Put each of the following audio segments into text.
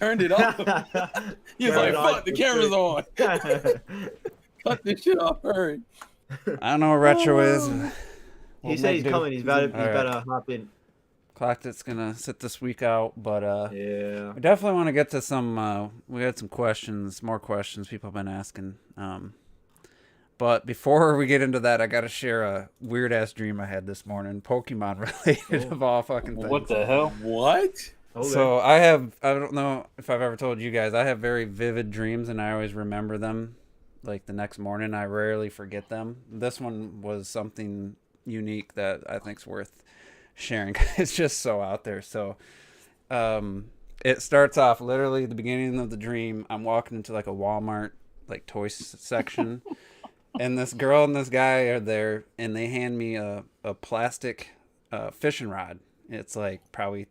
Turned it off. He was like, fuck, the camera's on. Cut this shit off, hurry. I don't know what retro is. He said he's coming. He's about to hop in. Clock that's gonna sit this week out, but yeah, we definitely want to get to some. We had some questions, more questions people have been asking. But before we get into that, I gotta share a weird ass dream I had this morning, Pokemon related of all fucking things. What the hell? What? Okay. So I don't know if I've ever told you guys, I have very vivid dreams and I always remember them like the next morning. I rarely forget them. This one was something unique that I think's worth sharing. It's just so out there. So it starts off literally the beginning of the dream. I'm walking into like a Walmart like toys section and this girl and this guy are there and they hand me a plastic fishing rod. It's like probably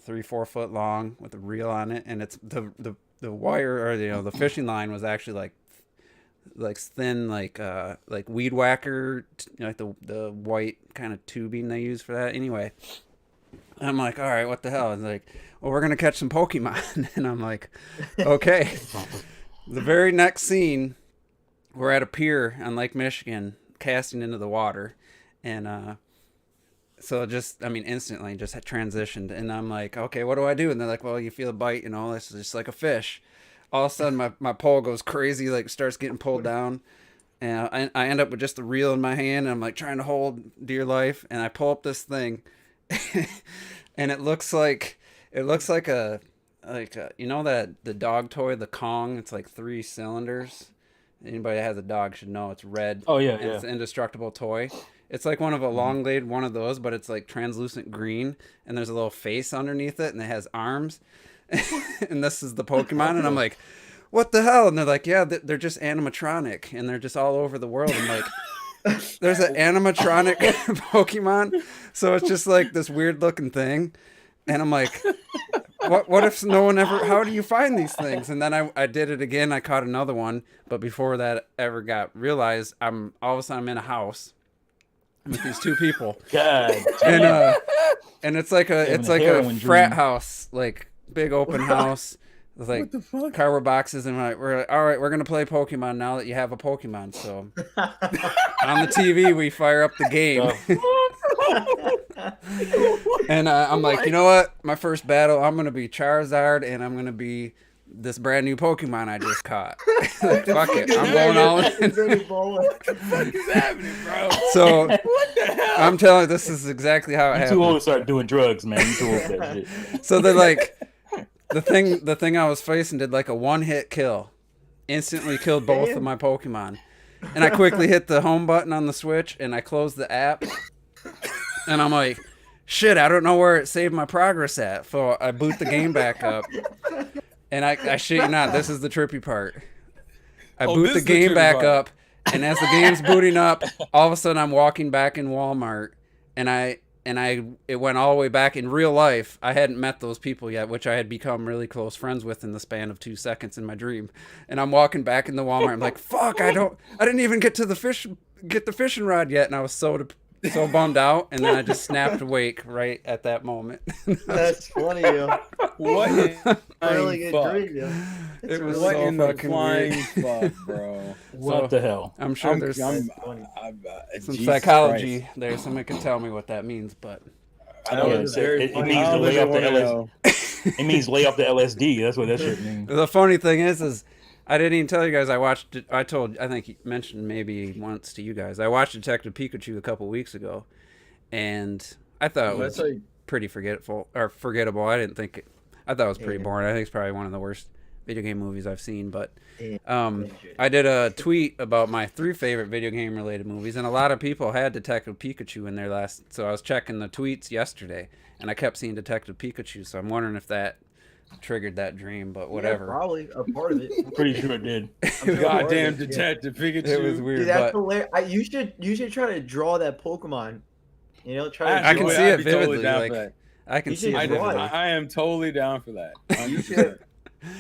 3-4 foot long with a reel on it, and it's the wire or the fishing line was actually like thin like weed whacker, like the white kind of tubing they use for that. Anyway, I'm like, all right, what the hell? It's like, well, we're gonna catch some Pokemon, and I'm like, okay. The very next scene, we're at a pier on Lake Michigan, casting into the water, and so instantly just had transitioned, and I'm like, okay, what do I do? And they're like, well, you feel a bite, this is just like a fish. All of a sudden, my pole goes crazy, like starts getting pulled down, and I end up with just the reel in my hand, and I'm like trying to hold dear life, and I pull up this thing, and it looks like a the dog toy, the Kong. It's like 3 cylinders. Anybody that has a dog should know it's red. Oh yeah, It's an indestructible toy. It's like one of a long-legged one of those, but it's like translucent green, and there's a little face underneath it, and it has arms. And this is the Pokemon, and I'm like, what the hell? And they're like, yeah, they're just animatronic, and they're just all over the world. I'm like, there's an animatronic Pokemon, so it's just like this weird-looking thing, and I'm like, what if no one ever? How do you find these things? And then I did it again. I caught another one, but before that ever got realized, all of a sudden I'm in a house with these 2 people. God. And it's like a frat house, like big open house with like cardboard boxes, and we're like, all right, we're gonna play Pokemon now that you have a Pokemon. So on the TV we fire up the game. And I'm like, you know what? My first battle, I'm gonna be Charizard, and I'm gonna be this brand new Pokemon I just caught. Like, fuck it, I'm going all in. What the fuck is happening, bro? So what the hell? I'm telling you, this is exactly how it happened. You too old to start doing drugs, man. You too old for that shit. So they're like, the thing I was facing did like a 1-hit kill, instantly killed both of my Pokemon, and I quickly hit the home button on the Switch and I closed the app, and I'm like, shit, I don't know where it saved my progress at. So I boot the game back up. And I shit you not, this is the trippy part. I boot the game back up, and as the game's booting up, all of a sudden I'm walking back in Walmart, and it went all the way back in real life. I hadn't met those people yet, which I had become really close friends with in the span of 2 seconds in my dream. And I'm walking back in the Walmart. I'm like, fuck, I didn't even get the fishing rod yet, and I was so bummed out, and then I just snapped awake right at that moment. That's funny, yo. What in really good fuck? Dream, yo. It was What so in the fucking flying weird. fuck, bro? What the hell? I'm sure there's some Jesus psychology Christ. there. Somebody can tell me what that means, but I know it means to lay off the LSD. It means lay off the LSD. That's what that shit means. the funny thing is I didn't even tell you guys I watched it. I think he mentioned maybe once to you guys. I watched Detective Pikachu a couple weeks ago, and I thought it was pretty forgettable. I thought it was pretty boring. I think it's probably one of the worst video game movies I've seen. But I did a tweet about my 3 favorite video game related movies, and a lot of people had Detective Pikachu in their last. So I was checking the tweets yesterday, and I kept seeing Detective Pikachu. So I'm wondering if that triggered that dream, but whatever. Yeah, probably a part of it. Pretty sure it did. Goddamn Detective Pikachu. It was weird. Dude, that's hilarious. You should try to draw that Pokemon. I can see it vividly. Totally I can see it vividly. I am totally down for that. You should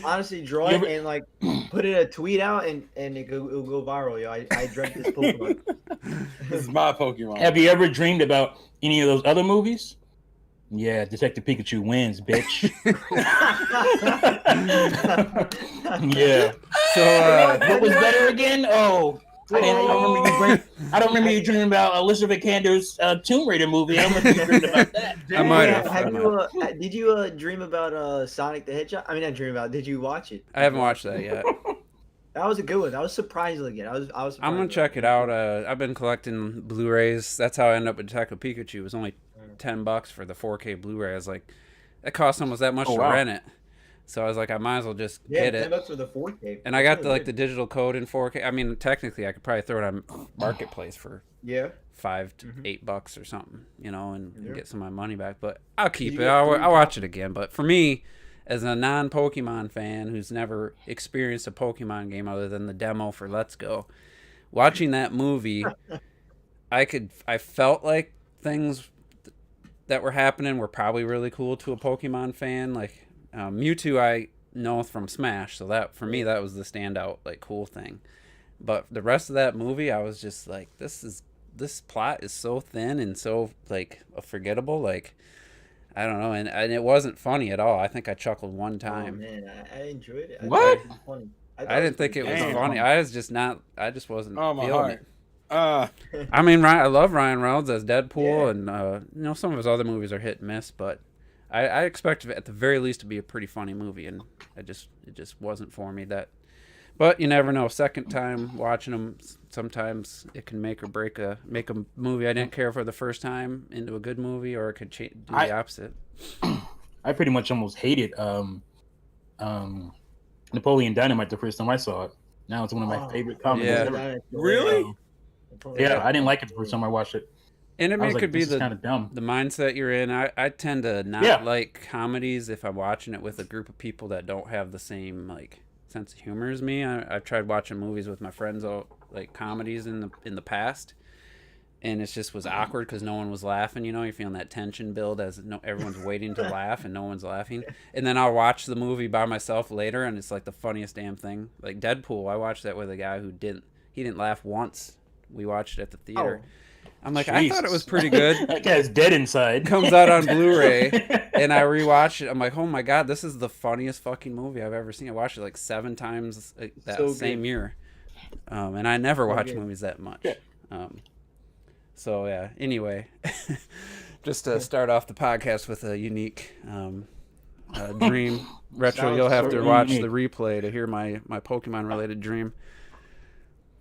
honestly draw it and like put it a tweet out, and it'll go viral. Yo, I dreamt this Pokemon. This is my Pokemon. Have you ever dreamed about any of those other movies? Yeah, Detective Pikachu wins, bitch. Yeah. So What was better again? Oh, I don't remember you dreaming about Alicia Vikander's Tomb Raider movie. I don't remember you dreaming about that. I might Yeah, have. did you dream about Sonic the Hedgehog? I mean, not dream about. Did you watch it? I haven't watched that yet. That was a good one. That was surprisingly good. I was. Surprised I'm gonna check it out. I've been collecting Blu-rays. That's how I ended up with Detective Pikachu. It was only $10 for the 4K Blu-ray. I was like, it cost almost that much to rent it. So I was like, I might as well just get it. $10 for the 4K. And I got the digital code in 4K. I mean, technically, I could probably throw it on Marketplace for $5 to $8 or something, and get some of my money back. But I'll keep it. I'll watch it again. But for me, as a non-Pokemon fan who's never experienced a Pokemon game other than the demo for Let's Go, watching that movie, I felt like things that were happening were probably really cool to a Pokemon fan. Like Mewtwo, I know from Smash, so that for me that was the standout cool thing. But the rest of that movie, I was just like, this plot is so thin and so forgettable. I don't know, and it wasn't funny at all. I think I chuckled one time. Oh man, I enjoyed it. What? I didn't think it was funny. I just wasn't feeling it. I mean, I love Ryan Reynolds as Deadpool, and some of his other movies are hit and miss, but I expected it at the very least to be a pretty funny movie, and it just wasn't for me. But you never know. Second time watching them, sometimes it can make or break make a movie I didn't care for the first time into a good movie, or it could do the opposite. I pretty much almost hated Napoleon Dynamite the first time I saw it. Now it's one of my favorite comedies ever. Really? Yeah, I didn't like it the first time I watched it. And it could be kind of dumb. The mindset you're in. I tend to not like comedies if I'm watching it with a group of people that don't have the same sense of humor as me. I've tried watching movies with my friends, comedies in the past, and it just was awkward because no one was laughing. You're feeling that tension build as everyone's waiting to laugh and no one's laughing. And then I'll watch the movie by myself later, and it's the funniest damn thing. Like Deadpool, I watched that with a guy who didn't laugh once. We watched it at the theater. I'm like, I thought it was pretty good. That guy's dead inside. Comes out on Blu-ray, and I rewatched it. I'm like, oh my god, this is the funniest fucking movie I've ever seen. I watched it 7 times that same year, and I never watch movies that much. So yeah. Anyway, just to start off the podcast with a unique dream. Retro, you'll have to watch the replay to hear my Pokemon related dream.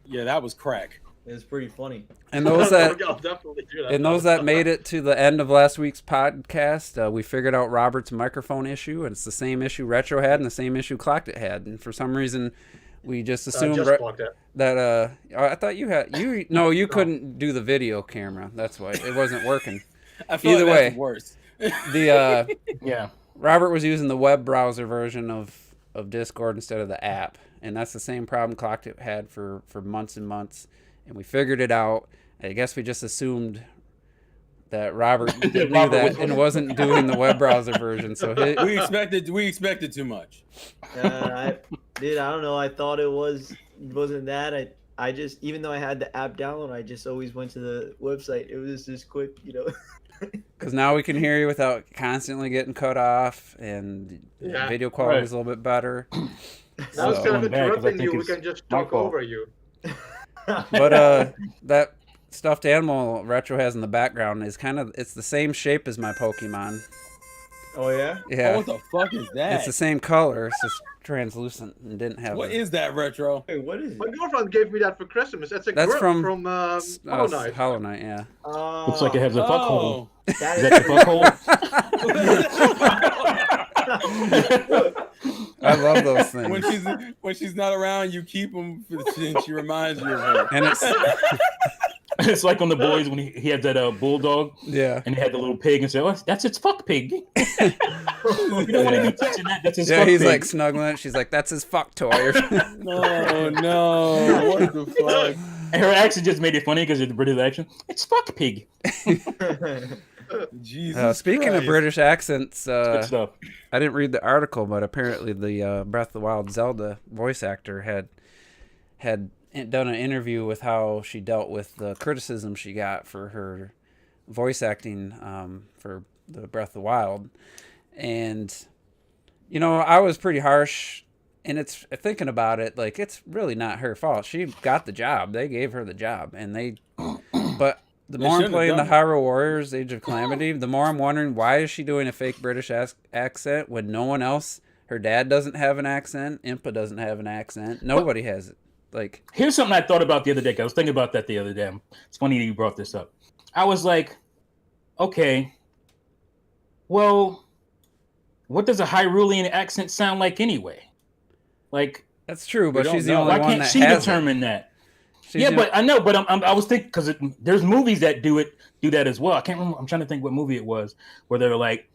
Yeah, that was crack. It was pretty funny. And those that I'll definitely do that. and those that made it to the end of last week's podcast, we figured out Robert's microphone issue, and it's the same issue Retro had and the same issue Clocked It had. And for some reason, we just assumed that I thought you couldn't do the video camera. That's why it wasn't working. I feel Either like way, that's worse. Yeah. Robert was using the web browser version of Discord instead of the app, and that's the same problem Clocked It had for months and months. And we figured it out. I guess we just assumed that Robert knew that and wasn't doing the web browser version. So we expected too much. I don't know. I thought it wasn't that. I just, even though I had the app download, I just always went to the website. It was just quick, Because now we can hear you without constantly getting cut off, and video quality is a little bit better. Now instead of interrupting you, we can just talk over you. But that stuffed animal Retro has in the background is it's the same shape as my Pokemon. Oh yeah? Yeah. Oh, what the fuck is that? It's the same color. It's just translucent and didn't have. What is that, Retro? Hey, what is it? My girlfriend gave me that for Christmas. That's That's from Hollow Knight. Hollow Knight, yeah. Looks like it has a fuck hole. That Is that the fuck hole? I love those things. When she's not around, you keep them and she reminds you of her. And It's like on The Boys when he had that bulldog. Yeah. And he had the little pig and said, "Oh, that's its fuck pig." You don't want to be touching that. That's his fuck he's pig. snuggling it. She's like, "That's his fuck toy." No, what the fuck? And her accent just made it funny because of the British accent. It's fuck pig. Jesus. Speaking Christ. of British accents, Good stuff. I didn't read the article, but apparently the Breath of the Wild Zelda voice actor had done an interview with how she dealt with the criticism she got for her voice acting for the Breath of the Wild, and you know, I was pretty harsh. And it's thinking about it, like it's really not her fault. She got the job. They gave her the job, and they. But the more I'm playing the Hyrule Warriors: Age of Calamity, the more I'm wondering why is she doing a fake British accent when no one else. Her dad doesn't have an accent. Impa doesn't have an accent. Nobody has it. Like, here's something I thought about the other day. I was thinking about that the other day. It's funny that you brought this up. I was like, okay, well, what does a Hyrulean accent sound like anyway? Like, that's true, but she's the only Why one can't that she has determine that? She's Yeah, but I know, but I was thinking because there's movies that do that as well. I can't remember. I'm trying to think what movie it was where they're like,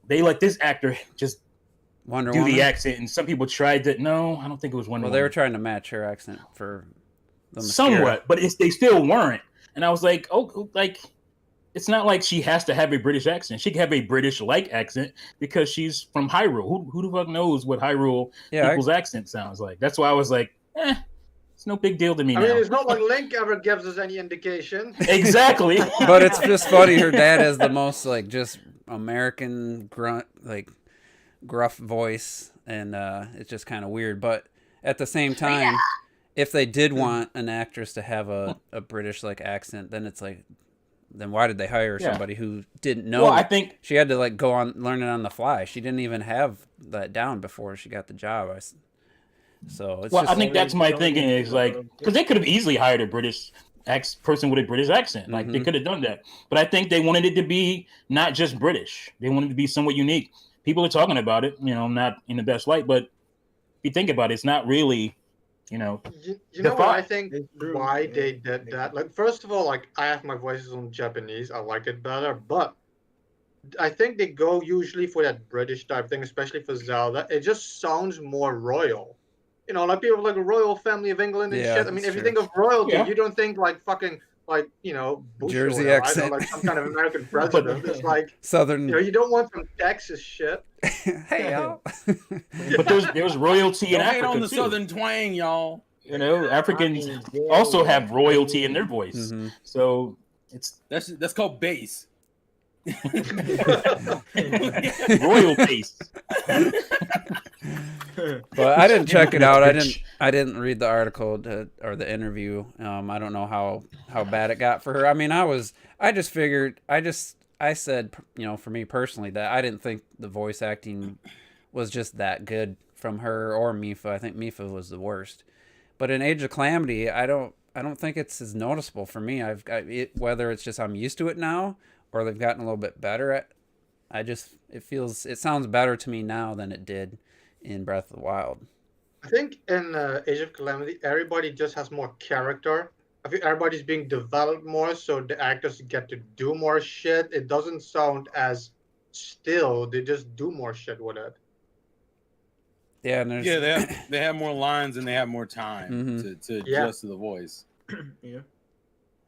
they let this actor just Wonder do Woman? the accent, and some people tried to. No, I don't think it was Wonder Well, Woman. they were trying to match her accent for the somewhat, but they still weren't. And I was like, oh, like it's not like she has to have a British accent. She can have a British-like accent because she's from Hyrule. Who the fuck knows what Hyrule people's accent sounds like? That's why I was like, it's no big deal to me. I mean, it's not like Link ever gives us any indication. Exactly. But it's just funny. Her dad has the most like just American grunt, like gruff voice, and it's just kind of weird. But at the same time, if they did want an actress to have a British like accent, then it's like, then why did they hire somebody who didn't know? Well, I think she had to like go on learning on the fly. She didn't even have that down before she got the job. So it's I think that's my thinking is like, because they could have easily hired a British person with a British accent. Like they could have done that. But I think they wanted it to be not just British. They wanted it to be somewhat unique. People are talking about it, you know, not in the best light, but if you think about it, it's not really, you know. You know what I think why they did that? Like, first of all, like I have my voices on Japanese. I like it better, but I think they go usually for that British type thing, especially for Zelda. It just sounds more royal. You know, like people like a royal family of England and shit. I mean, if you think of royalty, you don't think like fucking like, you know, Bush Jersey or accent, like some kind of American president. It's like Southern. You know, you don't want some Texas shit. Hey y'all. But there's royalty in Africa on the too. Southern twang, y'all. You know, Africans also have royalty in their voice. So that's called bass. Royal bass. But I didn't check it out. I didn't read the article or the interview. I don't know how bad it got for her. I mean, I just figured, I said, you know, for me personally, that I didn't think the voice acting was just that good from her or Mipha. I think Mipha was the worst. But in Age of Calamity, I don't think it's as noticeable for me. Whether it's just I'm used to it now or they've gotten a little bit better at. It sounds better to me now than it did in Breath of the Wild. I think in Age of Calamity, everybody just has more character. I think everybody's being developed more, so the actors get to do more shit. It doesn't sound as still. They just do more shit with it. Yeah, and they have more lines and they have more time to adjust to the voice. Yeah.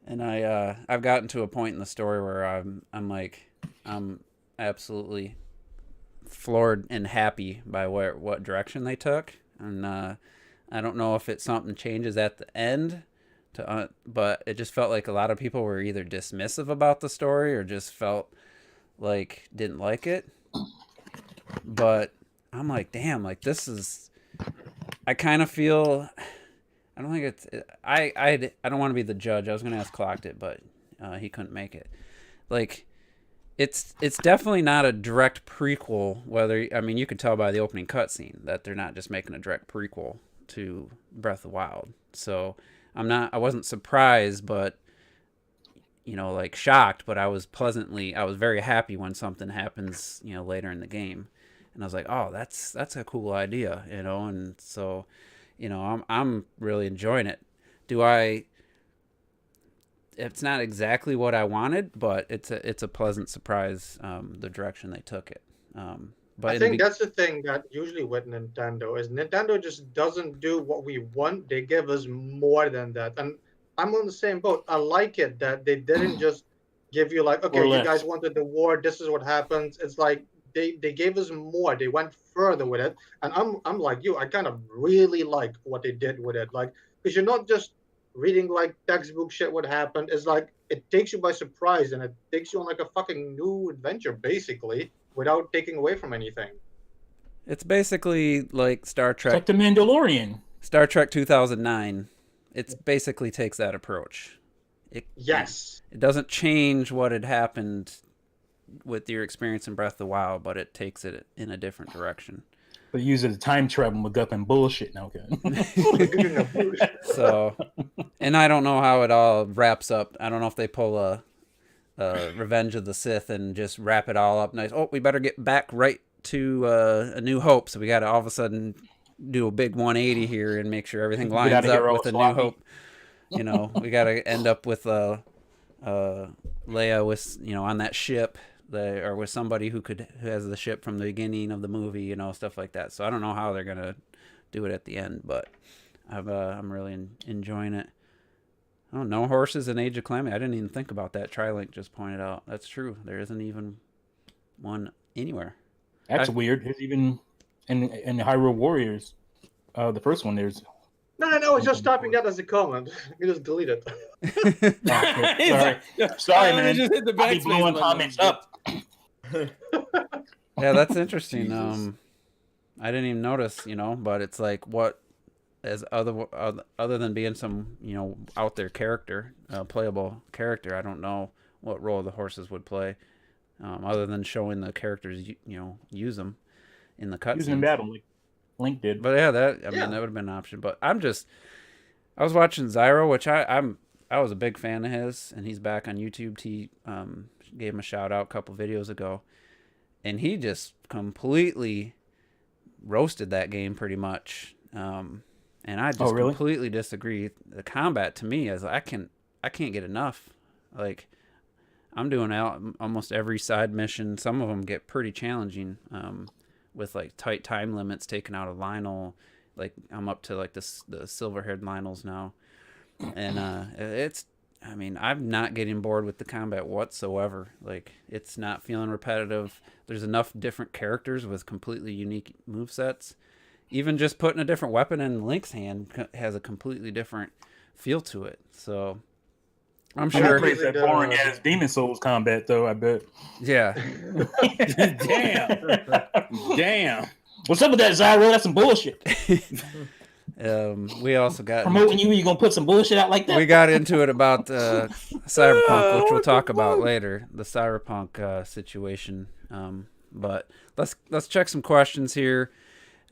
And I've gotten to a point in the story where I'm absolutely floored and happy by what direction they took, and I don't know if something changes at the end, but it just felt like a lot of people were either dismissive about the story or just felt like didn't like it. But I'm like, damn, like this is. I kind of feel. I don't think it's. I don't want to be the judge. I was gonna ask Clocked It, but he couldn't make it. Like, it's definitely not a direct prequel. I mean, you could tell by the opening cutscene that they're not just making a direct prequel to Breath of the Wild. So I wasn't surprised, but you know, like shocked. But I was very happy when something happens, you know, later in the game, and I was like, oh, that's a cool idea, you know, and so. You know, I'm really enjoying it. It's not exactly what I wanted, but it's a pleasant surprise, the direction they took it. But I think that's the thing that usually with Nintendo is Nintendo just doesn't do what we want. They give us more than that. And I'm on the same boat. I like it that they didn't just give you like, okay, you guys wanted the war. This is what happens. It's like they gave us more. They went further with it. And I'm like you. I kind of really like what they did with it. Like, because you're not just reading like textbook shit would happen. It's like it takes you by surprise and it takes you on like a fucking new adventure basically without taking away from anything. It's basically like Star It's Trek. like the Mandalorian. Star Trek 2009. It basically takes that approach. Yes. It doesn't change what had happened with your experience in Breath of the Wild, but it takes it in a different direction. But use it as time travel MacGuffin bullshit. No, okay. So, and I don't know how it all wraps up. I don't know if they pull a Revenge of the Sith and just wrap it all up nice. Oh, we better get back right to A New Hope. So we got to all of a sudden do a big 180 here and make sure everything lines up with A New Hope. You know, we got to end up with Leia with, you know, on that ship, or with somebody who has the ship from the beginning of the movie, you know, stuff like that. So I don't know how they're gonna do it at the end, but I'm really enjoying it. Oh, no horses in Age of Calamity. I didn't even think about that. TriLink just pointed out. That's true. There isn't even one anywhere. That's weird. There's even in Hyrule Warriors, the first one. There's No, it's just typing that as a comment. You just delete it. Sorry, man. Just hit the I'll be backspace blowing button. comments up. Yeah, that's interesting. Jesus. I didn't even notice, you know, but it's like, what, as other than being some, you know, out there character, playable character, I don't know what role the horses would play, other than showing the characters, you know, use them in the cutscenes. Using in battle, like Link did. But yeah, that would have been an option. But I was watching Zyro, which I was a big fan of his, and he's back on YouTube. He gave him a shout out a couple videos ago, and he just completely roasted that game pretty much. And I just completely disagree. The combat to me is I can't get enough. Like, I'm doing almost every side mission. Some of them get pretty challenging. With like tight time limits, taking out a Lionel. Like, I'm up to like the silver-haired Lionels now, and I'm not getting bored with the combat whatsoever. Like, it's not feeling repetitive. There's enough different characters with completely unique movesets. Even just putting a different weapon in Link's hand has a completely different feel to it. So I'm sure it's that boring ass Demon Souls combat, though. I bet. Yeah. Damn. What's up with that, Zyro? That's some bullshit. We also got Promoting you gonna put some bullshit out like that? We got into it about Cyberpunk, which we'll talk about later. The Cyberpunk situation. But let's check some questions here,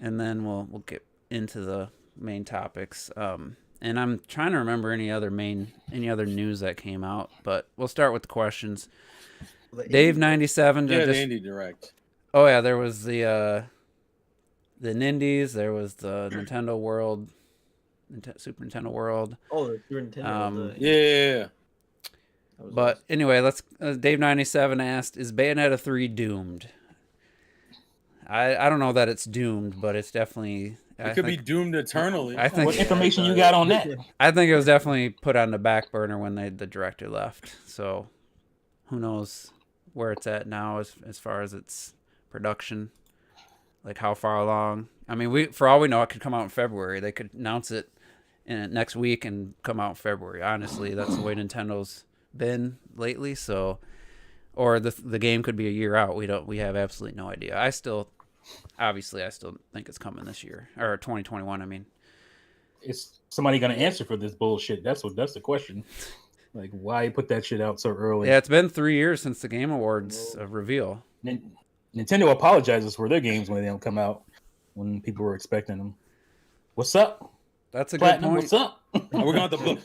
and then we'll get into the main topics. And I'm trying to remember any other news that came out, but we'll start with the questions. Dave97. Yeah, the Indie Direct. Oh yeah, there was the Nindies. There was the Nintendo World, Super Nintendo World. Oh, the Super Nintendo. Yeah. But anyway, let's. Dave97 asked, "Is Bayonetta 3 doomed?" I don't know that it's doomed, but it's definitely. It could be doomed eternally. I think. What information you got on that? I think it was definitely put on the back burner when the director left. So, who knows where it's at now as far as its production, like how far along. I mean, for all we know, it could come out in February. They could announce it next week and come out in February. Honestly, that's the way Nintendo's been lately. So, or the game could be a year out. We have absolutely no idea. I still think it's coming this year, or 2021. I mean, is somebody gonna answer for this bullshit? That's the question. Like, why put that shit out so early? Yeah, it's been 3 years since the Game Awards reveal. Nintendo apologizes for their games when they don't come out when people were expecting them. What's up? That's a Platinum, good point. what's up?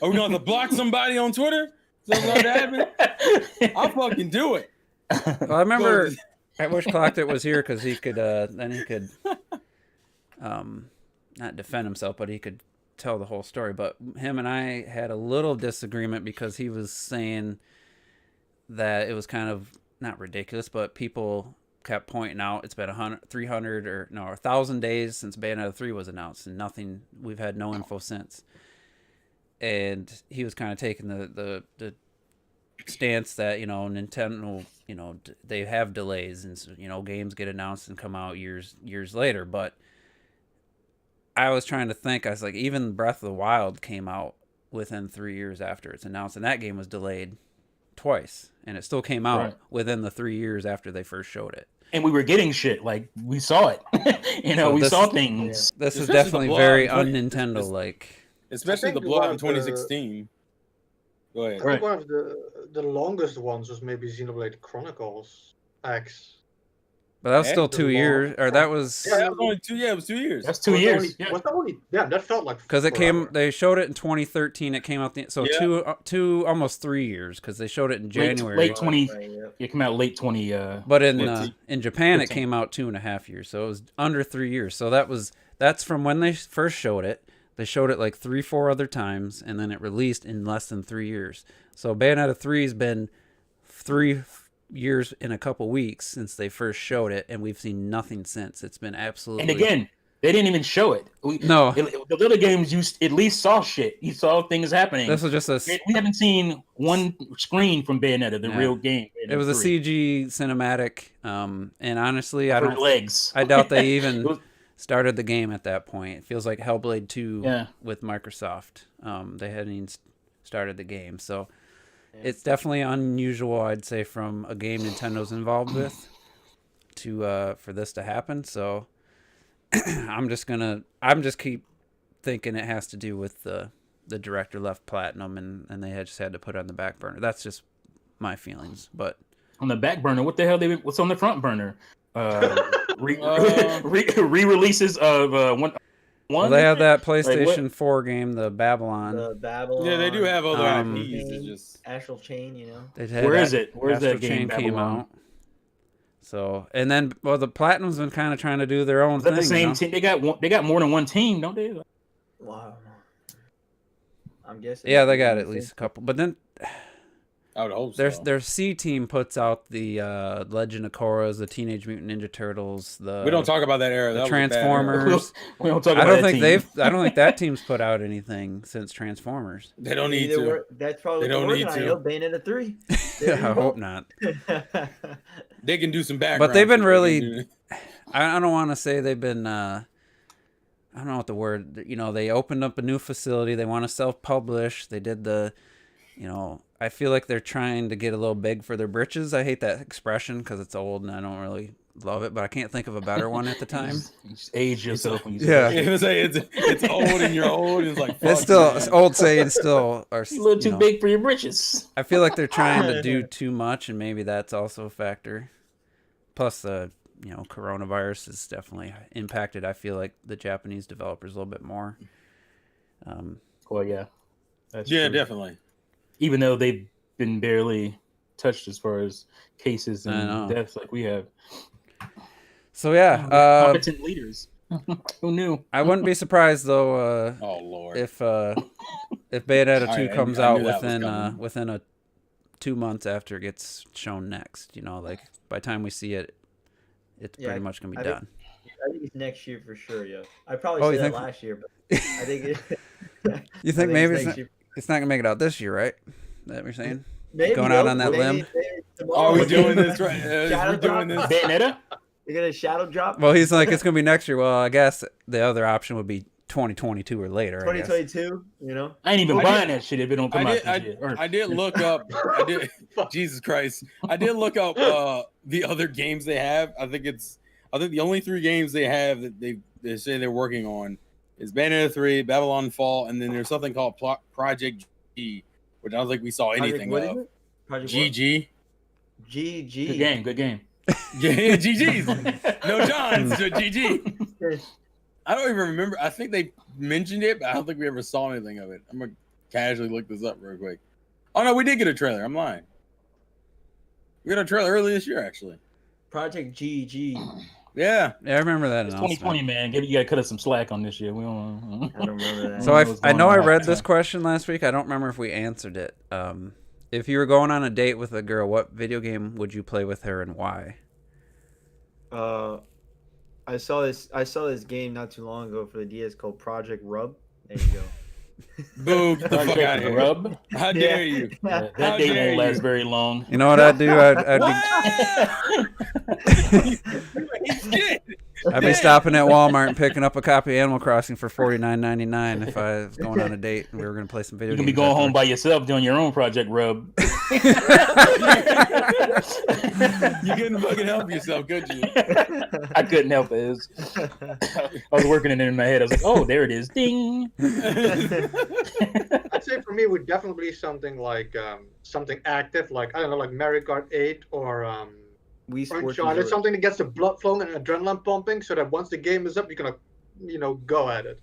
Are we going to block somebody on Twitter? Is that going to happen? I'll fucking do it. Well, I remember. I wish Clocked was here because he could not defend himself, but he could tell the whole story. But him and I had a little disagreement because he was saying that it was kind of not ridiculous, but people kept pointing out it's been 1,000 days since Bayonetta 3 was announced, and we've had no info since. And he was kind of taking the stance that, Nintendo, they have delays, and games get announced and come out years later. But I was trying to think, I was like, even Breath of the Wild came out within 3 years after it's announced, and that game was delayed twice, and it still came out within the 3 years after they first showed it. And we were getting shit, like we saw it. So we this saw is- things. This is Especially definitely the very blowout. un-Nintendo like. Especially I the think blowout one in of the- 2016. Go ahead. I think one of the longest ones was maybe Xenoblade Chronicles X. But that was Yeah, still the 2 years, or that was Yeah, That was only 2. Yeah, it was 2 years. That's 2 Was that years. only- Yeah. Was that only? Yeah, that felt like because it came. forever. They showed it in 2013. It came out so Yeah. two almost 3 years because they showed it in Late- January. late 20. Right, yep. It came out late 20. But in 15. Japan, it 15. came out 2.5 years, so it was under 3 years. So that's from when they first showed it. They showed it like 3-4 other times, and then it released in less than 3 years. So Bayonetta 3 has been 3 years in a couple weeks since they first showed it, and we've seen nothing since. It's been absolutely. And again, they didn't even show it. No. The other games, you at least saw shit. You saw things happening. This was just a. We haven't seen one screen from Bayonetta, the Yeah. real game. It was a Bayonetta 3. CG cinematic, and honestly, I For don't. legs. I doubt they It even was- started the game at that point. It feels like Hellblade 2 Yeah. with Microsoft. They hadn't even started the game, so it's definitely unusual, I'd say, from a game Nintendo's involved with to for this to happen. So I'm just keep thinking it has to do with the director left Platinum and they just had to put it on the back burner. That's just my feelings, but On the back burner, what the hell? What's on the front burner? Re-releases of one. well, they have that what? PlayStation 4 game, the Babylon. The Babylon. Yeah, they do have other Um, IPs. It's just Astral Chain, you know. They'd had Where is that- it? Where's Astral that game? Chain came Babylon? out. So, and then, well, the Platinum's been kind of trying to do their own Is that thing. the same you know? team? They got more than one team, don't they? Wow. I'm guessing. Yeah, they got at least a couple. But then I would hope their so. their C team puts out the Legend of Korra's, the Teenage Mutant Ninja Turtles, the We don't talk about that era. the That was a bad era. Transformers. We don't talk I about don't that think team. I don't think that team's put out anything since Transformers. They don't need Either to. wor- That's probably They what don't they're need working on, you know, Bayonetta 3. I There you go. hope not. They can do some background. But they've been shit. really- They can do- I don't want to say they've been. I don't know what the word. You know, they opened up a new facility. They want to self-publish. They did the. You know, I feel like they're trying to get a little big for their britches. I hate that expression because it's old and I don't really love it. But I can't think of a better one at the time. You just age yourself when you Yeah. say that. It's old and you're old. It's like It's fuck, still man. old saying still are. You're a little too you know, big for your britches. I feel like they're trying to do too much, and maybe that's also a factor. Plus, the coronavirus has definitely impacted. I feel like the Japanese developers a little bit more. Well, yeah. That's Yeah, true. definitely. Even though they've been barely touched as far as cases I know. and deaths like we have. So yeah, Competent leaders. Who knew? I wouldn't be surprised though Oh Lord. if Bayonetta 2 I comes knew out that was within coming. within 2 months after it gets shown next. You know, like by the time we see it, it's Yeah, pretty much gonna be I think- done. I think it's next year for sure, yeah. I probably Oh, said you that think- last year, but I think it. You I think maybe it's it's next not, year. it's not gonna make it out this year, right? That what you're saying? Maybe, going out though. on that Maybe- limb? maybe Are tomorrow we we're doing gonna- this right? Shadow We're doing this. drop? Bayonetta? You're gonna shadow drop? Well, he's like it's gonna be next year. Well, I guess the other option would be 2022 or later. I guess. 2022, you know? I ain't even I buying that shit if it don't come I out did, this year. I did look up. I did. Jesus Christ! I did look up the other games they have. I think the only 3 games they have that they say they're working on is Bayonetta 3, Babylon Fall, and then there's something called Project G, which I don't think we saw anything Project, what of. is it? Project GG. what? GG. Good game, good game. Yeah, GG's. No Johns, so GG. I don't even remember. I think they mentioned it, but I don't think we ever saw anything of it. I'm gonna casually look this up real quick. Oh no, we did get a trailer. I'm lying. We got a trailer early this year, actually. Project GG. Yeah. Yeah, I remember that It's announcement. 2020, man. You gotta cut us some slack on this year. We don't. I don't remember that. So I don't know what's I going know I on. read this question last week. I don't remember if we answered it. If you were going on a date with a girl, what video game would you play with her and why? I saw this game not too long ago for the DS called Project Rub. There you go. Boo, get the fuck out of here. Rub. How dare you? Yeah, How that date dare won't last you. very long. You know what I'd do? I'd be Wow! You ain't shit. I'd be stopping at Walmart and picking up a copy of Animal Crossing for $49.99 if I was going on a date and we were going to play some video You can games. be going home by yourself doing your own Project Rub. You couldn't fucking help yourself, could you? I couldn't help it. I was working it in my head. I was like, oh, there it is. Ding. I'd say for me, it would definitely be something like something active, like I don't know, like Mario Kart 8 or Wii Sports Uncharted, Resort. something that gets the blood flowing and adrenaline pumping, so that once the game is up, you're gonna, go at it.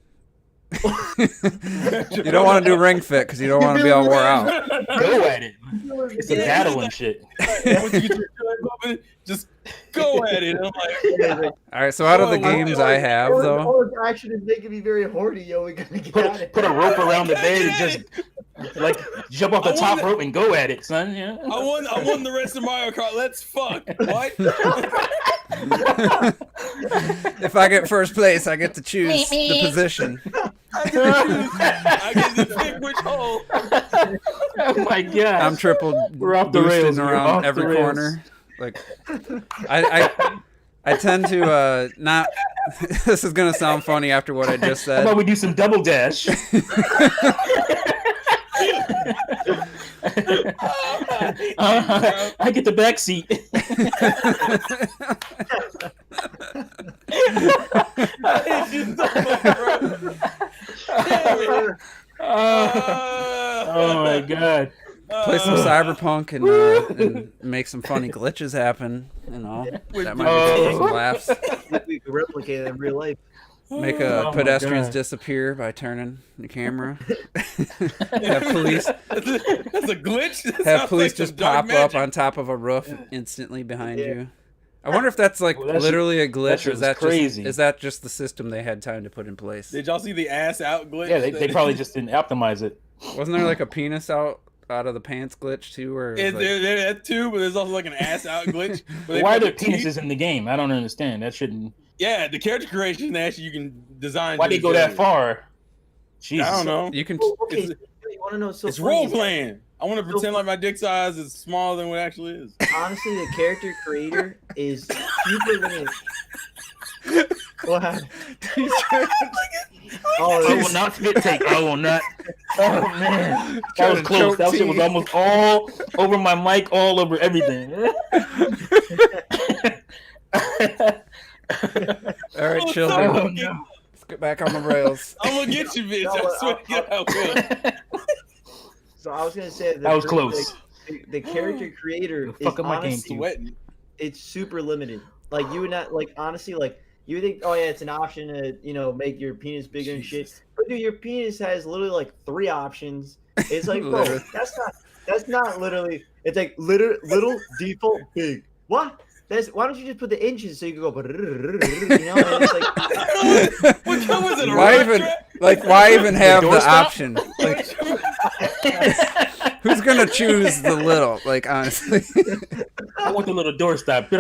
You don't want to do Ring Fit because you don't want to be all wore out. Go at it. It's a battle and shit. Once you get your joy pumping, just go at it. I'm like, All right, so out of the games I have, though, all this action is making me very horny, yo. We gotta get at it. Put a rope around the bed and just like jump off the top rope and go at it, son. Yeah. I won the rest of Mario Kart. Let's fuck. What? if I get first place, I get to choose the position. I get to pick which hole. Oh my god. I'm triple We're off the boosting rails. We're around off the every rails. corner. Like, I tend to not. This is gonna sound funny after what I just How said. about we do some double dash? I get the back seat. Oh my god. Play some Cyberpunk and make some funny glitches happen. You know, that might be some laughs. We could replicate it in real life. Make Oh my pedestrians God. disappear by turning the camera. Have police That's a glitch. That have sounds police like just some dark pop up magic. on top of a roof instantly behind you. I wonder if that's like Well, that literally a that glitch. shit Or is was that crazy. is that just the system they had time to put in place? Did y'all see the ass out glitch? Yeah, they probably just didn't optimize it. Wasn't there like a penis out of the pants glitch too? Or it was like- There that too, but there's also like an ass out glitch. where they Why are put there the teeth- penises in the game? I don't understand. That shouldn't. Yeah, the character creation actually you can design. Why to they go the that character. far? Jesus. I don't know. you can. Oh, okay, It's- you want to know? So It's funny role is that, playing. I want to pretend like my dick size is smaller than what it actually is. honestly, the character creator is super limited. What happened? I will not spit take. I will not. Oh man, that Trying was to close. choke That shit was tea. almost all over my mic, all over everything. All right, Oh, children, sorry. Oh, no. let's get back on the rails. I'm gonna get you, bitch. No, I swear to God, I will. So I was gonna say That was close. The character creator is Fuck up my game, honestly, Sweating. it's super limited. Like you would not like honestly like you would think, oh yeah, it's an option to make your penis bigger and shit. But dude, your penis has literally like 3 options. It's like, bro, Literally. that's not literally. It's like little default big. What? Why don't you just put the inches so you can go? And it's like, What was it? A Why rock even track? why even have the doorstop? option? Like, who's gonna choose the little? Like, honestly, I want the little doorstop.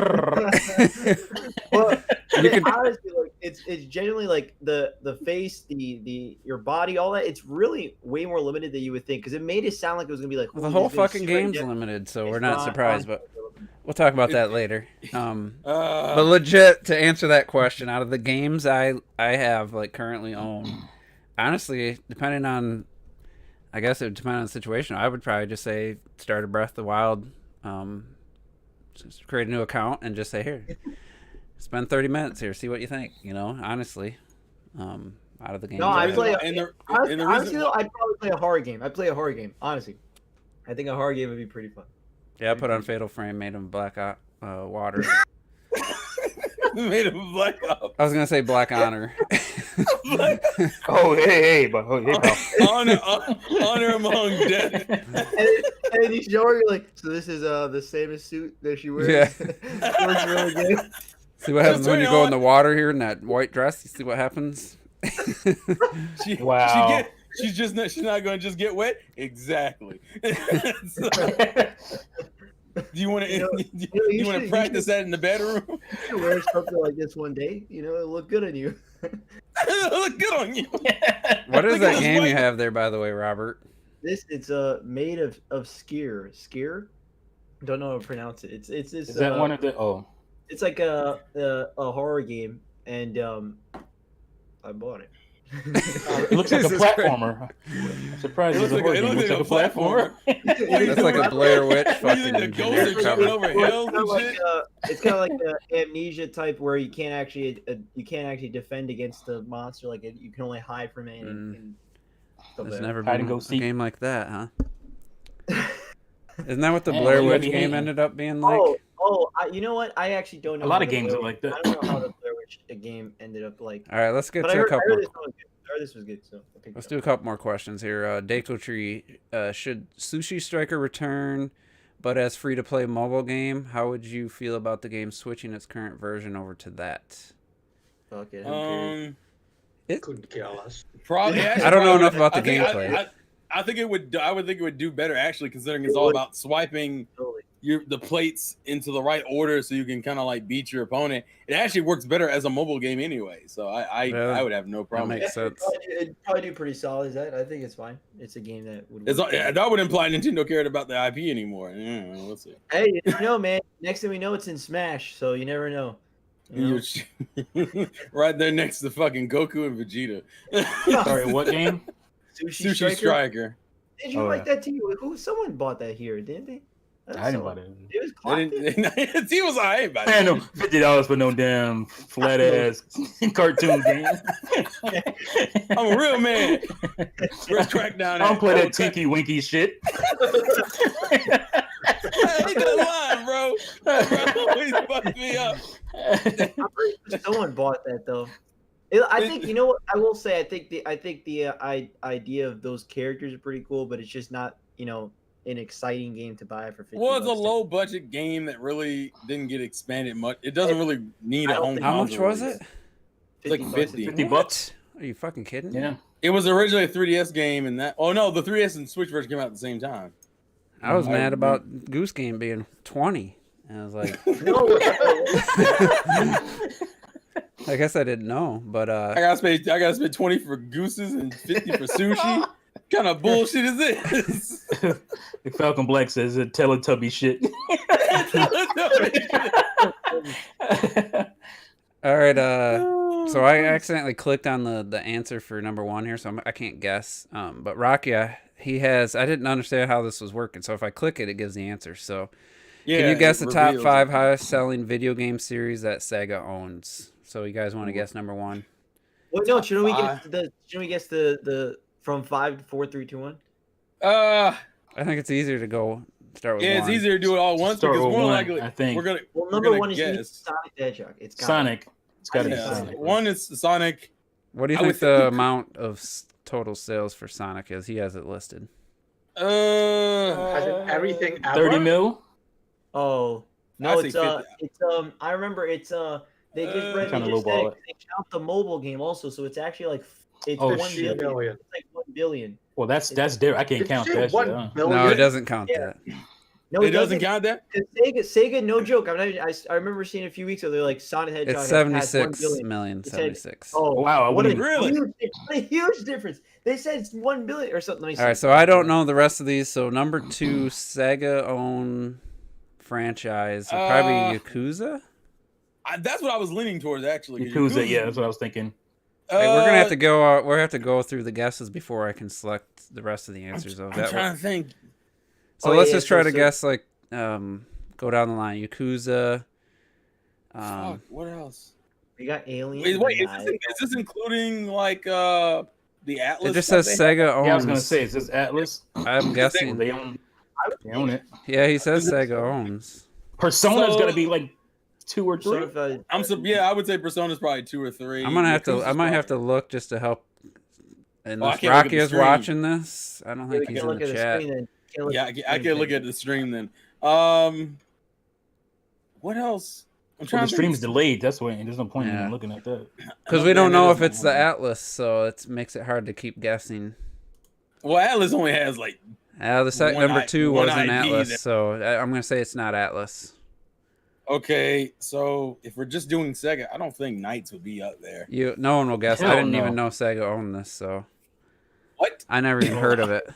well, you can. honestly, like it's genuinely like the face, the your body, all that. It's really way more limited than you would think because it made it sound like it was gonna be like The holy, whole this thing's fucking super game's in-depth. limited, so It's we're not surprised. But we'll talk about that later. But legit, to answer that question, out of the games I have like currently own, honestly, depending on, I guess it would depend on the situation. I would probably just say start a Breath of the Wild, just create a new account and just say here, spend 30 minutes here, see what you think. Honestly, out of the games. No, I have. play. And the Honestly, reason though, I'd probably play a horror game. I'd play a horror game. Honestly, I think a horror game would be pretty fun. Yeah, I put on Fatal Frame, made him black water. made a black op. I was gonna say Black Honor. Oh hey, but honor among death. And then you show her, you're like, so this is the same suit that she wears. Yeah. Looks really good. See what happens when you turn go on- in the water here in that white dress. You see what happens? Wow. She's not going to just get wet. Exactly. So, do you want to you want to should- practice that in the bedroom? You should wear something like this one day. It'll look good on you. Look good on you. What is Look at that this game white- you have there, by the way, Robert? It's made of skier. Skier? Don't know how to pronounce it. It's Is that one of the? Oh, It's like a horror game. and I bought it. It looks like a Jesus platformer. I'm surprised it looks like a platformer. That's like a Blair Witch fucking the ghosts are generic jumping cover. over hills and shit. It's kind of like the amnesia type where you can't actually defend against the monster. Like you can only hide from it. And stuff There's like never Hide and been go a seek. game like that, huh? Isn't that what the Man, Blair you gotta Witch be game hating. ended up being like? You know what? I actually don't know. A lot how of the games Blair are like Witch- that. I don't know how the Blair Witch game ended up like. All right, let's get But to a I couple. heard this one was good. I heard this was good, so I picked Let's it do a up. couple more questions here. Daco Tree, should Sushi Striker return, but as free-to-play mobile game? How would you feel about the game switching its current version over to that? Fuck it. Who cares? Couldn't care less. Probably. I don't know enough about the I think- gameplay. I think it would. I would think it would do better actually, considering it's all about swiping Totally. the plates into the right order so you can kind of like beat your opponent. It actually works better as a mobile game anyway, so I would have no problem. makes sense. It'd probably do pretty solid. I think it's fine. It's a game that would. It's, work. that would imply Nintendo cared about the IP anymore. Yeah, let's see. Hey, you never know, man. Next thing we know, it's in Smash, so you never know. You know? Right there next to fucking Goku and Vegeta. Sorry, what game? Sushi Striker. Did you like that too? Someone bought that here, didn't they? I didn't buy it. It was He was alright, but I know $50 for no damn flat ass cartoon game. I'm a real man. Where's Crackdown? I don't play that Tinky Winky shit. Hey, that line, bro. Always fucked me up. Someone bought that though. I think you know what I will say. I think the idea of those characters are pretty cool, but it's just not an exciting game to buy for 50 Well, it's a bucks. low budget game that really didn't get expanded much. It doesn't really need a home. How much console was release. it? It's like 50. $50. Are you fucking kidding? Yeah. It was originally a 3DS game, and that. Oh no, the 3DS and Switch version came out at the same time. I was mad about Goose Game being 20. And I was like, No, I guess I didn't know, but I gotta spend 20 for gooses and 50 for sushi. What kind of bullshit is this? Falcon Black says a Teletubby shit. all right. So I accidentally clicked on the answer for number one here, so I can't guess. But Rocky, he has. I didn't understand how this was working, so if I click it, it gives the answer. So can you guess the top 5 highest selling video game series that Sega owns? So you guys want to guess number one? well, no. Shouldn't we guess the from 5 to 4, 3, 2, 1? I think it's easier to go start with Yeah, one. it's easier to do it all once Start because with more one, likely I think. we're gonna. Well, we're number gonna one is guess. Sonic the Hedgehog. It's got Sonic. It's got to be Yeah. Sonic. One is Sonic. What do you I think would the think- amount of total sales for Sonic is? He has it listed. As in everything ever? 30 mil? Oh no, I'd it's say 50. I remember it's they just Kinda they just lowball said they count the mobile game also, so it's actually like it's Oh, 1 shit. billion. It's like 1 billion. Well, that's different. I can't Did you count say that shit. 1 huh? billion? No, it doesn't count Yeah. that. No, It doesn't count that. Sega, no joke. I remember seeing a few weeks ago. They're like Sonic the Hedgehog It's has 1 76 billion. million. It said- 76. Oh Wow, I what a, wouldn't Really? what a huge difference. They said it's 1 billion or something. Let me see. All right, so I don't know the rest of these. So number 2, Sega own franchise would probably be Yakuza. That's what I was leaning towards actually. Yakuza, yeah, that's what I was thinking. Hey, we're gonna have to go. We're gonna have to go through the guesses before I can select the rest of the answers. Of I'm that. trying to think. So Oh, let's yeah, just try so- to guess. Like, go down the line. Yakuza. Fuck, what else? We got Alien. Wait, is this including like the Atlas? It just stuff says they have? Sega owns. Yeah, I was gonna say, is this Atlas? I'm guessing. They own it. Yeah, he says Sega owns. Persona's So- gotta be like 2 or 3. I would say Persona's probably 2 or 3. I'm gonna have to. Yakuza's I might have probably- to look just to help. Unless can't look at Rocky the is screen. watching this, I don't think he's in look the at the chat. screen then. Yeah, I can look at the stream then. What else? I'm Well, trying the to stream's think. delayed. That's why there's no point Yeah. in looking at that. Because we don't know if it's the Atlas, so it makes it hard to keep guessing. Well, Atlas only has like. The One number I- 2 one was an IP Atlas, that- so I'm gonna say it's not Atlas. Okay, so if we're just doing Sega, I don't think Knights would be up there. No one will guess. I Hell didn't no. even know Sega owned this, so What? I never even heard of it.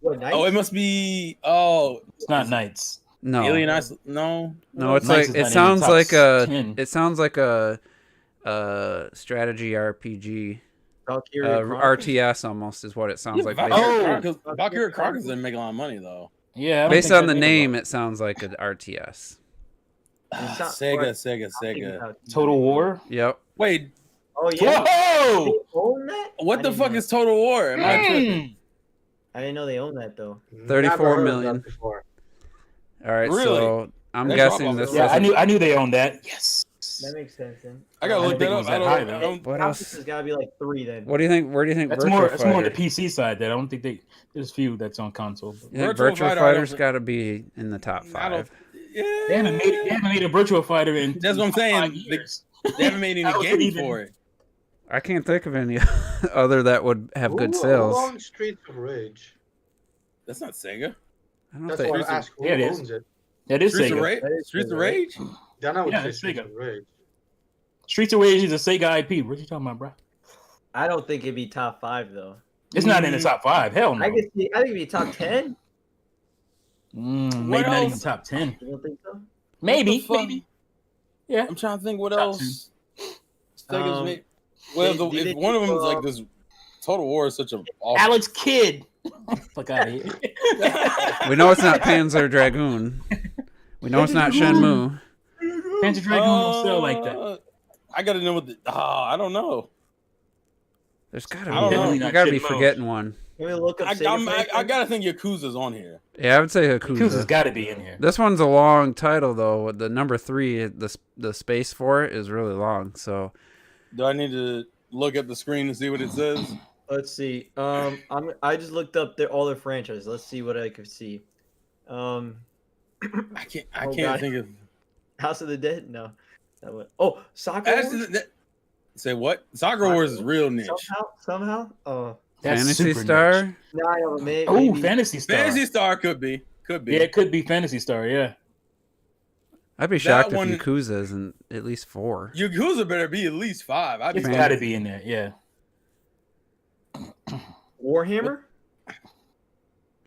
What, nice? Oh, it must be. Oh, It's not Knights. No, Alien Ice. No. no, it's Knights like is it not sounds even like top a 10. it sounds like a strategy RPG. Valkyria Chronicles? RTS almost is what it sounds like. Valkyria Chronicles didn't make a lot of money though. Yeah. I don't Based think on the that name, it sounds like an RTS. Sega. Total War. Yep. Wait, Oh yeah. Whoa! They own that? what I the didn't fuck know. is Total War? Am I tripping? I didn't know they own that though. 34 Never heard of million. that before. All right, Really? so I'm That's guessing rough. this. Yeah, doesn't- I knew they owned that. Yes. That makes sense then. I gotta I look didn't that think up. it was that high, though. What This else? has got to be like 3 then. What do you think? Where do you think That's Virtua more. That's more on the Fighter? PC side. That I don't think there's few that's on console. But You think Virtua Virtua Fighter, I Fighter's don't- got to be in the top I don't. 5. Yeah. they haven't made a Virtua Fighter in. That's what I'm saying. 5 years. They haven't made any How is it games even- for it. I can't think of any other that would have good Who sales. owns Streets of Rage? That's not Sega. I don't That's think. why I asked who Yeah, it is. owns it. That is Streets of Sega. Rage. That is Streets of Sega, right? Rage. Then I would Yeah, say it's Streets Sega. of Rage. Streets of Rage is a Sega IP. What are you talking about, bro? I don't think it'd be top 5 though. It's not in the top 5. Hell no. I think it'd be top 10. Maybe What not even else? top 10. You don't think so? Maybe. fuck? Maybe. Yeah. I'm trying to think what Top else. Sega's made. Well, did if they one of do, them is like this, Total War is such a awful. Alex Kidd. Fuck out of here. We know it's not Panzer Dragoon. We know it's not Shenmue. Panzer Dragoon don't sell like that. I gotta know what the. I don't know. There's got I to don't be. know. You got to be Shenmue. forgetting one. Can we look up I Sega gotta think Yakuza's on here. Yeah, I would say Yakuza's Yakuza. got to be in here. This one's a long title though. With the number 3, the space for it is really long. So Do I need to look at the screen to see what it says? Let's see. I just looked up all their franchises. Let's see what I could see. I can't. I Oh, can't God. think of. House of the Dead? No. That one. Oh, Soccer Actually, Wars? say what? Soccer Wars is real niche. Somehow? Oh. That's Fantasy super Star. niche. No, I know, maybe. Oh, Fantasy Star. Fantasy Star could be. Yeah, it could be Fantasy Star. Yeah. I'd be shocked one- if Yakuza isn't at least 4. Yakuza better be at least 5. I'd be. It's got to be in there. Yeah. Warhammer?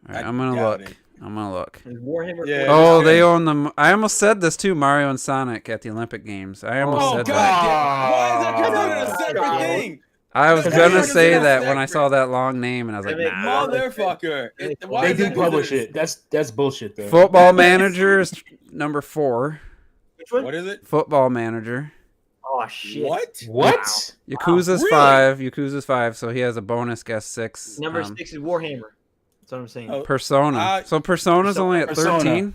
All right, I I'm gonna doubt look. it. I'm gonna look. Is Warhammer? Yeah. Oh, they own them. I almost said this too. Mario and Sonic at the Olympic Games. I almost Oh said God! that. Why is that considered a separate God. thing? I was That's gonna not say considered that when I separate. saw that long name, and I was like, They make nah. Motherfucker! Why They is do that publish considered- it. That's bullshit though. Football Manager is number 4. Which one? What is it? Football Manager. Oh, shit. What? What? Yakuza's really? 5. Yakuza's 5. So he has a bonus guess 6. Number 6 is Warhammer. That's what I'm saying. Oh, Persona. So Persona's only at Persona. 13.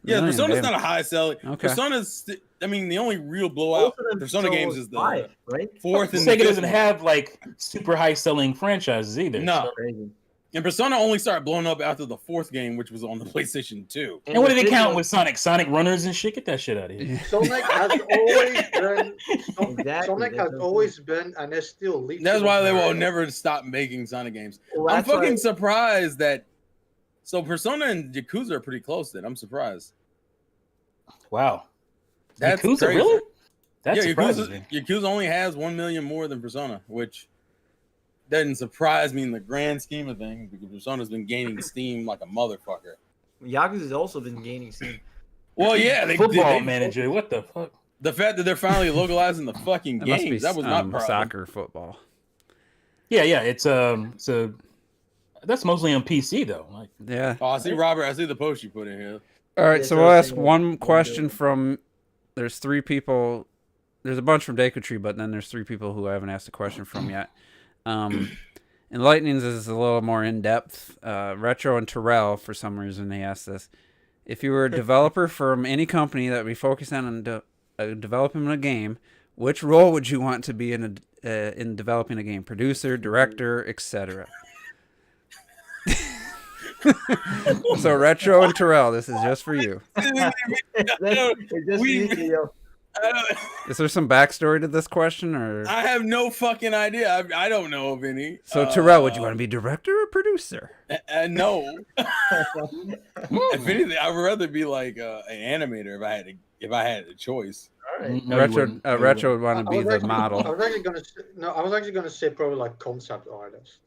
Yeah, Million, Persona's baby. not a high selling. Okay. Persona's. I mean, the only real blowout Both of them Persona sold games is the 5, right? fourth and Sega the doesn't fifth have like super high selling franchises either. one. No, Crazy. and Persona only started blowing up after the 4th game, which was on the PlayStation 2. And what the did they fifth count one- with Sonic Runners and shit? Get that shit out of here. Sonic has always been. Exactly, Sonic that's has what I'm always been, and is still leaps. That's why they will behind. never stop making Sonic games. Well, I'm that's why- fucking surprised that. So Persona and Yakuza are pretty close. Then I'm surprised. Wow. That's Yakuza, crazy. really? That Yeah, surprises me. Yakuza only has 1 million more than Persona, which doesn't surprise me in the grand scheme of things because Persona's been gaining steam like a motherfucker. Yakuza's also been gaining steam. Well, yeah, Football manager. What the fuck? The fact that they're finally localizing the fucking It must be games, that was not problem. soccer football. Yeah, it's that's mostly on PC though. Like, Yeah. Oh, I see, Robert. I see the post you put in here. All right, Yeah, so so we'll it's ask in one the question window. from. There's 3 people. There's a bunch from Deku Tree, but then there's 3 people who I haven't asked a question from yet. Enlightenings is a little more in depth. Retro and Terrell, for some reason, they asked this. If you were a developer from any company that would be focused on developing a game, which role would you want to be in developing a game? Producer, director, etc. So Retro and Terrell, this is just for you. It just We- needs to, yo. Is there some backstory to this question, or I have no fucking idea. I don't know of any. so Terrell? Would you want to be director or producer? No. If anything, I would rather be like an animator if I had a choice. All right. no, you Retro, wouldn't. No, you Retro wouldn't. would want to be the model. I was actually gonna say probably like concept artist.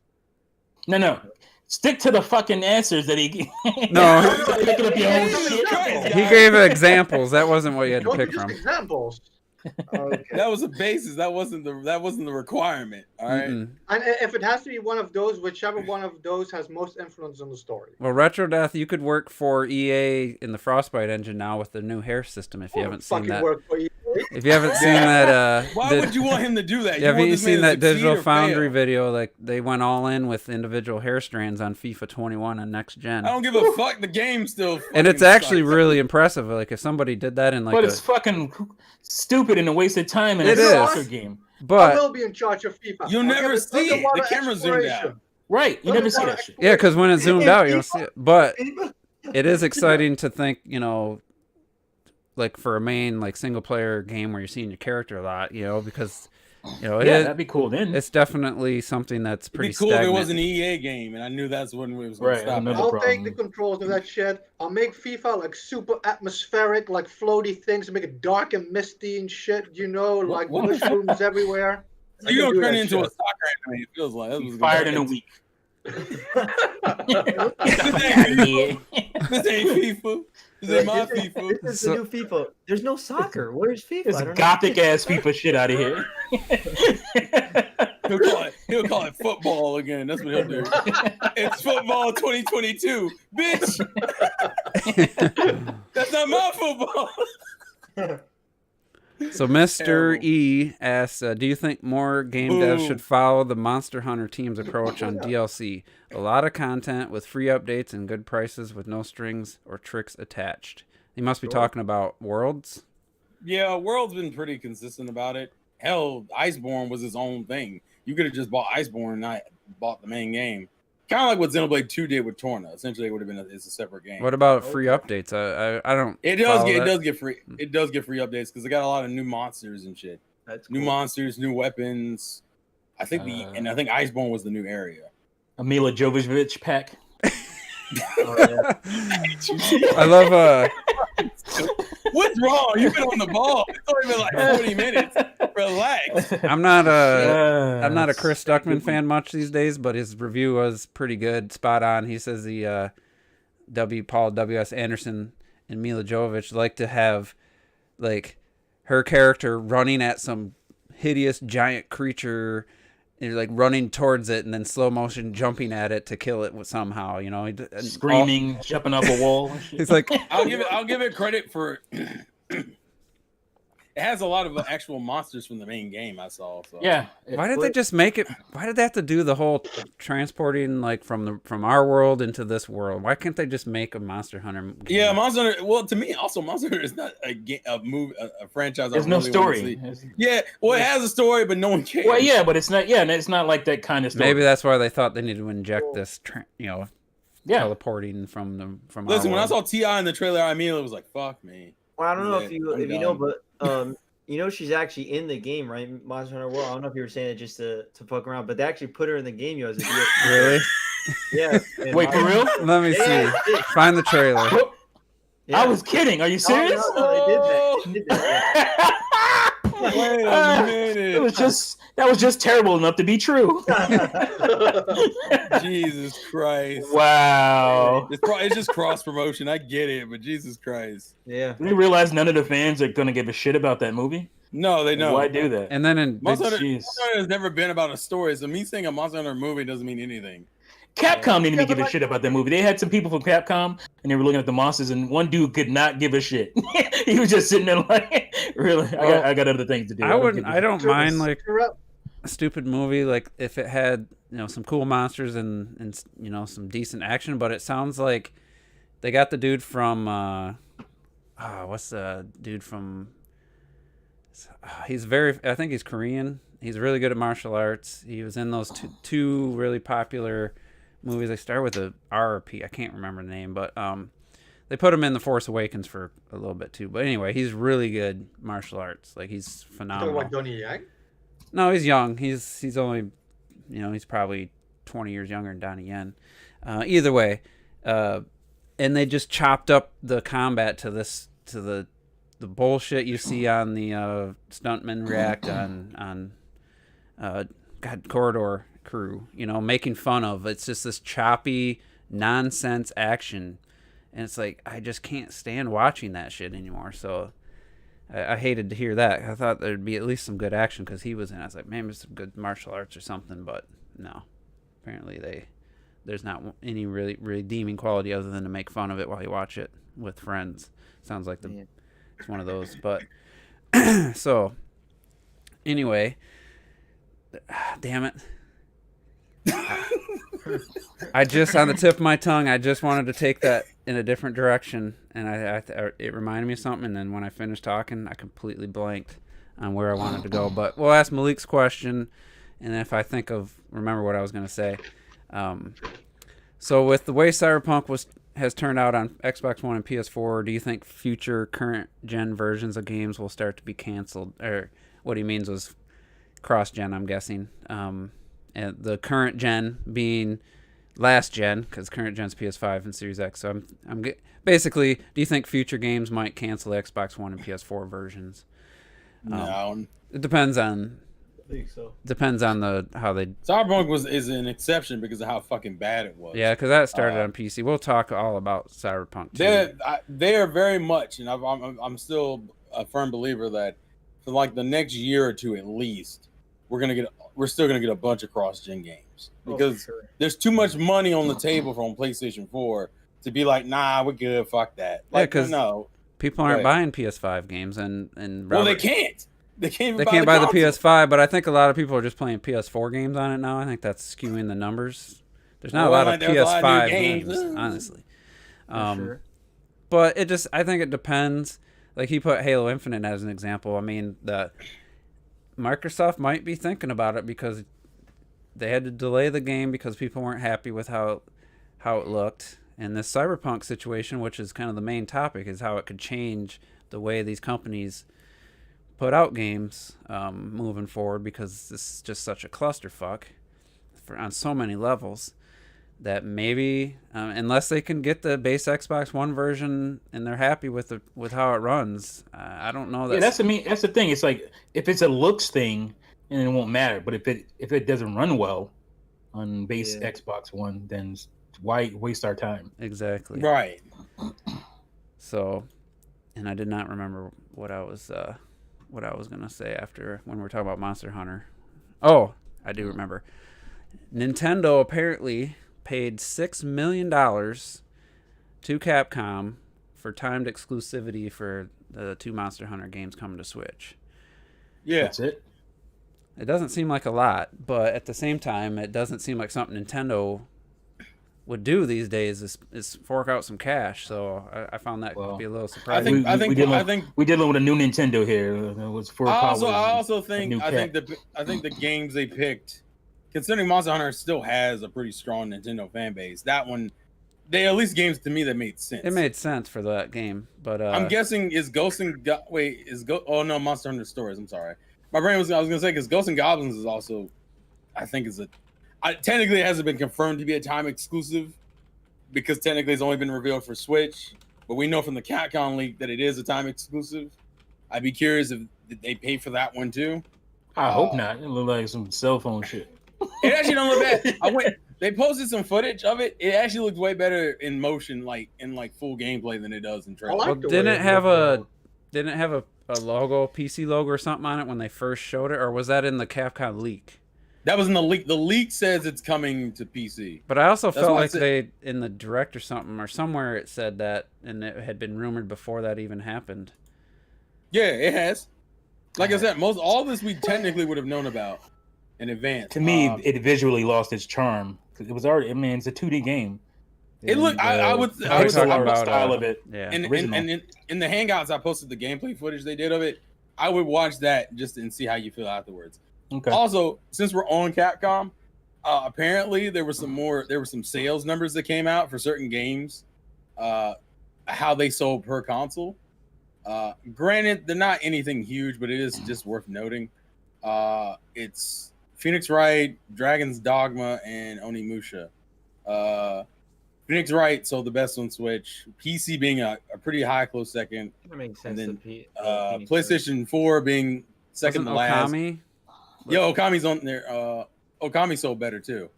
No. Stick to the fucking answers that he. No. Picking up your own Jesus shit. Christ, He guys. gave examples. That wasn't what you had to Don't pick just from. examples. Okay. That was a basis. That wasn't the requirement. All right. Mm-mm. And if it has to be one of those, whichever one of those has most influence on the story. Well, Retro Death, you could work for EA in the Frostbite engine now with the new hair system. If you haven't seen Fucking that, work for you. if you haven't seen that, Why would you want him to do that? Have want you this man seen to that succeed Digital or Foundry fail? video? Like they went all in with individual hair strands on FIFA 21 and next gen. I don't give a fuck. The game still. And it's fucking actually sucks. really impressive. Like if somebody did that in like But a, it's fucking stupid and a waste of time in It a is. soccer game. I but will be in charge of FIFA. You'll I'll never give it see it. The underwater camera zoomed out. exploration. Right. You never see that shit. yeah, because when it's zoomed In out, you don't FIFA? see it. But FIFA? it is exciting to think, you know, like for a main like single player game where you're seeing your character a lot, you know, because you know Yeah, that'd be cool then. it's definitely something that's It'd pretty be cool stagnant. if it was an EA game, and I knew that's when it was going Right, to stop. another I'll problem. take the controls of that shit. I'll make FIFA like super atmospheric, like floaty things, make it dark and misty and shit. You know, like what the fuck? mushrooms everywhere. So you're I can gonna do turn that it into a shit. soccer anime. It feels like that was Fired in a week. This ain't FIFA. This ain't my FIFA. This is the new FIFA. There's no soccer. Where's FIFA? It's I don't know. gothic ass FIFA shit out of here. He'll call it football again. That's what he'll do. It's football 2022, bitch. That's not my football. So Mr. Terrible. E asks, do you think more game devs should follow the Monster Hunter team's approach on DLC? A lot of content with free updates and good prices with no strings or tricks attached. You must be talking about Worlds. Yeah, World's been pretty consistent about it. Hell, Iceborne was its own thing. You could have just bought Iceborne and not bought the main game. Kind of like what Xenoblade 2 did with Torna. Essentially, it would have been it's a separate game. What about free updates? I don't. It does follow get that. free. It does get free updates because they got a lot of new monsters and shit. That's New cool. monsters, new weapons. I think I think Iceborne was the new area. A Mila Jovovich pack. Oh, yeah. I love What's wrong? You've been on the ball. It's only been like 40 minutes. Relax. I'm not a Chris Stuckman fan much these days, but his review was pretty good, spot on. He says the Paul W.S. Anderson and Mila Jovovich like to have like her character running at some hideous giant creature and like running towards it and then slow motion jumping at it to kill it somehow, you know, Screaming, jumping up a wall. And shit. It's like I'll give it credit for it has a lot of actual monsters from the main game I saw. So. Yeah. why did they just make it? Why did they have to do the whole transporting like from our world into this world? Why can't they just make a Monster Hunter game? Yeah, Monster Hunter. Well, to me, also Monster Hunter is not a franchise. There's I no really wanna story. see. Yeah, well, it has a story, but no one cares. Well, yeah, but it's not. Yeah, and it's not like that kind of story. Maybe that's why they thought they needed to inject this, Yeah. teleporting from our Listen, when I world. saw T.I. in the trailer, I immediately was like, "Fuck me." Well, I don't know Yeah, if you I'm know, done. but you know she's actually in the game, right? Monster Hunter World. I don't know if you were saying it just to fuck around, but they actually put her in the game, yo, as a DLC. Really? Yeah. and Wait, for real? Let me see. Yeah, they did. Find the trailer. Yeah. I was kidding. Are you serious? No, they did that. Wait a That was minute. just terrible enough to be true. Jesus Christ. Wow. It's just cross promotion. I get it, but Jesus Christ. Yeah. They realize none of the fans are gonna give a shit about that movie. No, they know. Why do that? And then in Monster Hunter, Jeez. Monster Hunter has never been about a story. So me saying a Monster Hunter movie doesn't mean anything. Capcom didn't even Yeah, give but a shit about that movie. They had some people from Capcom, and they were looking at the monsters, and one dude could not give a shit. He was just sitting there like, really? I got other things to do. I don't mind like Corrupt. a stupid movie like if it had some cool monsters and some decent action, but it sounds like they got the dude from what's the dude from I think he's Korean. He's really good at martial arts. He was in those two really popular movies. They start with a R or P. I can't remember the name, but they put him in The Force Awakens for a little bit too. But anyway, he's really good martial arts. Like he's Talking phenomenal. about Donnie Yang. No, he's young. He's only, he's probably 20 years younger than Donnie Yen. Either way, and they just chopped up the combat to the bullshit you see on the stuntman react on Corridor Crew. Making fun of. It's just this choppy nonsense action, and it's like I just can't stand watching that shit anymore. So I hated to hear that. I thought there'd be at least some good action because he was in. I was like, maybe some good martial arts or something, but no. Apparently there's not any really redeeming quality other than to make fun of it while you watch it with friends. Sounds like it's one of those. But so anyway, damn it. I just on the tip of my tongue, I just wanted to take that in a different direction, and it reminded me of something. And then when I finished talking, I completely blanked on where I wanted to go. But we'll ask Malik's question, and if I remember what I was going to say. So with the way Cyberpunk has turned out on Xbox One and PS4, do you think future current gen versions of games will start to be canceled? Or what he means was cross gen, I'm guessing. And the current gen being last gen, because current gen's PS5 and Series X. So basically, do you think future games might cancel the Xbox One and PS4 versions? No, it depends on. I think so. Depends on how they. Cyberpunk is an exception because of how fucking bad it was. Yeah, because that started on PC. We'll talk all about Cyberpunk too. They are very much, and I'm still a firm believer that for like the next year or two at least, we're still gonna get a bunch of cross-gen games because there's too much money on the table from PlayStation 4 to be like, nah, we're good, fuck that. Like, because people aren't buying PS5 games, and well, they can't. They can't buy the PS5, but I think a lot of people are just playing PS4 games on it now. I think that's skewing the numbers. There's not a lot of PS5 games, honestly. But I think it depends. Like he put Halo Infinite as an example. I mean, Microsoft might be thinking about it because they had to delay the game because people weren't happy with how it looked. And this Cyberpunk situation, which is kind of the main topic, is how it could change the way these companies put out games moving forward, because this is just such a clusterfuck on so many levels that maybe unless they can get the base Xbox One version and they're happy with how it runs, I don't know. That's the thing. It's like if it's a looks thing, and it won't matter. But if it doesn't run well on base Xbox One, then why waste our time? Exactly. Right. So, and I did not remember what I was gonna say after when we were talking about Monster Hunter. Oh, I do remember. Nintendo apparently paid $6 million to Capcom for timed exclusivity for the 2 Monster Hunter games coming to Switch. Yeah, that's it. It doesn't seem like a lot, but at the same time, it doesn't seem like something Nintendo would do these days is fork out some cash. So I found that to be a little surprising. I think we dealing with a new Nintendo here. It was I also think the games they picked, considering Monster Hunter still has a pretty strong Nintendo fan base, that one, they at least games to me that made sense. It made sense for that game, but I'm guessing oh no, Monster Hunter Stories. I'm sorry, my brain was gonna say because Ghosts and Goblins is also, I think technically it hasn't been confirmed to be a time exclusive because technically it's only been revealed for Switch, but we know from the Capcom leak that it is a time exclusive. I'd be curious if they pay for that one too. I hope not. It looked like some cell phone shit. It actually don't look bad. They posted some footage of it. It actually looks way better in motion, like in full gameplay, than it does in trailer. Well, didn't it have a logo, PC logo or something on it when they first showed it, or was that in the Capcom leak? That was in the leak. The leak says it's coming to PC. But I also felt like they, in the direct or something, or somewhere it said that, and it had been rumored before that even happened. Yeah, it has. Like I said, all this we technically would have known about in advance. To me, it visually lost its charm because it was already. I mean, it's a 2D game. It looked. I would talk about style of it. Yeah. And in the Hangouts, I posted the gameplay footage they did of it. I would watch that just and see how you feel afterwards. Okay. Also, since we're on Capcom, apparently there were some sales numbers that came out for certain games, how they sold per console. Granted, they're not anything huge, but it is just worth noting. It's Phoenix Wright, Dragon's Dogma, and Onimusha. Phoenix Wright sold the best on Switch. PC being a pretty high close second. That makes sense. And then PlayStation 4 being second to last. Okami? Yo, Okami's on there. Okami sold better too.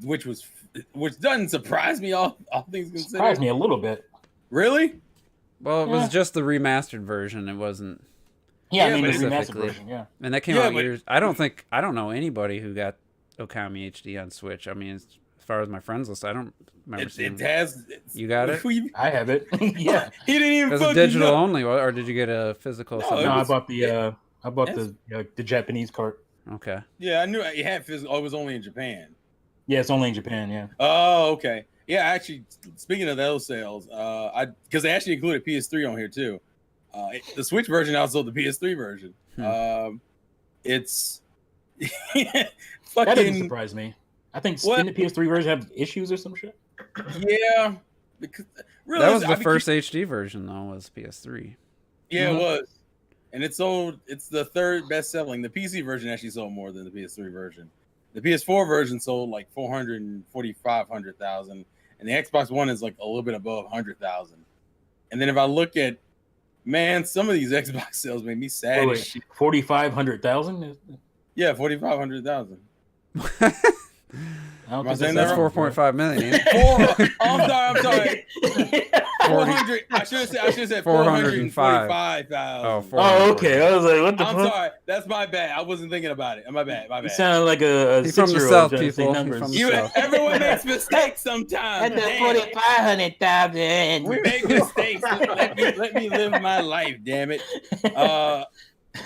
Which doesn't surprise me. All things considered. Surprised me a little bit. Really? Well, it was just the remastered version. It wasn't. Yeah, Yeah, I mean the but remastered specifically. version. Yeah. And that came Yeah, out but- years. I don't know anybody who got Okami HD on Switch. I mean, as far as my friends list, I don't remember seeing. It has. You got it? I have it. Yeah. He didn't even It was a fucking digital know. only, or did you get a physical? No, something? No, was- I bought the Yes. the Japanese cart. Okay. Yeah, I knew it had physical. Oh, it was only in Japan. Yeah, it's only in Japan. Yeah. Oh, okay. Yeah, actually, speaking of those sales, because they actually included PS3 on here too. The Switch version also the PS3 version. It's That doesn't fucking surprise me. I think What? didn't the PS3 version have issues or some shit? yeah. Because, really, That was I the mean, first HD version, though. Was PS3. Yeah, Mhm. it was, and it sold. It's the third best selling. The PC version actually sold more than the PS3 version. The PS4 version sold like 445,000, and the Xbox One is like a little bit above 100,000. And then if I look at, man, some of these Xbox sales made me sad. as shit. 4,500,000. Yeah, 4,500,000. I don't Am I think saying That's that right, 4.5 million. I'm sorry. 400. I should have said 445,000. Oh, Oh, okay. I was like, what the I'm fuck? sorry. That's my bad. I wasn't thinking about it. My bad. You sound like a He's from the 6-year-old South, trying to say people. He's numbers. from the You, South. everyone makes mistakes sometimes. Damn. 4,500,000. We make mistakes. Let me live my life, damn it.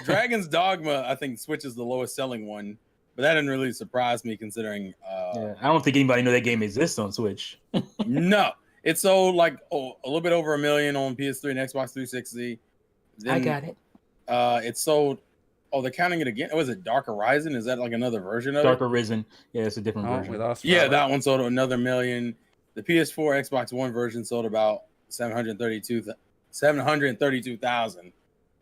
Dragon's Dogma, I think Switch is the lowest selling one, but that didn't really surprise me considering Yeah, I don't think anybody know that game exists on Switch. no, it sold like a little bit over 1 million on PS3 and Xbox 360. Then, it. It sold. Oh, they're counting it again. Was it Dark Horizon? Is that like another version of Dark it? Arisen. Yeah, it's a different Oh, version. we lost. Yeah, Robert. that one sold another million. The PS4, Xbox One version sold about 732,000,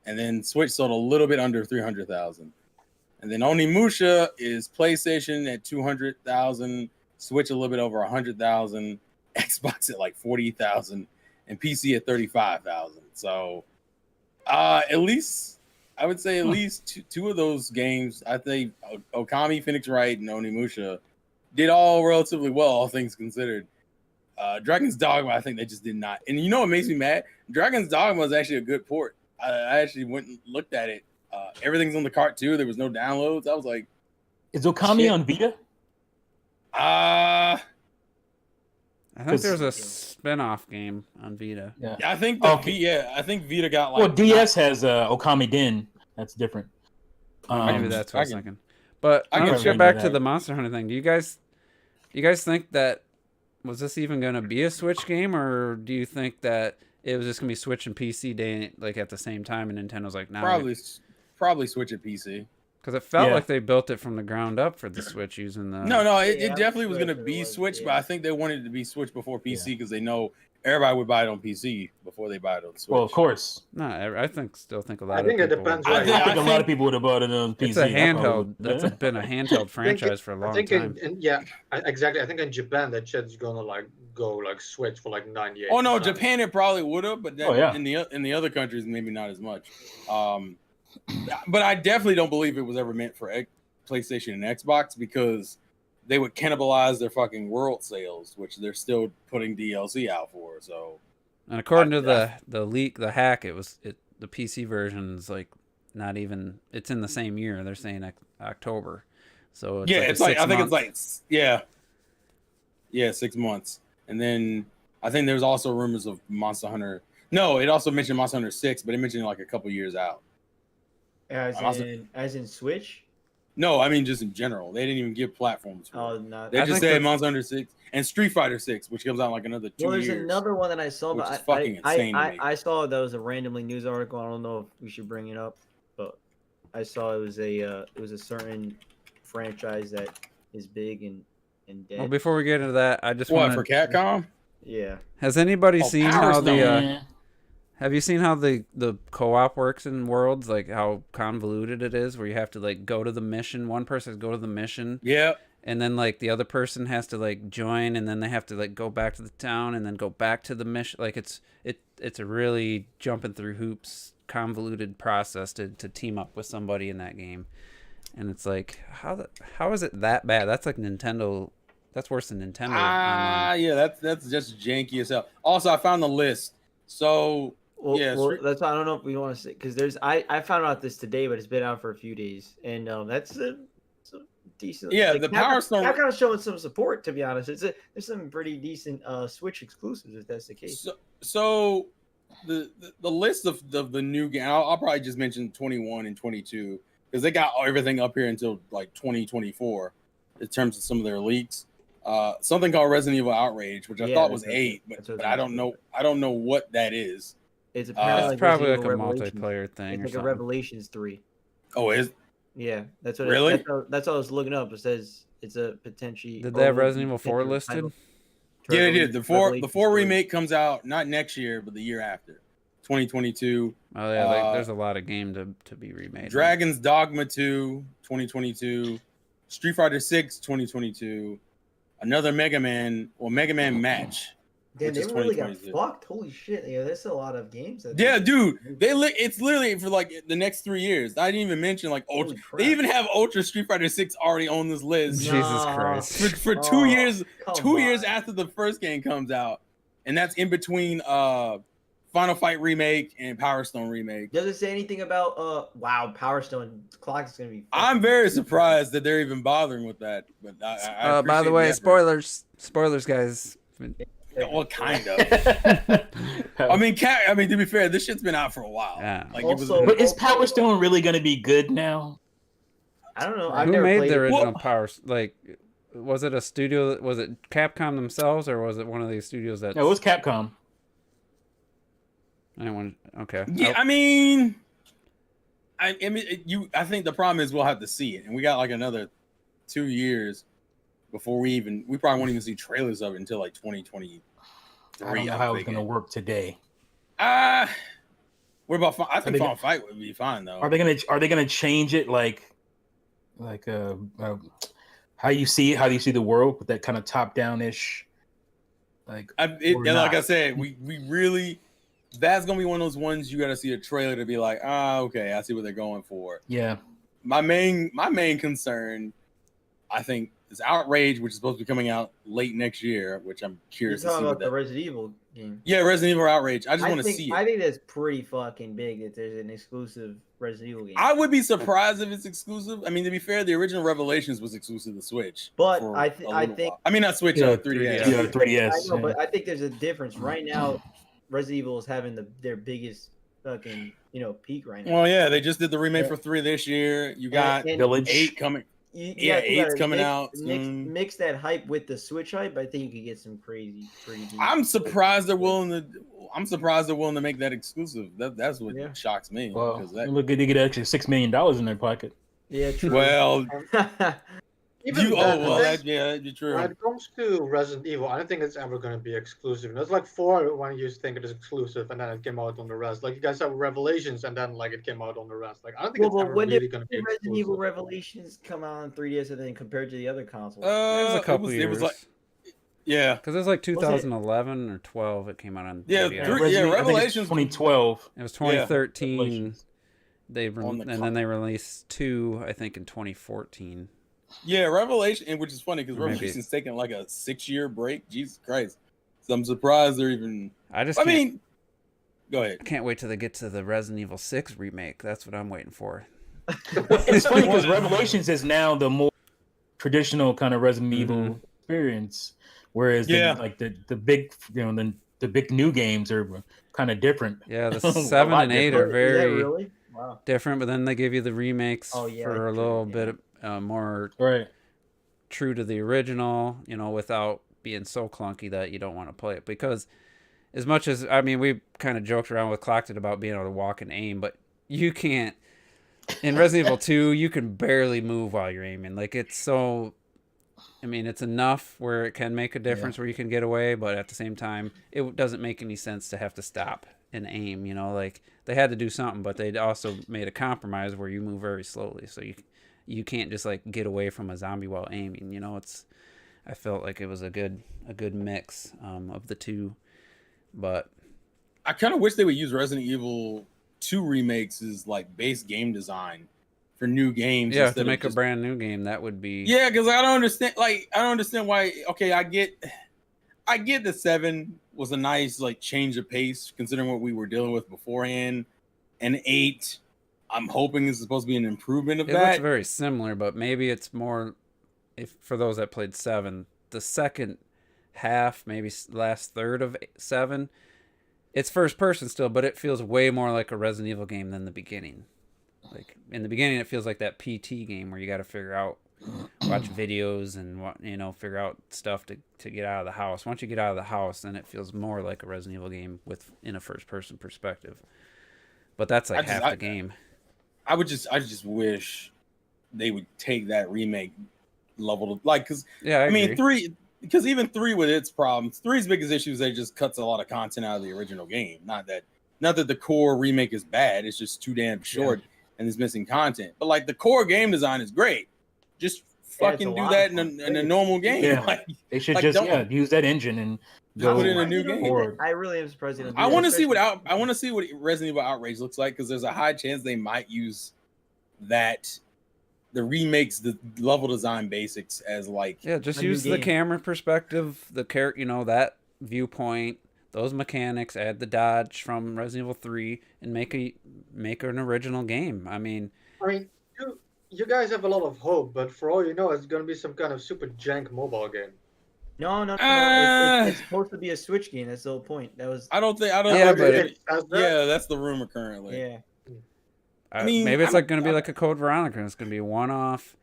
and then Switch sold a little bit under 300,000. And then Onimusha is PlayStation at 200,000, Switch a little bit over 100,000, Xbox at like 40,000, and PC at 35,000. So, at least I would say at least two of those games, I think Okami, Phoenix Wright, and Onimusha did all relatively well, all things considered. Dragon's Dogma, I think they just did not. And you know what makes me mad? Dragon's Dogma is actually a good port. I actually went and looked at it. Everything's on the cart too. There was no downloads. I was like, Is Okami Shit. on Vita? I think 'cause- there's a spin-off game on Vita. Yeah. I think I think Vita got like. Well, DS has Okami Den. That's different. Maybe that's what I was I can- thinking. But I let's can get remember back to that. the Monster Hunter thing. Do you guys think that was this even going to be a Switch game, or do you think that it was just going to be Switch and PC day like at the same time, and Nintendo's like, nah, probably switch at PC. because it felt Yeah. like they built it from the ground up for the Switch using the No, it Yeah, definitely was I'm going to sure be it was, Switch, but yeah. I think they wanted it to be Switch before PC because they know everybody would buy it on PC before they buy it on Switch. Well, of course. No, I still think a lot I of think it people depends would. where I you think, I a lot think- of people would have bought it on PC. It's a I probably handheld. would. That's been a handheld franchise for a long I think time. exactly. I think in Japan that shit's gonna like go like Switch for like 98. Oh no, Japan it probably would have, but that, Oh, yeah. in the other countries maybe not as much. But I definitely don't believe it was ever meant for PlayStation and Xbox because they would cannibalize their fucking world sales, which they're still putting DLC out for. So And according to the leak, the hack, the PC version is like not even. It's in the same year. They're saying October. So it's yeah, like it's like I think it's 6 like 6 months, and then I think there's also rumors of Monster Hunter. No, it also mentioned Monster Hunter 6, but it mentioned like a couple years out. As in Switch? No, I mean just in general. They didn't even give platforms for Oh, it. not. They I just think said the- Monster Hunter 6 and Street Fighter 6, which comes out in like another 2 Well, there's years. another one that I saw, which but is fucking insane to me. I saw that was a randomly news article. I don't know if we should bring it up, but I saw it was a certain franchise that is big and dead. Well, before we get into that, I just What want for to. Capcom? Yeah. Has anybody Oh, seen Power how the? Yeah. Have you seen how the co-op works in Worlds? Like how convoluted it is, where you have to like go to the mission. One person has to go to the mission, Yeah. and then like the other person has to like join, and then they have to like go back to the town, and then go back to the mission. Like it's a really jumping through hoops, convoluted process to team up with somebody in that game. And it's like how is it that bad? That's like Nintendo. That's worse than Nintendo. Online. Yeah, that's just janky as hell. Also, I found the list. So Yeah, that's I don't know if we want to say because there's I found out this today, but it's been out for a few days, and that's a decent. Yeah, like, the Power Stone. Capcom's showing some support, to be honest. There's some pretty decent Switch exclusives if that's the case. So the list of the new game, I'll probably just mention 21 and 22 because they got everything up here until like 2024 in terms of some of their leaks. Something called Resident Evil Outrage, which I thought was 8, but I don't know what that is. It's apparently it's probably like a Revelations. multiplayer thing. It's or like a Revelations 3. Oh, is Yeah, that's what. Really? That's what I was looking up. It says it's a potentially. Did they have Resident Evil 4 listed? Yeah, they did. The 4 remake comes out not next year, but the year after, 2022. Oh yeah, there's a lot of game to be remade. Dragon's Dogma 2, 2022. Street Fighter 6, 2022. Another Mega Man match. Damn, which they is really got 2022. fucked. Holy shit! Yeah, there's a lot of games. Yeah, dude, it's literally for like the next 3 years. I didn't even mention like Ultra. They even have Ultra Street Fighter 6 already on this list. Jesus Christ! For 2 years, 2 years after the first game comes out, and that's in between Final Fight remake and Power Stone remake. Does it say anything about wow, Power Stone clock is gonna be? I'm very surprised that they're even bothering with that. But I by the way, spoilers, guys. Well, kind of. I mean, to be fair, this shit's been out for a while. Yeah. Like Also, But is Power Stone really going to be good now? I don't know. Who made the original Power? Like, was it a studio? Was it Capcom themselves, or was it one of these studios that? No, it was Capcom. Okay. Yeah, I mean, I think the problem is we'll have to see it, and we got like another 2 years before we probably won't even see trailers of it until like 2023. I don't know how it's going to work today. What about? I think Final Fight would be fine though. Are they gonna change it like how you see it, how you see the world with that kind of top down ish? Like I said, we really. That's gonna be one of those ones you got to see a trailer to be like, okay, I see what they're going for. Yeah. My main concern, I think, is Outrage, which is supposed to be coming out late next year, which I'm curious to see. You're talking about the Resident Evil game. Yeah, Resident Evil Outrage. I just want to see it. I think that's pretty fucking big that there's an exclusive Resident Evil game. I would be surprised if it's exclusive. I mean, to be fair, the original Revelations was exclusive to Switch. But I think I mean, not Switch, 3DS. Yeah, 3DS. I know, but I think there's a difference right now. Resident Evil is having their biggest fucking peak right now. Well, yeah, they just did the remake for 3 this year. You got Village 8 coming. Yeah, 8's coming out. Mix that hype with the Switch hype. I think you could get some crazy. I'm surprised they're willing to make that exclusive. That's what shocks me. Well, look good to get an extra $6 million in their pocket. Yeah, true. Well, that'd be true. When it comes to Resident Evil, I don't think it's ever going to be exclusive. There's like 4 when you think it is exclusive, and then it came out on the rest. Like you guys have Revelations, and then like it came out on the rest. Like I don't think it's ever really going to be exclusive. Resident Evil Revelations come out on 3DS and then compared to the other consoles? It was a couple years. It was like, yeah, because it was like 2011 or 12. It came out on 3DS. Revelations 2012. It was 2013. Yeah. And then they released 2, I think, in 2014. Yeah, Revelation, which is funny because Revelation's taking like a 6-year break. Jesus Christ! So I'm surprised they're even. Go ahead. I can't wait till they get to the Resident Evil 6 remake. That's what I'm waiting for. It's funny because Revelations is now the more traditional kind of Resident Evil experience, whereas the big the big new games are kind of different. Yeah, the 7 and 8 are very Wow. different, but then they give you the remakes for a little bit more true to the original, without being so clunky that you don't want to play it. Because as much as, we kind of joked around with Clocked about being able to walk and aim, but you can't. In Resident Evil 2, you can barely move while you're aiming. Like, it's so... it's enough where it can make a difference where you can get away, but at the same time, it doesn't make any sense to have to stop and aim, Like, they had to do something, but they also made a compromise where you move very slowly, so you can't just, like, get away from a zombie while aiming, I felt like it was a good mix of the two, but... I kind of wish they would use Resident Evil 2 remakes as, like, base game design for new games. Yeah, to make a brand new game, that would be... Yeah, because I don't understand why... Okay, I get I get that 7 was a nice like change of pace considering what we were dealing with beforehand, and 8, I'm hoping is supposed to be an improvement of It that. looks very similar, but maybe it's more. If for those that played 7, the second half, maybe last third of 7, it's first person still, but it feels way more like a Resident Evil game than the beginning. Like in the beginning, it feels like that PT game where you got to figure out, watch videos and figure out stuff to get out of the house. Once you get out of the house, then it feels more like a Resident Evil game in a first person perspective. But that's like half the game. I just wish they would take that remake level to, like, because I mean 3, because even 3 with its problems, 3's biggest issue is that it just cuts a lot of content out of the original game. Not that the core remake is bad, it's just too damn short and it's missing content. But like the core game design is great. Just fucking do that in a normal game. Yeah. Like, they should just use that engine and go put in a new game. Forward. I really am surprised. I want to see what Resident Evil Outrage looks like, because there's a high chance they might use that. The remakes, the level design basics as like just use the camera perspective, the that viewpoint, those mechanics, add the dodge from Resident Evil 3, and make an original game. I mean, you guys have a lot of hope, but for all you know, it's going to be some kind of super jank mobile game. No. It's supposed to be a Switch game. That's the whole point. That's the rumor currently. Yeah. Maybe it's going to be like a Code Veronica. It's going to be a one-off,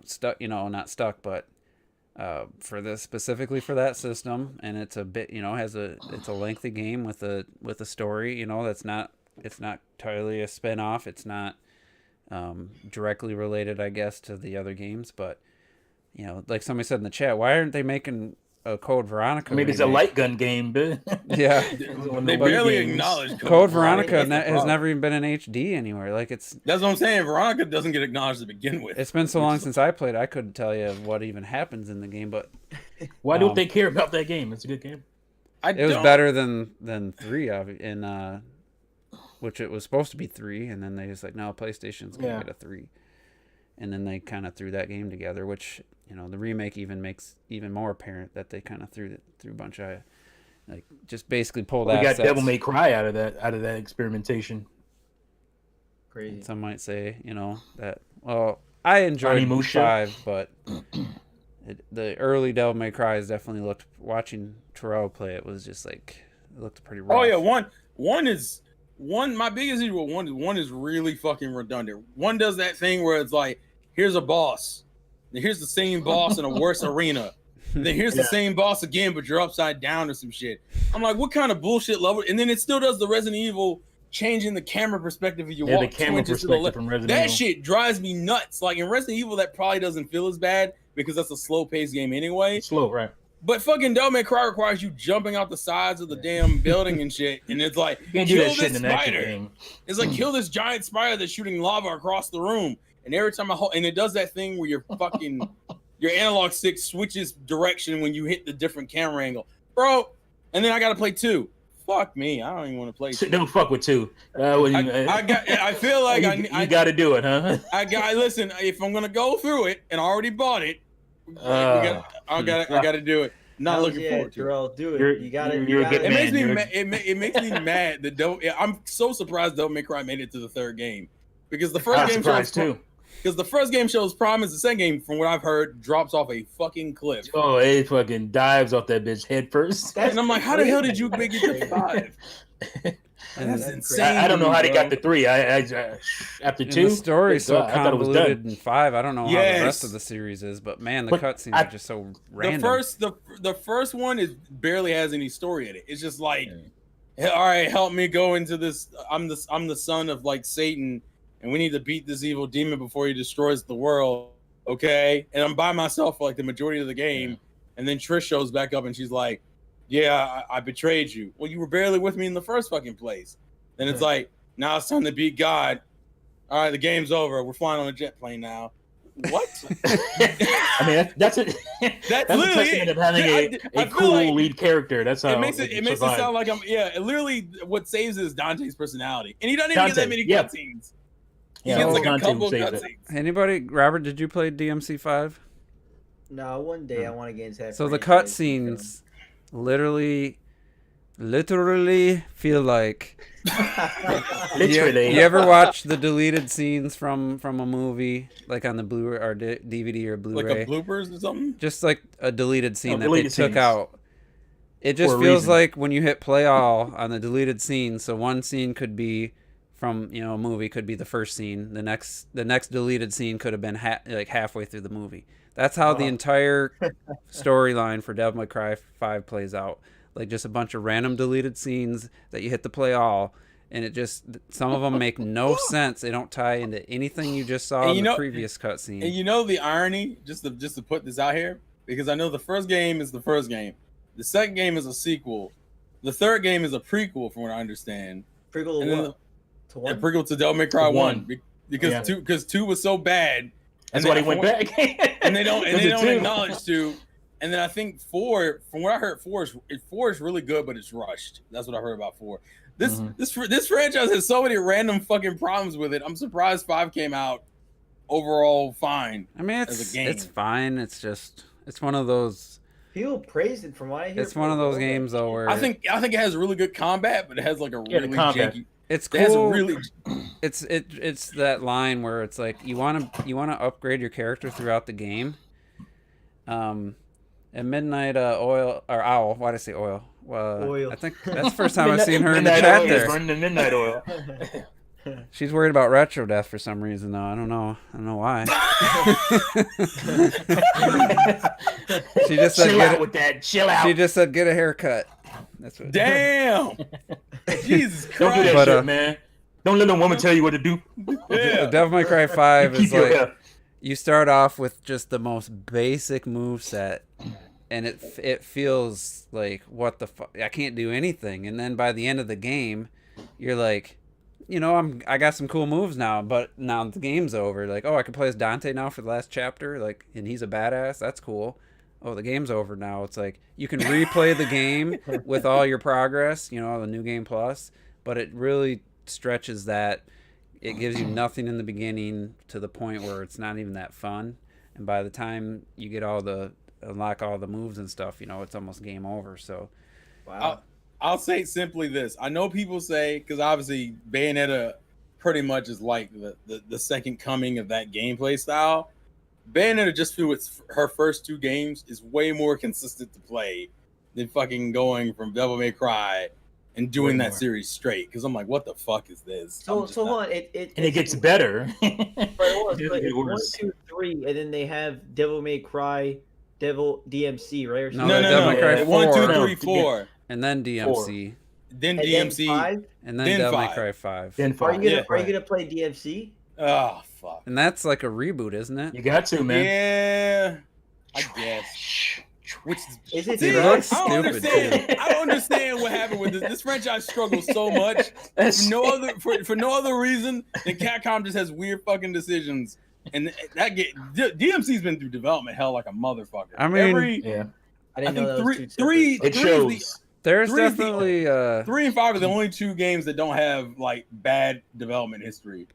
stuck. Not stuck, but specifically for that system, and it's a bit, it's a lengthy game with a story. It's not entirely a spin-off. It's not directly related, I guess, to the other games, but like somebody said in the chat, why aren't they making a Code Veronica? Maybe it's a light gun game, but yeah, they barely acknowledge Code Veronica has never even been in HD anywhere. Like that's what I'm saying. Veronica doesn't get acknowledged to begin with. It's been so long since I played, I couldn't tell you what even happens in the game. But why don't they care about that game? It's a good game. It was better than 3, in which it was supposed to be 3, and then they just like, no, PlayStation's gonna get a 3, and then they kind of threw that game together, which. The remake even makes even more apparent that they kind of threw a bunch of, like, just basically pulled out. We got Devil May Cry out of that experimentation. Crazy. And some might say, that. Well, I enjoyed 5, but the early Devil May Cry definitely looked. Watching Terrell play it was just like it looked pretty rough. Oh yeah, one is. My biggest issue with one is really fucking redundant. One does that thing where it's like, here's a boss. And here's the same boss in a worse arena. And then here's the same boss again, but you're upside down or some shit. I'm like, what kind of bullshit level? And then it still does the Resident Evil changing the camera perspective of your walk. The camera perspective from Resident Evil. That shit drives me nuts. Like in Resident Evil, that probably doesn't feel as bad because that's a slow-paced game anyway. Slow, right? But fucking Devil May Cry requires you jumping out the sides of the damn building and shit. And it's like, you can't do that shit in an action game. It's like, kill this giant spider that's shooting lava across the room. And every time and it does that thing where your analog stick switches direction when you hit the different camera angle, bro. And then I got to play 2. Fuck me, I don't even want to play 2. Don't fuck with 2. I feel like you got to do it, huh? Listen. If I'm gonna go through it, and I already bought it, I gotta do it. Not looking forward to Terrell, do it. You got it. It makes me mad that I'm so surprised Devil May Cry made it to the 3rd game, because the first game shows too. Because the first game shows promise, the second game, from what I've heard, drops off a fucking cliff. Oh, it fucking dives off that bitch head first. And I'm like, how the hell did you make it to 5? That's insane. I don't know how they got to 3. I after 2, the story's so convoluted in 5. I don't know how the rest of the series is, but man, the cutscenes are just so random. The first one barely has any story in it. It's just like, all right, help me go into this. I'm the son of like Satan. And we need to beat this evil demon before he destroys the world, okay? And I'm by myself for like the majority of the game. And then Trish shows back up and she's like, yeah, I betrayed you. Well, you were barely with me in the first fucking place. Then it's like, now it's time to beat God. All right, the game's over. We're flying on a jet plane now. What? I mean, that's it. That's literally a testament of having a cool like lead character. That's how it makes it sound like literally what saves is Dante's personality. And he doesn't even get that many cutscenes. Yeah, it's like a couple cutscenes. Anybody, Robert? Did you play DMC5? No, one day I want to get into that. So the cutscenes, literally feel like Literally. You ever watch the deleted scenes from a movie, like on the Blu-ray or DVD or Blu-ray? Like a bloopers or something? Just like a deleted scene that they deleted took scenes. out. It just For a feels reason. like when you hit play all on the deleted scene, so one scene could be from, you know, a movie, could be the first scene. The next deleted scene could have been like halfway through the movie. That's how the entire storyline for Devil May Cry 5 plays out. Like just a bunch of random deleted scenes that you hit the play all, and it just, some of them make no sense. They don't tie into anything you just saw in the previous cutscene. And you know the irony, just to put this out here, because I know the first game is the first game. The second game is a sequel. The third game is a prequel, from what I understand. Prequel And to then what? To A what? prequel to Devil May Cry 1. One. Because two was so bad. That's and why then they went back. and they don't Because of two. acknowledge 2. And then I think 4, from what I heard, 4 is really good, but it's rushed. That's what I heard about 4. This franchise has so many random fucking problems with it. I'm surprised 5 came out overall fine. I mean, as a game. it's fine. It's just, it's one of those. People praised it from what I hear. It's one of those games though where I think it has really good combat, but it has like a Yeah, the really combat. janky. it's It has a cool. really It's that line where it's like you want to upgrade your character throughout the game. At Midnight Oil or Owl. Why did I say oil? Well, Oil. I think that's the first time I've seen her in the Midnight chat oil is there. burning the midnight oil. She's worried about retro death for some reason though. I don't know why. She just said Chill out with that. Chill out. she just said get a haircut. That's what. damn. Jesus Don't do Christ. that But, shit, man. Don't let no woman tell you what to do. Yeah. Devil May Cry 5 Keep is your like hair. you start off with just the most basic move set, and it feels like what the fuck, I can't do anything. And then by the end of the game, you're like, you know, I got some cool moves now, but now the game's over. Like, oh, I can play as Dante now for the last chapter, like, and he's a badass. That's cool. Oh, the game's over now. It's like you can replay the game with all your progress, you know, the new game plus, but it really stretches that. It gives you nothing in the beginning to the point where it's not even that fun, and by the time you get unlock all the moves and stuff, you know, it's almost game over. So Wow. I'll say simply this. I know people say, because obviously Bayonetta pretty much is like the second coming of that gameplay style. Bayonetta, just through her first 2 games, is way more consistent to play than fucking going from Devil May Cry and doing that series straight. Because I'm like, what the fuck is this? So hold on. It And it gets better. But hold on, It but gets it's 1, worse. 2, 3, and then they have Devil May Cry, Devil DMC, right? Or No, something? Devil May Cry 1, 2, 4. 3, 4. and then DMC, Then And DMC. then 5? and then Then Devil May 5. Cry 5. Then Are you gonna five. gonna play DMC? Oh fuck. And that's like a reboot, isn't it? You got to, man. Yeah, I guess. Which Is it See, It trash? looks I don't stupid, understand. I don't understand what happened with this. This franchise struggles so much for no other reason than Capcom just has weird fucking decisions, and DMC's been through development hell like a motherfucker. I mean, Yeah. I didn't I know that was think two three- separate. It Three is the- shows. there's Three is the- definitely 3 and 5 are the only 2 games that don't have like bad development history.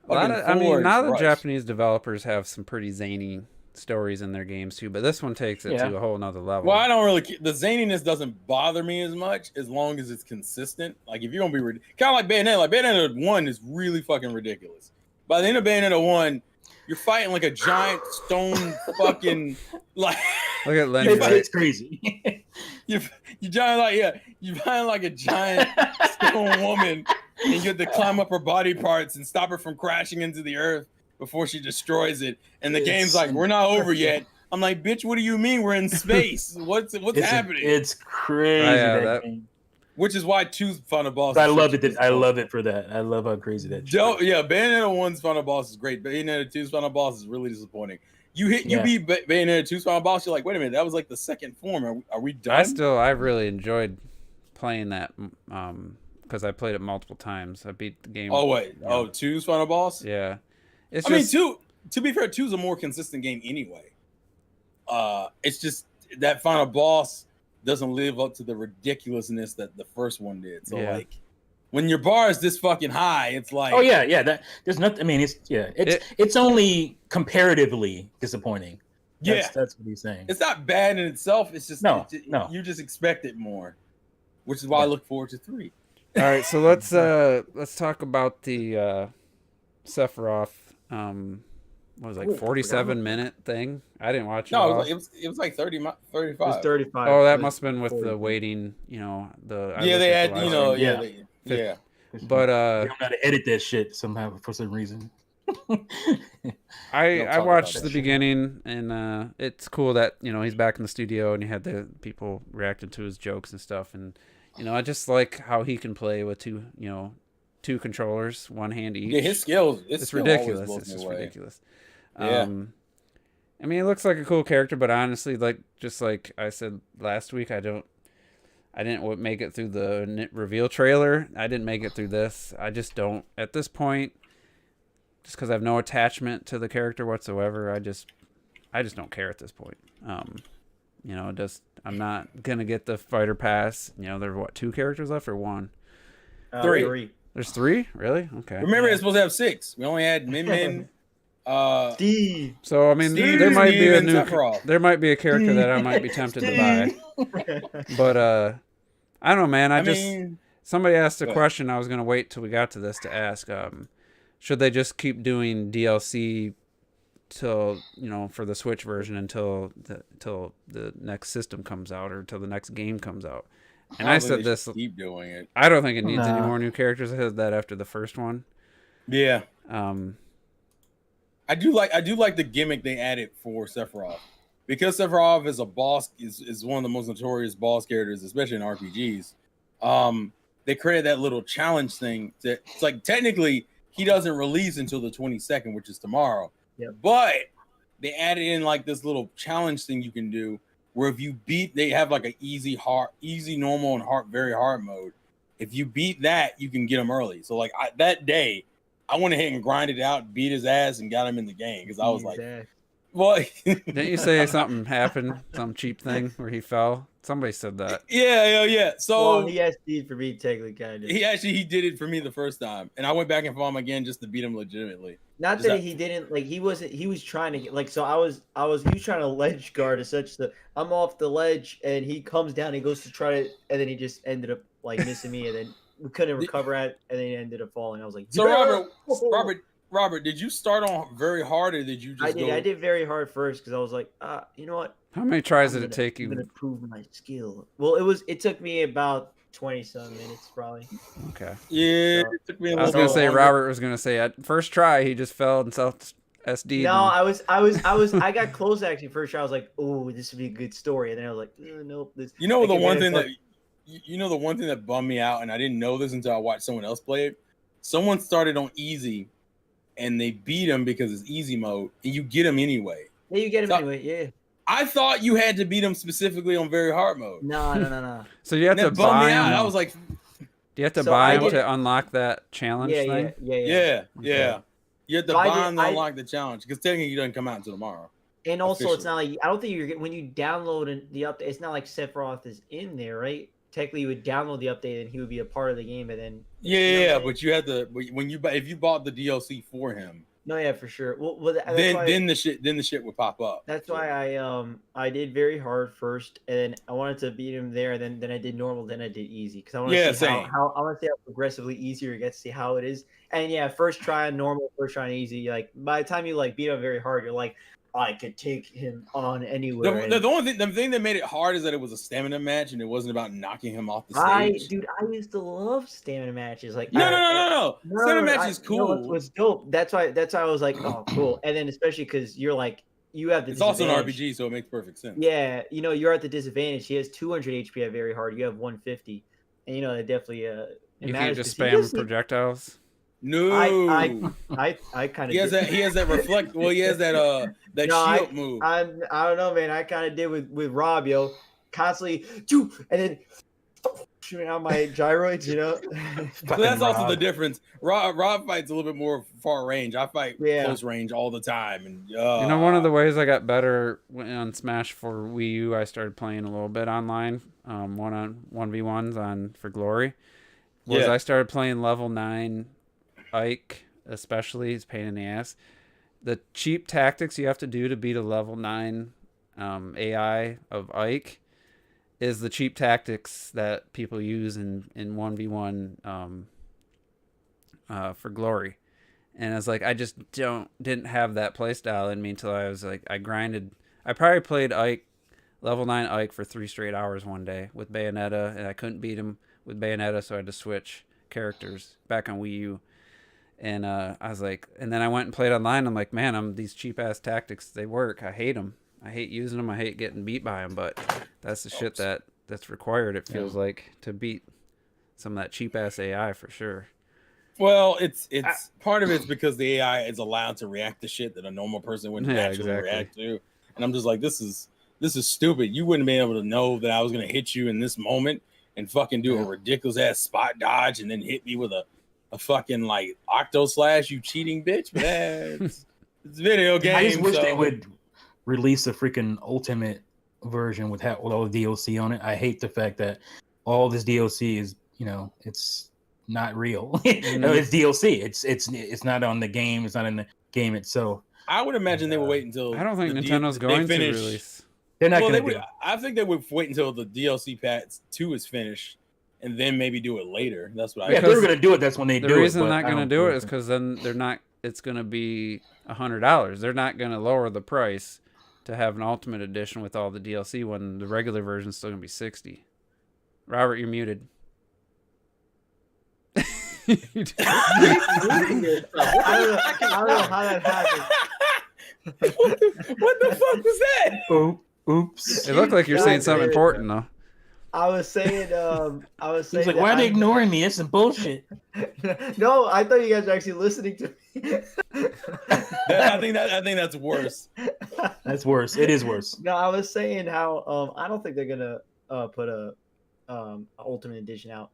a lot Fucking of, I mean, 4 is now the rushed. Japanese developers have some pretty zany stories in their games too, but this one takes it Yeah. to a whole nother level. Well, I don't really. The zaniness doesn't bother me as much as long as it's consistent. Like if you're gonna be kind of like Bayonetta 1 is really fucking ridiculous. By the end of Bayonetta 1, you're fighting like a giant stone fucking like Look at Lenny. It's Right? It's crazy. you're fighting like a giant stone woman, and you have to climb up her body parts and stop her from crashing into the earth before she destroys it. And the game's like, we're not over yet. I'm like, bitch, what do you mean we're in space? What's happening? It's crazy. Oh, yeah, that that- game. Which is why 2's final boss. But I is love such it. a I love it for that. I love how crazy that. shit is. Yeah, Bayonetta 1's final boss is great. Bayonetta 2's final boss is really disappointing. You Yeah. beat Bayonetta 2's final boss, you're like, wait a minute, that was like the second form. Are we done? I really enjoyed playing that because I played it multiple times. I beat the game. Oh wait, Yeah. 2's final boss? Yeah, it's I mean, just 2, to be fair, 2's a more consistent game anyway. It's just that final boss doesn't live up to the ridiculousness that the first one did. So Yeah. like when your bar is this fucking high, it's like Oh yeah. That there's nothing. I mean, it's only comparatively disappointing. That's what he's saying. It's not bad in itself. It's just No. You just expect it more, which is why I look forward to 3. All right, so let's talk about the Sephiroth. What was it, like 47-minute thing? I didn't watch it. No, it was like 35. It was 35. Oh, that must have been with the waiting. You know, they had yeah. But they don't know how to edit that shit somehow for some reason. I watched the beginning, and it's cool that he's back in the studio and he had the people reacting to his jokes and stuff, and I just like how he can play with two controllers, one hand each. Yeah, his skills. It's ridiculous. It's just ridiculous. Yeah. I mean, it looks like a cool character, but honestly, just like I said last week, I didn't make it through the reveal trailer. I didn't make it through this. I just don't at this point. Just because I have no attachment to the character whatsoever, I just don't care at this point. I'm not gonna get the fighter pass. There are 2 characters left or 1? 3. There's 3, really? Okay. Remember, it's supposed to have 6. We only had Min. Steve. So I mean, Steve, there might be a and Sephiroth. there might be a character that I might be tempted to buy, but I don't know, man. Somebody asked a question. I was gonna wait till we got to this to ask. Should they just keep doing DLC till for the Switch version until the next system comes out or till the next game comes out? And I said this. Keep doing it. I don't think it needs any more new characters. I said that after the first one. Yeah. I do like the gimmick they added for Sephiroth, because Sephiroth is a boss is one of the most notorious boss characters, especially in RPGs. They created that little challenge thing. It's like technically he doesn't release until the 22nd, which is tomorrow. Yep. But they added in like this little challenge thing you can do where if you beat, they have like an easy, normal, and very hard mode. If you beat that, you can get them early. So like that day, I went ahead and grinded out, beat his ass, and got him in the game because I was like, "Well." Didn't you say something happened, some cheap thing where he fell? Somebody said that. Yeah. So he asked Steve for me technically, kind of. He did it for me the first time, and I went back and fought him again just to beat him legitimately. Not that he didn't like. He was trying to get so he was trying to ledge guard as such that I'm off the ledge and he comes down. He goes to try it, and then he just ended up like missing me, and then we couldn't recover at, and then he ended up falling. I was like, so Robert, did you start on very hard or did you just? I did very hard first because I was like, you know what? How many tries did it take you? I'm gonna prove my skill. Well, it took me about 20-some minutes probably. Okay. Yeah, So, it took me. I was gonna say Robert was gonna say at first try he just fell and self SD. No, I got close actually. First try I was like, oh, this would be a good story, and then I was like, nope. This. The one thing that bummed me out, and I didn't know this until I watched someone else play it. Someone started on easy, and they beat him because it's easy mode, and you get him anyway. Yeah, you get him anyway. Yeah. I thought you had to beat him specifically on very hard mode. No. So you have to buy him. I was like, do you have to buy him to unlock that challenge thing? Yeah. Yeah. You have to buy him to unlock the challenge because technically it doesn't come out until tomorrow. And also, it's not like I don't think you're when you download the update. It's not like Sephiroth is in there, right? Technically, you would download the update and he would be a part of the game, and then but you had to if you bought the DLC for him. No, yeah, for sure. Well, then the shit would pop up. That's why I did very hard first, and then I wanted to beat him there. Then I did normal, then I did easy because I want to see how I want to see how progressively easier it gets. See how it is, and first try on normal, first try on easy. Like by the time you beat him very hard, you're like, I could take him on anywhere. The thing that made it hard is that it was a stamina match and it wasn't about knocking him off the stage. I used to love stamina matches. Like no. Stamina match is cool. It was dope. That's why I was like, oh, cool. And then especially because you're like, you have the. It's also an RPG, so it makes perfect sense. Yeah, you're at the disadvantage. He has 200 HP at very hard. You have 150, and it definitely. You can't just spam projectiles. No, I kind of. He has that reflect. Well, he has that shield move. I don't know, man. I kind of did with Rob, constantly and then shooting out my gyroids, So that's also the difference. Rob fights a little bit more far range. I fight close range all the time, and one of the ways I got better on Smash for Wii U, I started playing a little bit online, 1v1s for Glory. I started playing level 9. Ike, especially, is pain in the ass. the cheap tactics you have to do to beat a level 9 AI of Ike is the cheap tactics that people use in 1v1 for glory. And I was like, I just didn't have that playstyle in me until I was like, I grinded. I probably played Ike, level 9 Ike for 3 straight hours one day with Bayonetta, and I couldn't beat him with Bayonetta, so I had to switch characters back on Wii U. And I was like, and then I went and played online. I'm like, man, these cheap ass tactics, they work. I hate them. I hate using them. I hate getting beat by them. But that's the shit that's required. It feels like to beat some of that cheap ass AI for sure. Well, it's part of it's because the AI is allowed to react to shit that a normal person wouldn't actually react to. And I'm just like, this is stupid. You wouldn't be able to know that I was gonna hit you in this moment and fucking do a ridiculous ass spot dodge and then hit me with a fucking like octo slash, you cheating bitch. But it's video game. I just wish they would release a freaking ultimate version with all the DLC on it. I hate the fact that all this DLC is, it's not real. It's DLC. It's not on the game. It's not in the game itself. I would imagine they would wait until I don't think Nintendo's going to release. They're not going to. I think they would wait until the DLC patch 2 is finished, and then maybe do it later. That's what. If they were going to do it, that's when they do it. The reason they're not going to do it is because then they're not. It's going to be $100. They're not going to lower the price to have an Ultimate Edition with all the DLC when the regular version is still going to be $60. Robert, you're muted. I don't know how that happened. What the fuck was that? Oops. It looked like you're saying something important though. I was saying, He's like, why are they ignoring me? It's some bullshit. No, I thought you guys were actually listening to me. I think that's worse. That's worse. It is worse. No, I was saying how I don't think they're gonna put a Ultimate Edition out.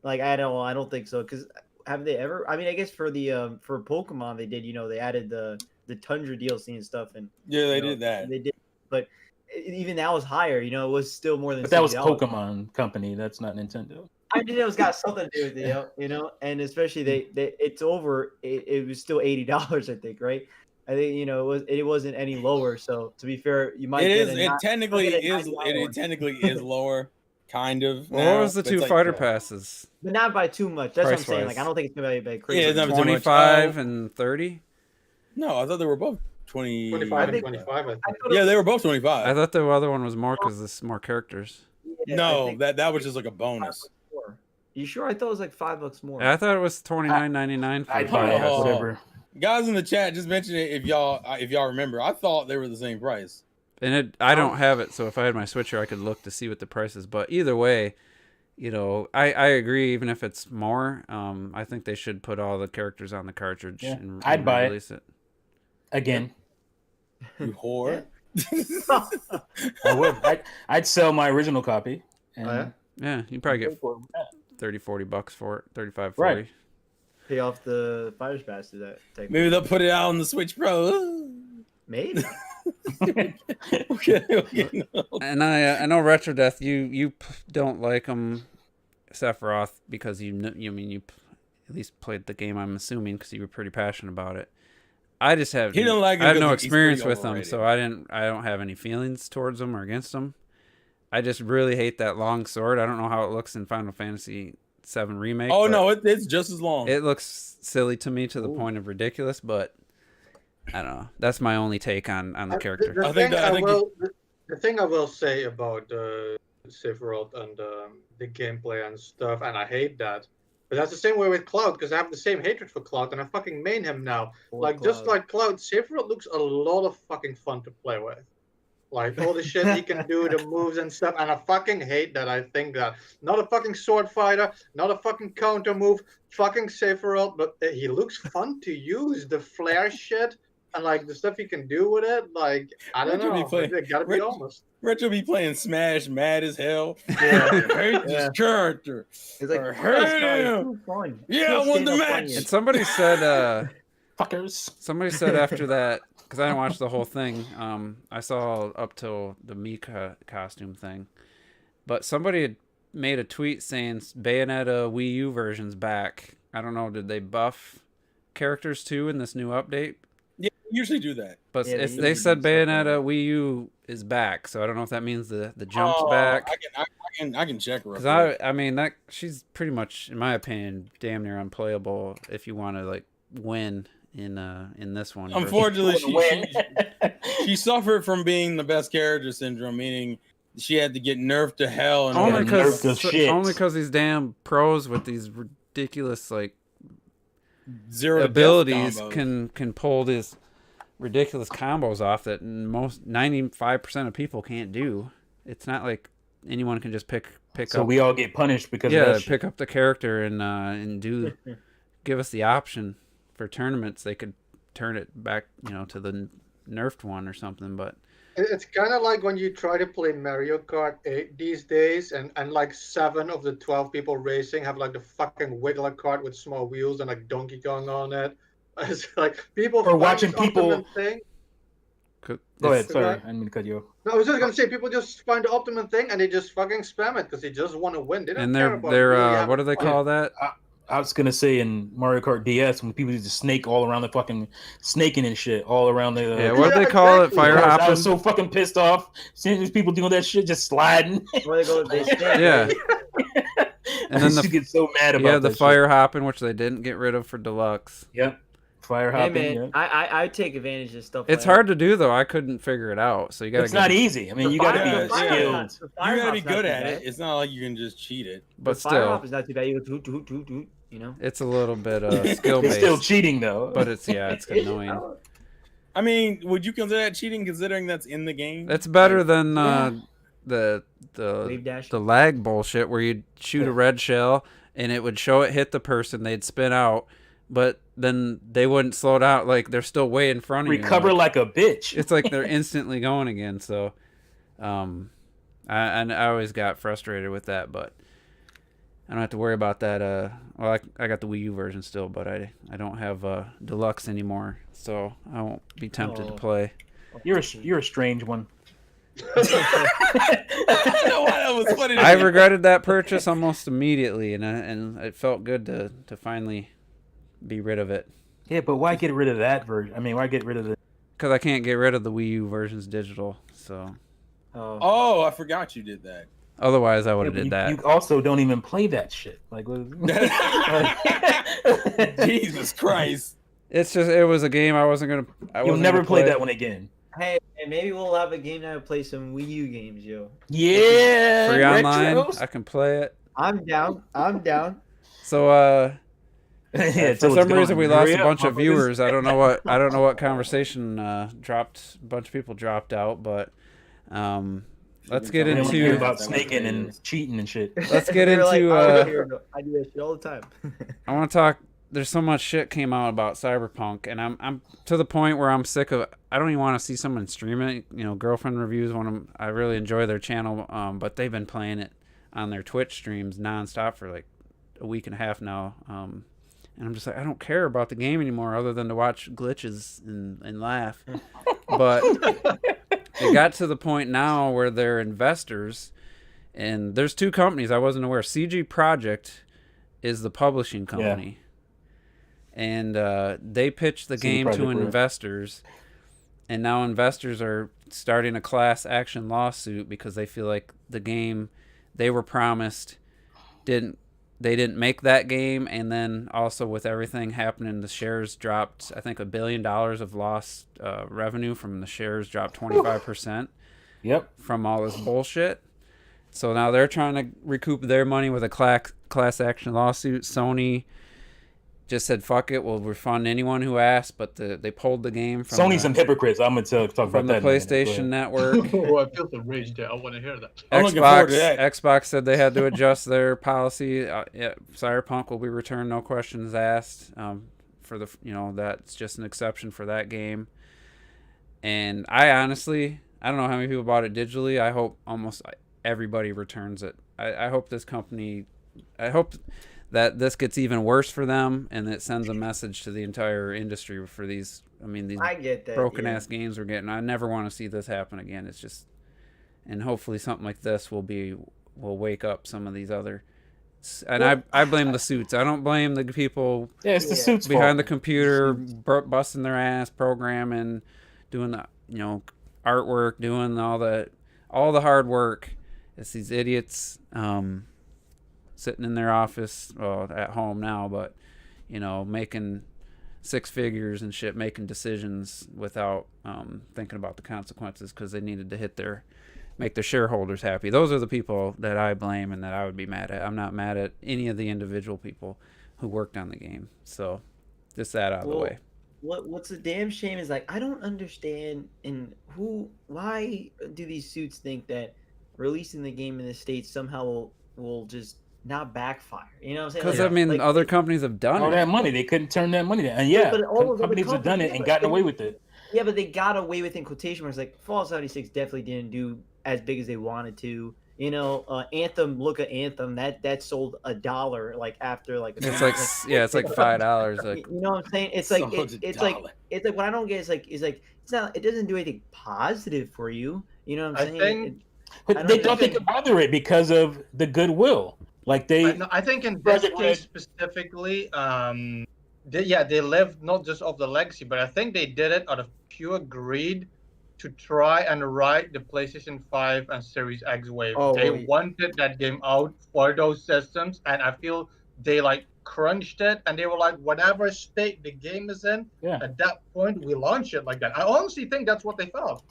Like I don't think so, because have they ever? I mean, I guess for the for Pokemon they did. They added the Tundra DLC and stuff, and yeah, they did that. They did, but even that was higher. It was still more than. But that was Pokemon Company. That's not Nintendo. I think it was got something to do with it, and especially they it's over. It was still $80, I think, right? I think it wasn't any lower. So to be fair, you might. It technically is lower. Kind of. Well, what was the 2 fighter passes? But not by too much. That's what I'm saying. Like I don't think it's gonna be crazy. Yeah, 25 and 30. No, I thought they were both 25 and 25. Yeah, they were both 25. I thought the other one was more because there's more characters. Yeah, no, that was just like a bonus. You sure? I thought it was like $5 more. I thought it was $29.99 for whatever. Guys in the chat, just mention it if y'all remember. I thought they were the same price. And I don't have it, so if I had my Switcher, I could look to see what the price is. But either way, I agree. Even if it's more, I think they should put all the characters on the cartridge. Yeah. And I'd buy release it again. You whore. I would. I'd sell my original copy. And yeah, you'd probably get $30-$40 for it. 35 40 Right. Pay off the Fighters Pass to that. Maybe they'll put it out on the Switch Pro. Maybe. And I know Retro Death, you don't like Sephiroth because you at least played the game, I'm assuming, because you were pretty passionate about it. I just have I have no experience with him, so I don't have any feelings towards him or against him. I just really hate that long sword. I don't know how it looks in Final Fantasy VII Remake. Oh no, it's just as long. It looks silly to me to the point of ridiculous, but I don't know. That's my only take on the character. The thing I will say about Sephiroth and the gameplay and stuff, and I hate that. But that's the same way with Cloud, because I have the same hatred for Cloud, and I fucking main him now. Just like Cloud, Sephiroth looks a lot of fucking fun to play with. Like all the shit he can do, the moves and stuff, and I fucking hate that. I think that not a fucking sword fighter, not a fucking counter move, fucking Sephiroth, but he looks fun to use. The flare shit and like the stuff he can do with it, like I don't know. It gotta be honest. Retro be playing Smash, mad as hell. Yeah, I hate this character. It's like, I hate him. Fun. Yeah, I won the match. And somebody said, fuckers. Somebody said after that, because I didn't watch the whole thing. I saw up till the Mika costume thing, but somebody had made a tweet saying Bayonetta Wii U version's back. I don't know. Did they buff characters too in this new update? usually do that. But Yeah, it's, they they usually said do stuff like Bayonetta that. Wii U is back, so I don't know if that means the jump's back. I can check real Because quick. I mean that she's pretty much, in my opinion, damn near unplayable if you want to like win in this one. Unfortunately, she suffered from being the best character syndrome, meaning she had to get nerfed to hell. In only order nerfed to because shit. these damn pros with these ridiculous like zero to abilities death combos. can pull these ridiculous combos off that most 95% of people can't do. It's not like anyone can just pick So up. we all get punished because of that shit. Pick up the character and do give us the option for tournaments. They could turn it back, to the nerfed one or something. But It's kind of like when you try to play Mario Kart 8 these days, and like 7 of the 12 people racing have like the fucking Wiggler kart with small wheels and like Donkey Kong on it. It's like people Or find watching this people- optimum thing. Go ahead, It's- sorry, I didn't mean to cut you off. No, I was just gonna say people just find the optimum thing and they just fucking spam it because they just want to win. They don't and care they're about they're really what having do they fun. call that? I was gonna say in Mario Kart DS when people used to snake all around the fucking snaking and shit all around the. Yeah, what do they call it? exactly. Fire I hopping. was so fucking pissed off seeing these people doing that shit, just sliding. Where they go, they stay. Yeah. And then I used to get so mad about the that fire hopping, which they didn't get rid of for deluxe. Shit. Yep, fire Hey hopping. man, yeah. I take advantage of stuff. It's like hard to do though. I couldn't figure it out. So you got to It's not easy. I mean, you got to fire- be fire- skilled. The fire You gotta be hop's not good too at bad. it. It's not like you can just cheat it. But The fire still, hop is not too bad. You go toot, toot, toot, toot, it's a little bit skill It's still based. cheating though. But it's annoying. I mean, would you consider that cheating considering that's in the game? It's better than Wave the dash. lag bullshit where you'd shoot a red shell and it would show it hit the person, they'd spin out, but then they wouldn't slow down. Like they're still way in front of you. Recover like a bitch. It's like they're instantly going again. So, I always got frustrated with that, but I don't have to worry about that. Well, I got the Wii U version still, but I don't have deluxe anymore, so I won't be tempted to play. You're a strange one. I don't know why that was funny. to I me. regretted that purchase almost immediately, and it felt good to finally be rid of it. Yeah, but why get rid of that version? I mean, why get rid of the? Because I can't get rid of the Wii U versions digital, so Oh, I forgot you did that. otherwise I would have Yeah, did but that. you also don't even play that shit. Like, Jesus Christ. It's just it was a game I wasn't gonna. you'll never play that one again. Hey, maybe we'll have a game night and play some Wii U games, yo. Yeah, Free online, retros. I can play it. I'm down. I'm down. So Yeah, for so some it's reason we gone. lost Hurry a up, bunch of motherfuckers. viewers. I don't know what conversation dropped. A bunch of people dropped out, but let's get They don't into hear about snaking and cheating and shit. let's get They're like, into I do that shit all the time. I want to talk. There's so much shit came out about Cyberpunk, and I'm to the point where I'm sick of. I don't even want to see someone stream it. Girlfriend Reviews one of them. I really enjoy their channel, but they've been playing it on their Twitch streams nonstop for like a week and a half now. And I'm just like, I don't care about the game anymore, other than to watch glitches and laugh. But it got to the point now where they're investors, and there's two companies I wasn't aware. CG Project is the publishing company. And they pitched the game to investors, and now investors are starting a class action lawsuit because they feel like the game they were promised didn't make that game, and then also with everything happening, the shares dropped. I think $1 billion of lost revenue from the shares dropped 25%. Yep. From all this bullshit. So now they're trying to recoup their money with a class action lawsuit. Sony just said, fuck it, we'll refund anyone who asked, but they pulled the game from Sony's some hypocrites. I'm gonna talk about from that. the PlayStation Network. Oh, I feel the rage there. I want to hear that. I'm looking forward to that. Xbox said they had to adjust their policy. Cyberpunk will be returned, no questions asked. For the that's just an exception for that game. And I honestly, I don't know how many people bought it digitally. I hope almost everybody returns it. I hope this company, I hope that this gets even worse for them, and it sends a message to the entire industry for these. I mean, these I get that. broken ass games we're getting. I never want to see this happen again. It's just, and hopefully something like this will wake up some of these other And I blame the suits. I don't blame the people Yeah, it's the suits behind the fault. computer busting their ass, programming, doing the artwork, doing all the hard work. It's these idiots sitting in their office, well, at home now, but making six figures and shit, making decisions without thinking about the consequences because they needed to make their shareholders happy. Those are the people that I blame and that I would be mad at. I'm not mad at any of the individual people who worked on the game. So just that out of the way. What's a damn shame is I don't understand why do these suits think that releasing the game in the States somehow will just not backfire? You know what I'm saying? Because other companies have done all it. that money, they couldn't turn that money down. And yeah, but all those companies have done it and gotten away with it. Yeah, but they got away with in quotation marks. Fallout 76 definitely didn't do as big as they wanted to. Anthem. Look at Anthem. That sold $1. After it's like $5. You know what I'm saying? It's like what I don't get is it's not. It doesn't do anything positive for you. You know what I'm saying? But they thought they could weather it because of the goodwill. I think in this case specifically, they lived not just off the legacy, but I think they did it out of pure greed to try and ride the PlayStation 5 and Series X wave. They wanted that game out for those systems, and I feel they crunched it, and they were like, whatever state the game is in, at that point we launch it like that. I honestly think that's what they felt.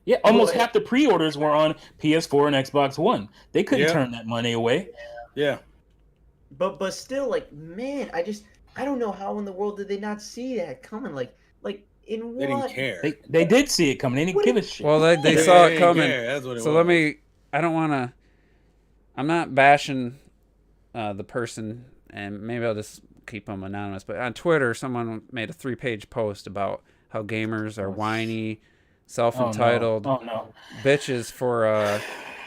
Yeah, almost half the pre-orders were on PS4 and Xbox One. They couldn't turn that money away. Yeah. But still, man, I don't know how in the world did they not see that coming? In what? They didn't care. They did see it coming. They didn't give a shit. Well, they saw it coming. That's what it so was. I'm not bashing the person, and maybe I'll just keep them anonymous. But on Twitter, someone made a 3-page post about how gamers are whiny, self-entitled bitches for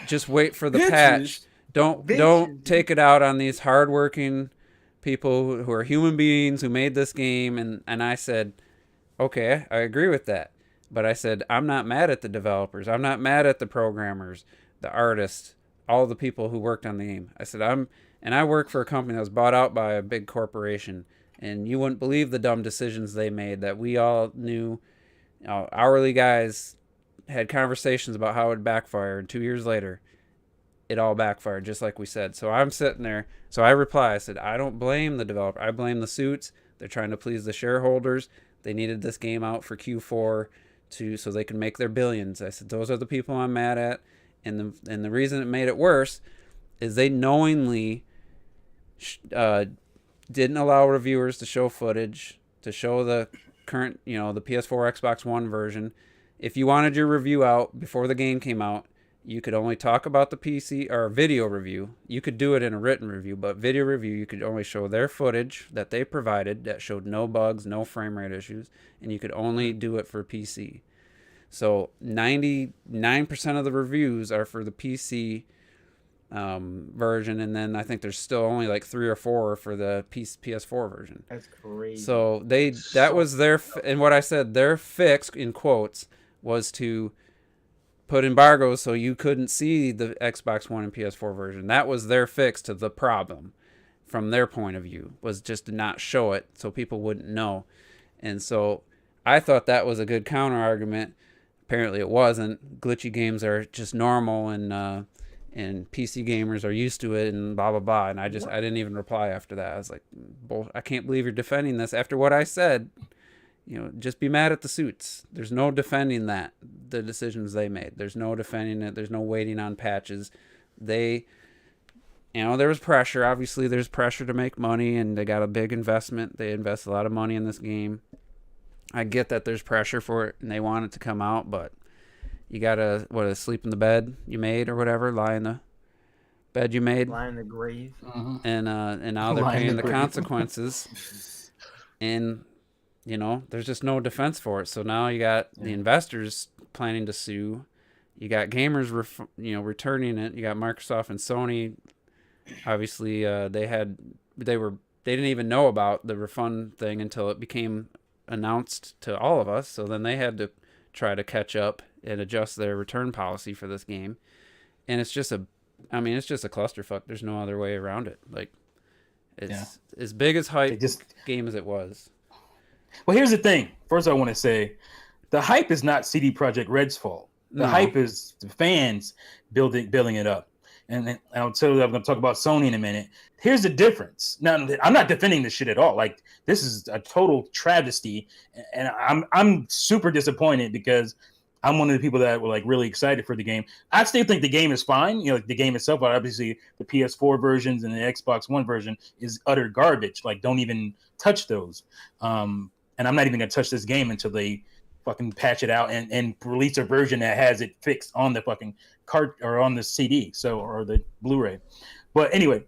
just wait for the patch. Don't take it out on these hardworking people who are human beings who made this game. And I said, okay, I agree with that. But I said, I'm not mad at the developers. I'm not mad at the programmers, the artists, all the people who worked on the game. I said, I work for a company that was bought out by a big corporation. And you wouldn't believe the dumb decisions they made that we all knew. Hourly guys had conversations about how it would backfire. And 2 years later, it all backfired, just like we said. So I'm sitting there. So I reply, I said, I don't blame the developer. I blame the suits. They're trying to please the shareholders. They needed this game out for Q4 so they can make their billions. I said, those are the people I'm mad at. And the reason it made it worse is they knowingly didn't allow reviewers to show footage, to show the current, the PS4, Xbox One version. If you wanted your review out before the game came out, you could only talk about the PC or video review. You could do it in a written review, but video review, you could only show their footage that they provided that showed no bugs, no frame rate issues, and you could only do it for PC. So 99% of the reviews are for the PC version, and then I think there's still only 3 or 4 for the PS4 version. That's crazy. So was their, and what I said, their fix, in quotes, was to put embargoes so you couldn't see the Xbox One and PS4 version. That was their fix to the problem from their point of view, was just to not show it so people wouldn't know. And so I thought that was a good counter argument. Apparently it wasn't. Glitchy games are just normal, and PC gamers are used to it, and blah blah blah. And I didn't even reply after that. I was like, I can't believe you're defending this after what I said. Just be mad at the suits. There's no defending the decisions they made. There's no defending it. There's no waiting on patches. There was pressure. Obviously, there's pressure to make money, and they got a big investment. They invest a lot of money in this game. I get that there's pressure for it, and they want it to come out, but you gotta, sleep in the bed you made or whatever, lie in the bed you made. Lie in the grave. Mm-hmm. And now they're paying the consequences. And there's just no defense for it. So now you got the investors planning to sue. You got gamers, returning it. You got Microsoft and Sony. Obviously, they didn't even know about the refund thing until it became announced to all of us. So then they had to try to catch up and adjust their return policy for this game. And it's just I mean, it's just a clusterfuck. There's no other way around it. Like, it's Yeah. as big as hype just game as it was. Well, here's the thing. First, I want to say the hype is not CD Projekt Red's fault. The No. hype is the fans building it up. And then I'll tell you, I'm going to talk about Sony in a minute. Here's the difference. Now, I'm not defending this shit at all. Like, this is a total travesty, and I'm super disappointed because I'm one of the people that were like really excited for the game. I still think the game is fine. You know, the game itself, obviously, the PS4 versions and the Xbox One version is utter garbage. Like, don't even touch those. And I'm not even gonna touch this game until they fucking patch it out and release a version that has it fixed on the fucking cart or on the CD, or the Blu-ray. But anyway,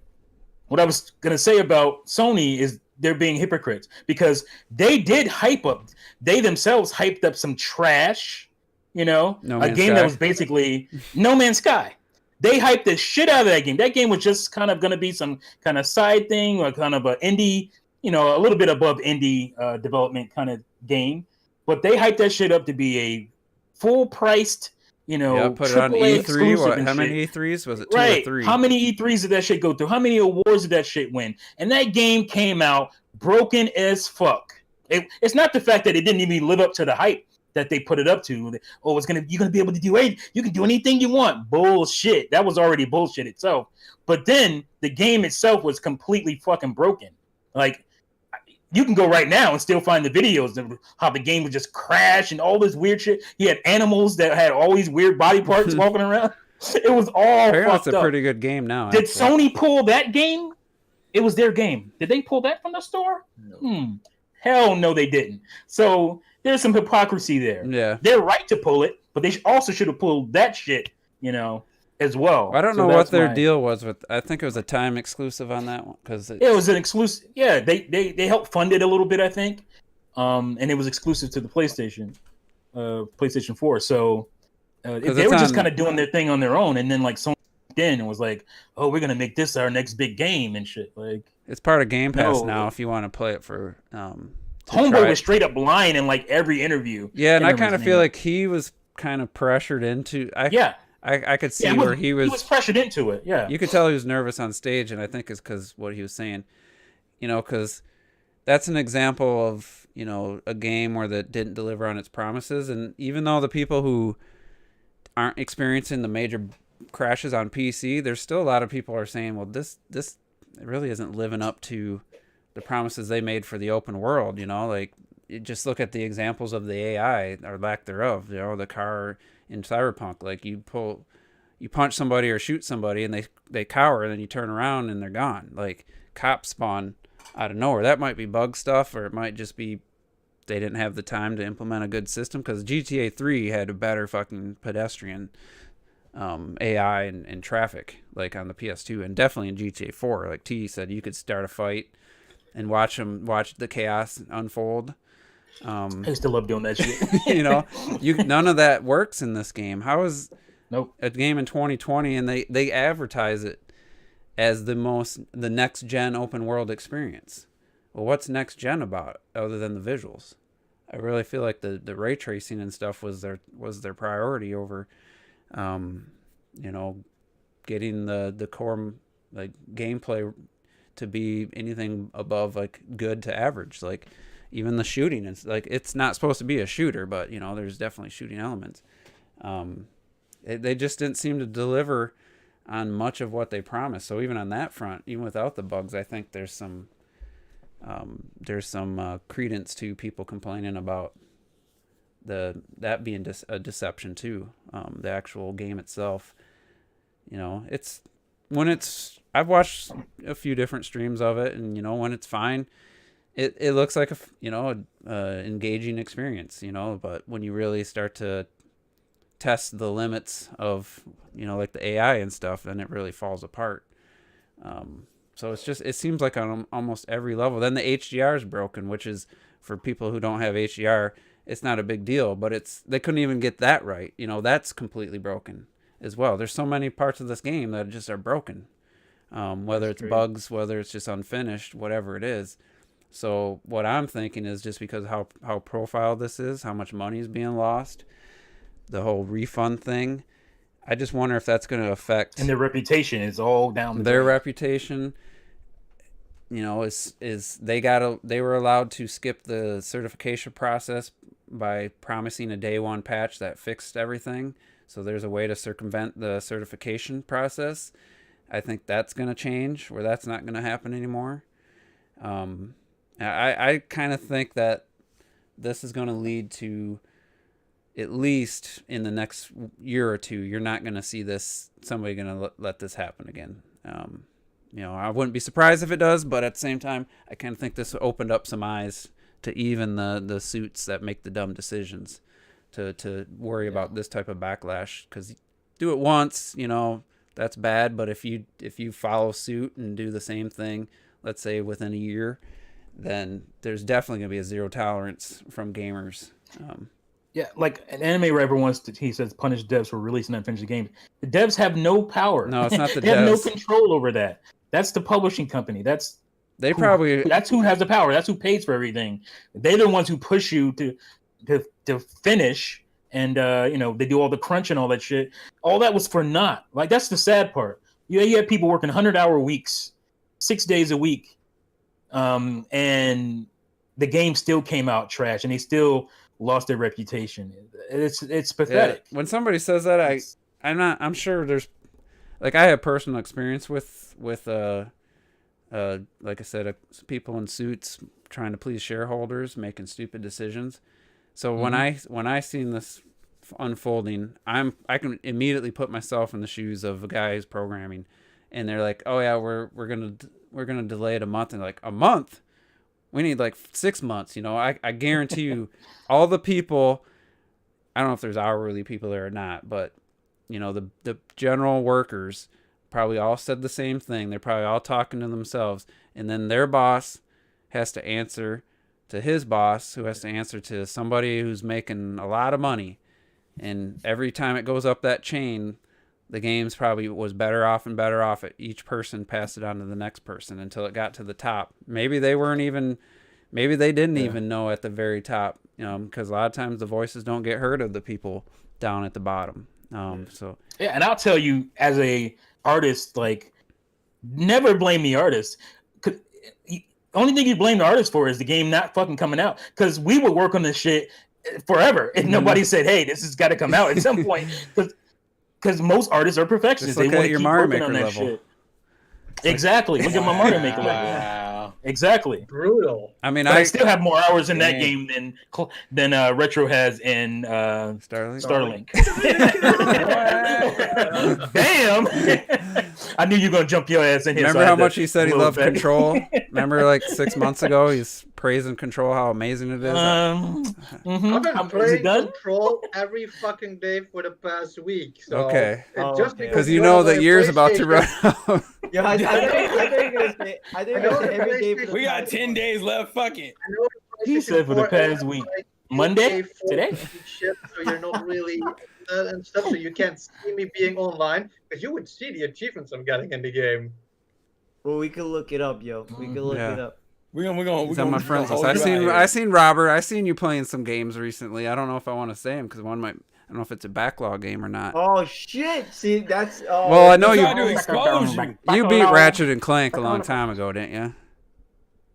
what I was gonna say about Sony is they're being hypocrites because they did hype up. They themselves hyped up some trash, you know, a game that was basically No Man's Sky. They hyped the shit out of that game. That game was just kind of gonna be some kind of side thing or kind of an indie, you know, a little bit above indie development kind of game. But they hyped that shit up to be a full-priced, you know, put it on E3. What? How many E3s was it? 2 or 3? How many E3s did that shit go through? How many awards did that shit win? And that game came out broken as fuck. It's not the fact that it didn't even live up to the hype that they put it up to. Oh, you're gonna be able to do it. You can do anything you want. Bullshit. That was already bullshit itself. But then the game itself was completely fucking broken. Like, you can go right now and still find the videos of how the game would just crash and all this weird shit. He had animals that had all these weird body parts walking around. It was all fucked up. It's a pretty good game now. Did Sony pull that game? It was their game. Did they pull that from the store? No. Hell no, they didn't. So there's some hypocrisy there. Yeah. They're right to pull it, but they also should have pulled that shit, you know, as well. I don't know what their deal was with. I think it was a time exclusive on that one because it was an exclusive. Yeah, they helped fund it a little bit, I think, and it was exclusive to the PlayStation 4. So they were just kind of doing their thing on their own, and then like someone in and was like, "Oh, we're gonna make this our next big game and shit." Like, it's part of Game Pass now. If you want to play it for, Homeboy was straight up lying in like every interview. Yeah, and I kind of feel like he was kind of pressured into. I could see where he was pressured into it. Yeah, you could tell he was nervous on stage, and I think it's because what he was saying, you know, because that's an example of, you know, a game where that didn't deliver on its promises, and even though the people who aren't experiencing the major crashes on PC, there's still a lot of people are saying, well, this really isn't living up to the promises they made for the open world. You know, like, you just look at the examples of the AI or lack thereof. You know, the car in Cyberpunk, like you punch somebody or shoot somebody and they cower, and then you turn around and they're gone. Like, cops spawn out of nowhere. That might be bug stuff, or it might just be they didn't have the time to implement a good system, because GTA 3 had a better fucking pedestrian AI and traffic, like on the PS2, and definitely in GTA 4. Like T said, you could start a fight and watch the chaos unfold. I used to love doing that shit. You know, none of that works in this game. How is Nope. a game in 2020 and they advertise it as the next gen open world experience? Well, what's next gen about other than the visuals? I really feel like the ray tracing and stuff was their priority over, you know, getting the core like gameplay to be anything above like good to average. Like, even the shooting is like, it's not supposed to be a shooter, but you know, there's definitely shooting elements. They just didn't seem to deliver on much of what they promised. So even on that front, even without the bugs, I think there's some credence to people complaining about that being a deception too. The actual game itself, you know, I've watched a few different streams of it, and you know, when it's fine, it looks like a engaging experience, you know. But when you really start to test the limits of, you know, like the AI and stuff, then it really falls apart. So it seems like on almost every level. Then the HDR is broken, which is, for people who don't have HDR, it's not a big deal, but they couldn't even get that right. You know, that's completely broken as well. There's so many parts of this game that just are broken. Whether it's bugs, whether it's just unfinished, whatever it is. So what I'm thinking is, just because how profile this is, how much money is being lost, the whole refund thing, I just wonder if that's going to affect And their reputation is all down the their drain. reputation. You know, is they were allowed to skip the certification process by promising a day one patch that fixed everything. So there's a way to circumvent the certification process. I think that's going to change, where that's not going to happen anymore. I kind of think that this is going to lead to, at least in the next year or two, you're not going to see somebody going to let this happen again. You know, I wouldn't be surprised if it does, but at the same time, I kind of think this opened up some eyes to even the suits that make the dumb decisions to worry about this type of backlash. Because do it once, you know, that's bad. But if you follow suit and do the same thing, let's say within a year, then there's definitely going to be a zero tolerance from gamers. Yeah, like an anime writer once, he says, punish devs for releasing unfinished games. The devs have no power. No, it's not the they devs. have no control over that. That's the publishing company. That's who has the power. That's who pays for everything. They're the ones who push you to finish, and you know, they do all the crunch and all that shit. All that was for naught. Like, that's the sad part. You had people working 100-hour weeks, 6 days a week, and the game still came out trash, and they still lost their reputation. It's pathetic. Yeah. When somebody says that, I'm sure there's, like, I have personal experience with like I said, people in suits trying to please shareholders, making stupid decisions. So when I seen this unfolding, I can immediately put myself in the shoes of a guy who's programming, and they're like, "Oh yeah, we're gonna delay it a month," and like, a month. We need like 6 months, you know. I guarantee you, all the people, I don't know if there's hourly people there or not, but you know, the general workers probably all said the same thing. They're probably all talking to themselves, and then their boss has to answer to his boss, who has to answer to somebody who's making a lot of money. And every time it goes up that chain, the game's probably was better off and better off. Each person passed it on to the next person until it got to the top. Maybe they didn't even know at the very top, you know, because a lot of times the voices don't get heard of the people down at the bottom. So yeah, and I'll tell you, as a artist, like, never blame the artist. Only thing you blame the artist for is the game not fucking coming out. Because we would work on this shit forever if nobody said, "Hey, this has got to come out at some point." Because most artists are perfectionists. They want to keep working on that shit. Exactly. Look at my Mario Maker level. Exactly. Brutal. I mean, I still have more hours in that game than Retro has in Starlink. Damn! I knew you were gonna jump your ass in here. Remember how much he said he loved Control? Remember, like 6 months ago, he's praising Control, how amazing it is. I've been playing Control every fucking day for the past week. So okay. Just because you know the year's about to run out. Yeah, I think you're gonna say. I think every day. We got 10 days left. Fuck it. He said for the past week. Monday? Today? Shit, so you're not really and stuff, so you can't see me being online, because you would see the achievements I'm getting in the game. Well, we could look it up, yo. We could look it up. We're gonna He's on my friends list. I seen Robert. I seen you playing some games recently. I don't know if I want to say them because one might. I don't know if it's a backlog game or not. Oh shit! See, that's. Well, I know you beat Ratchet and Clank a long time ago, didn't you?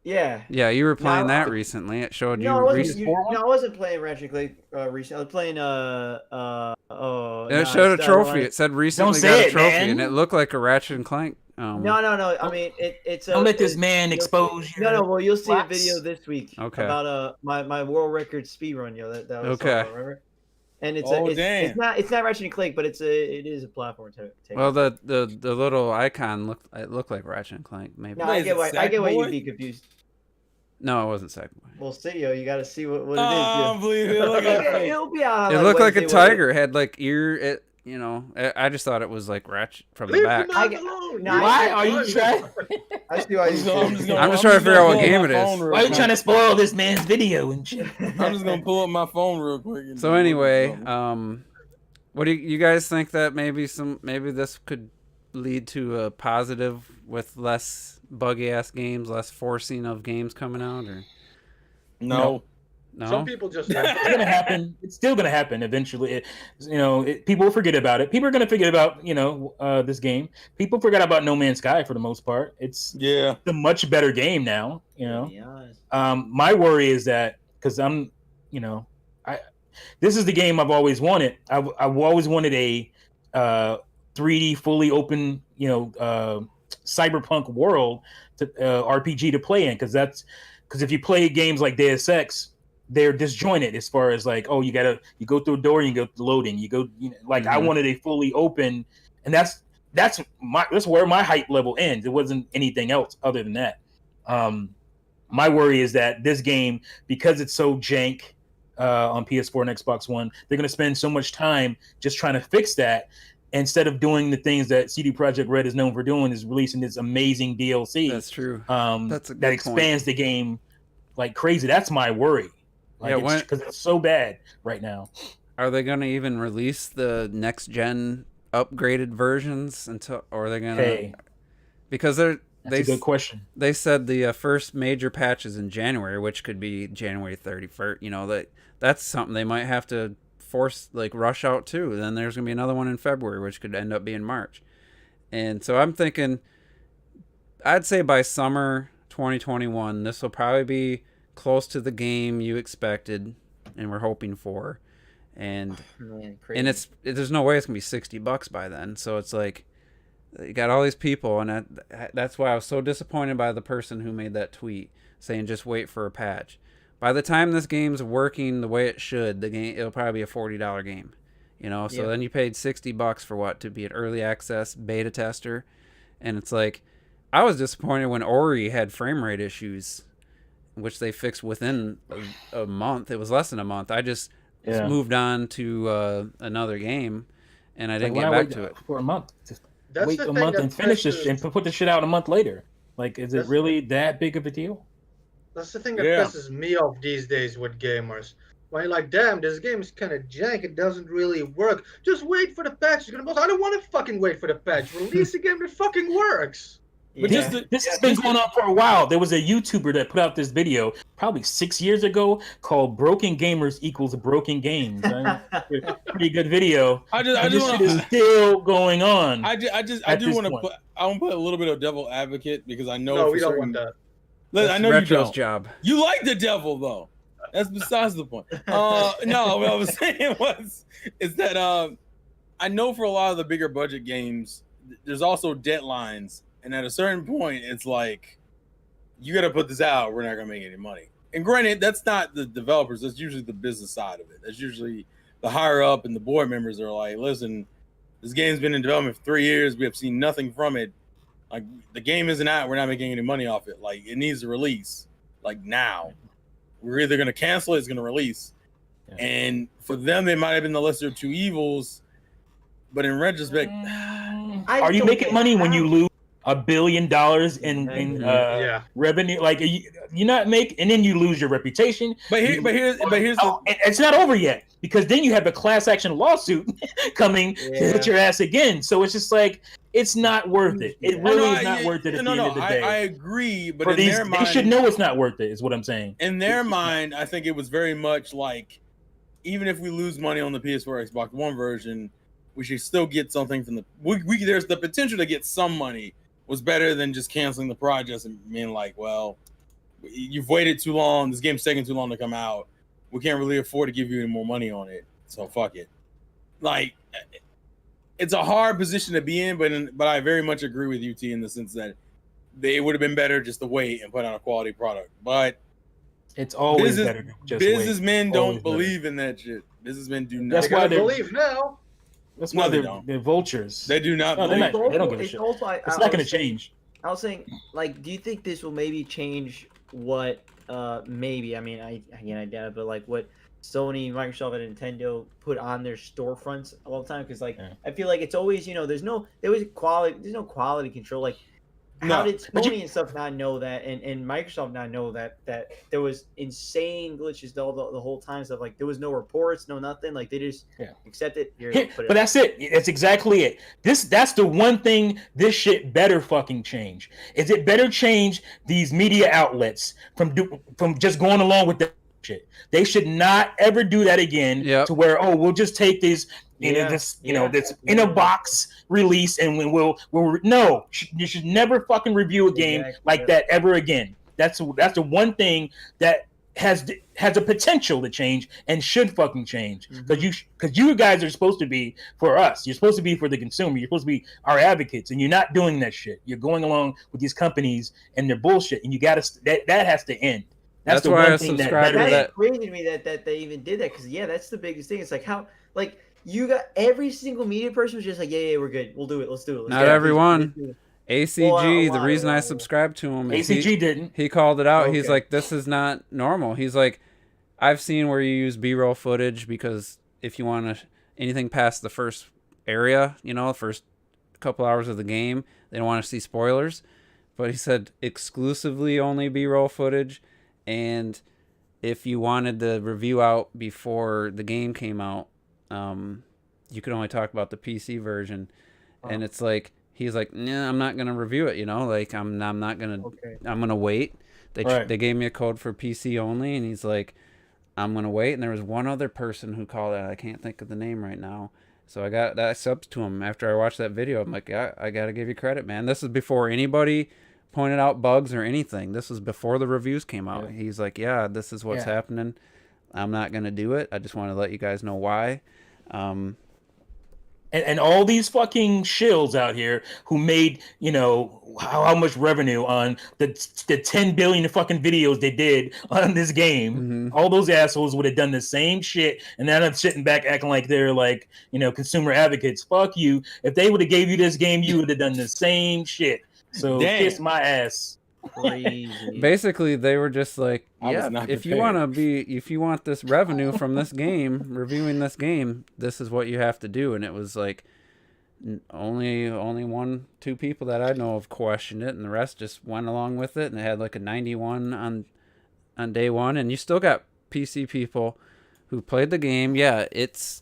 Yeah. Yeah, you were playing that recently. It showed you. No, I wasn't playing Ratchet and Clank recently. I was playing it showed a trophy. It said recently got a trophy, and it looked like a Ratchet and Clank. No. I mean, it's. Don't let this man expose you. No. Well, you'll see a video this week. Okay. About my world record speed run, yo. That was okay. Remember? And it's not Ratchet and Clank, but it is a platform to take. Well, the little icon looked like Ratchet and Clank, maybe. No, I get why you'd be confused. No, it wasn't Sackboy. Well, see, yo, you got to see what it is. It'll be out. It looked like a tiger. It had like ear. You know, I just thought it was like Ratchet from the back. Why are you trying? I see why you. I'm just trying to figure out what game it is. Why are you trying to spoil this man's video and shit? I'm just gonna pull up my phone real quick. So anyway, what do you guys think that maybe this could lead to a positive with less buggy ass games, less forcing of games coming out, or no? No, Some people just It's gonna happen. It's still gonna happen eventually. People will forget about it. People are gonna forget about this game. People forgot about No Man's Sky for the most part. It's a much better game now. To be honest. My worry is that because this is the game I've always wanted. I've always wanted a 3D fully open cyberpunk world to RPG to play in, because if you play games like Deus Ex, they're disjointed as far as like, oh, you go through a door and you go loading, I wanted a fully open, and that's where my hype level ends. It wasn't anything else other than that. My worry is that this game, because it's so jank on PS4 and Xbox One, they're going to spend so much time just trying to fix that, instead of doing the things that CD Projekt Red is known for doing, is releasing this amazing DLC. That's true. That's that expands the game like crazy. That's my worry. Because it's so bad right now. Are they going to even release the next gen upgraded versions or are they going to? Because that's a good question. They said the first major patch is in January, which could be January 31st. That's something they might have to rush out too. Then there's gonna be another one in February, which could end up being March. And so I'm thinking, I'd say by summer 2021, this will probably be close to the game you expected and we're hoping for. And there's no way it's gonna be $60 by then. So it's like, you got all these people, and that's why I was so disappointed by the person who made that tweet saying just wait for a patch. By the time this game's working the way it should, it'll probably be a $40 game, So then you paid $60 for what, to be an early access beta tester, and it's like, I was disappointed when Ori had frame rate issues, which they fixed within a month. It was less than a month. I just moved on to another game, and I didn't get back to it for a month. Wait a month and finish this and put the shit out a month later. Like, is it really that big of a deal? That's the thing that pisses me off these days with gamers. When you're like, damn, this game is kind of jank, it doesn't really work. Just wait for the patch. I don't want to fucking wait for the patch. Release a game that fucking works. But this has been going on for a while. There was a YouTuber that put out this video probably 6 years ago called "Broken Gamers Equals Broken Games." Pretty good video. This shit is still going on. I do want to put a little bit of devil advocate, because I know. No, we don't want that. I know Retro's you don't. job. You like the devil though. That's besides the point. No, what I was saying is that I know for a lot of the bigger budget games, there's also deadlines. And at a certain point, it's like, you got to put this out. We're not going to make any money. And granted, that's not the developers. That's usually the business side of it. That's usually the higher up and the board members are like, listen, this game's been in development for 3 years. We have seen nothing from it. Like, the game isn't out. We're not making any money off it. Like, it needs to release. Like, now. We're either going to cancel it, it's going to release. Yeah. And for them, they might have been the lesser of two evils. But in retrospect, are you making money when you lose $1 billion in revenue? Like, you not make, and then you lose your reputation. But here's it's not over yet, because then you have a class action lawsuit coming to hit your ass again. So it's just like, it's not worth it. It really is not worth it at the end of the day. I agree, but their mind, they should know it's not worth it, is what I'm saying. In their mind, I think it was very much like, even if we lose money on the PS4 Xbox One version, we should still get something from there's the potential to get some money. Was better than just canceling the project and being like, well, you've waited too long. This game's taking too long to come out. We can't really afford to give you any more money on it. So fuck it. Like, it's a hard position to be in, but I very much agree with UT in the sense that it would have been better just to wait and put out a quality product. But it's always better to just businessmen don't believe in that shit. Businessmen do not. That's why they believe now. That's why they're vultures. They do not. No, they don't give a shit. It's not going to change. I was saying, like, do you think this will maybe change what? Maybe. I mean, I doubt it, but like what Sony, Microsoft, and Nintendo put on their storefronts all the time, because like I feel like it's always there's no quality control. Like, how did Sony and stuff not know that, and Microsoft not know that there was insane glitches the whole time? Stuff like there was no reports, no nothing. Like they just accept it. But that's it. That's exactly it. That's the one thing this shit better fucking change. Is it better change these media outlets from just going along with shit. They should not ever do that again. Yep. To where we'll just take these this in a box release and we'll no, you should never fucking review a game like that ever again. That's the one thing that has a potential to change and should fucking change, because you guys are supposed to be for us. You're supposed to be for the consumer. You're supposed to be our advocates, and you're not doing that shit. You're going along with these companies and their bullshit, and you gotta that has to end. That's the why one I thing subscribe to that. That's crazy to me that they even did that, because that's the biggest thing. It's like how you got every single media person was just like, yeah, we're good. We'll do it. Let's do it. Not everyone. ACG, the reason I subscribed to him is ACG didn't. He called it out. Okay. He's like, this is not normal. He's like, I've seen where you use B-roll footage because if you want anything past the first area, first couple hours of the game, they don't want to see spoilers. But he said exclusively only B-roll footage, and if you wanted the review out before the game came out, you could only talk about the PC version. And it's like, he's like, nah, I'm not gonna review it. Like I'm not gonna. Okay. I'm gonna wait. They gave me a code for PC only, and he's like, I'm gonna wait. And there was one other person who called it. I can't think of the name right now. So I got that subs to him after I watched that video. I'm like, yeah, I gotta give you credit, man. This is before anybody pointed out bugs or anything. This was before the reviews came out. Yeah. He's like, yeah, this is what's happening. I'm not gonna do it. I just want to let you guys know why. And all these fucking shills out here who made, how much revenue on the 10 billion fucking videos they did on this game. Mm-hmm. All those assholes would have done the same shit. And now I'm sitting back acting like they're like, consumer advocates. Fuck you. If they would have gave you this game, you would have done the same shit. So kiss my ass. Crazy. Basically, they were just like, if you want this revenue from this game, reviewing this game, this is what you have to do. And it was like only 1-2 people that I know of questioned it, and the rest just went along with it. And it had like a 91 on day one. And you still got PC people who played the game. Yeah, if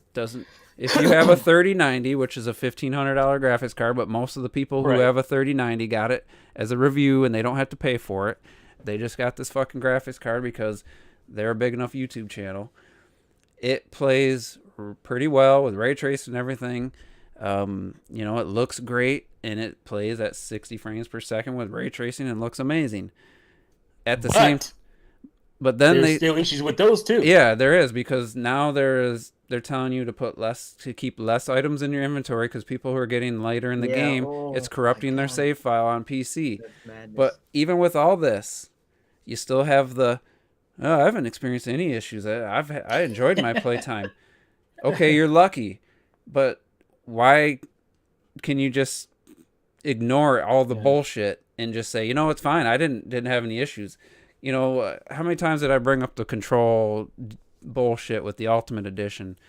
you have a 3090, which is a $1,500 graphics card, but most of the people who have a 3090 got it as a review and they don't have to pay for it. They just got this fucking graphics card because they're a big enough YouTube channel. It plays pretty well with ray tracing and everything. It looks great, and it plays at 60 frames per second with ray tracing and looks amazing. But then there's still issues with those too. Yeah, there is, because now they're telling you to keep less items in your inventory because people who are getting lighter in the game, it's corrupting their save file on PC. But even with all this, you still have I haven't experienced any issues. I enjoyed my playtime. Okay, you're lucky, but why can you just ignore all the bullshit and just say, it's fine. I didn't have any issues. How many times did I bring up the Control bullshit with the Ultimate Edition?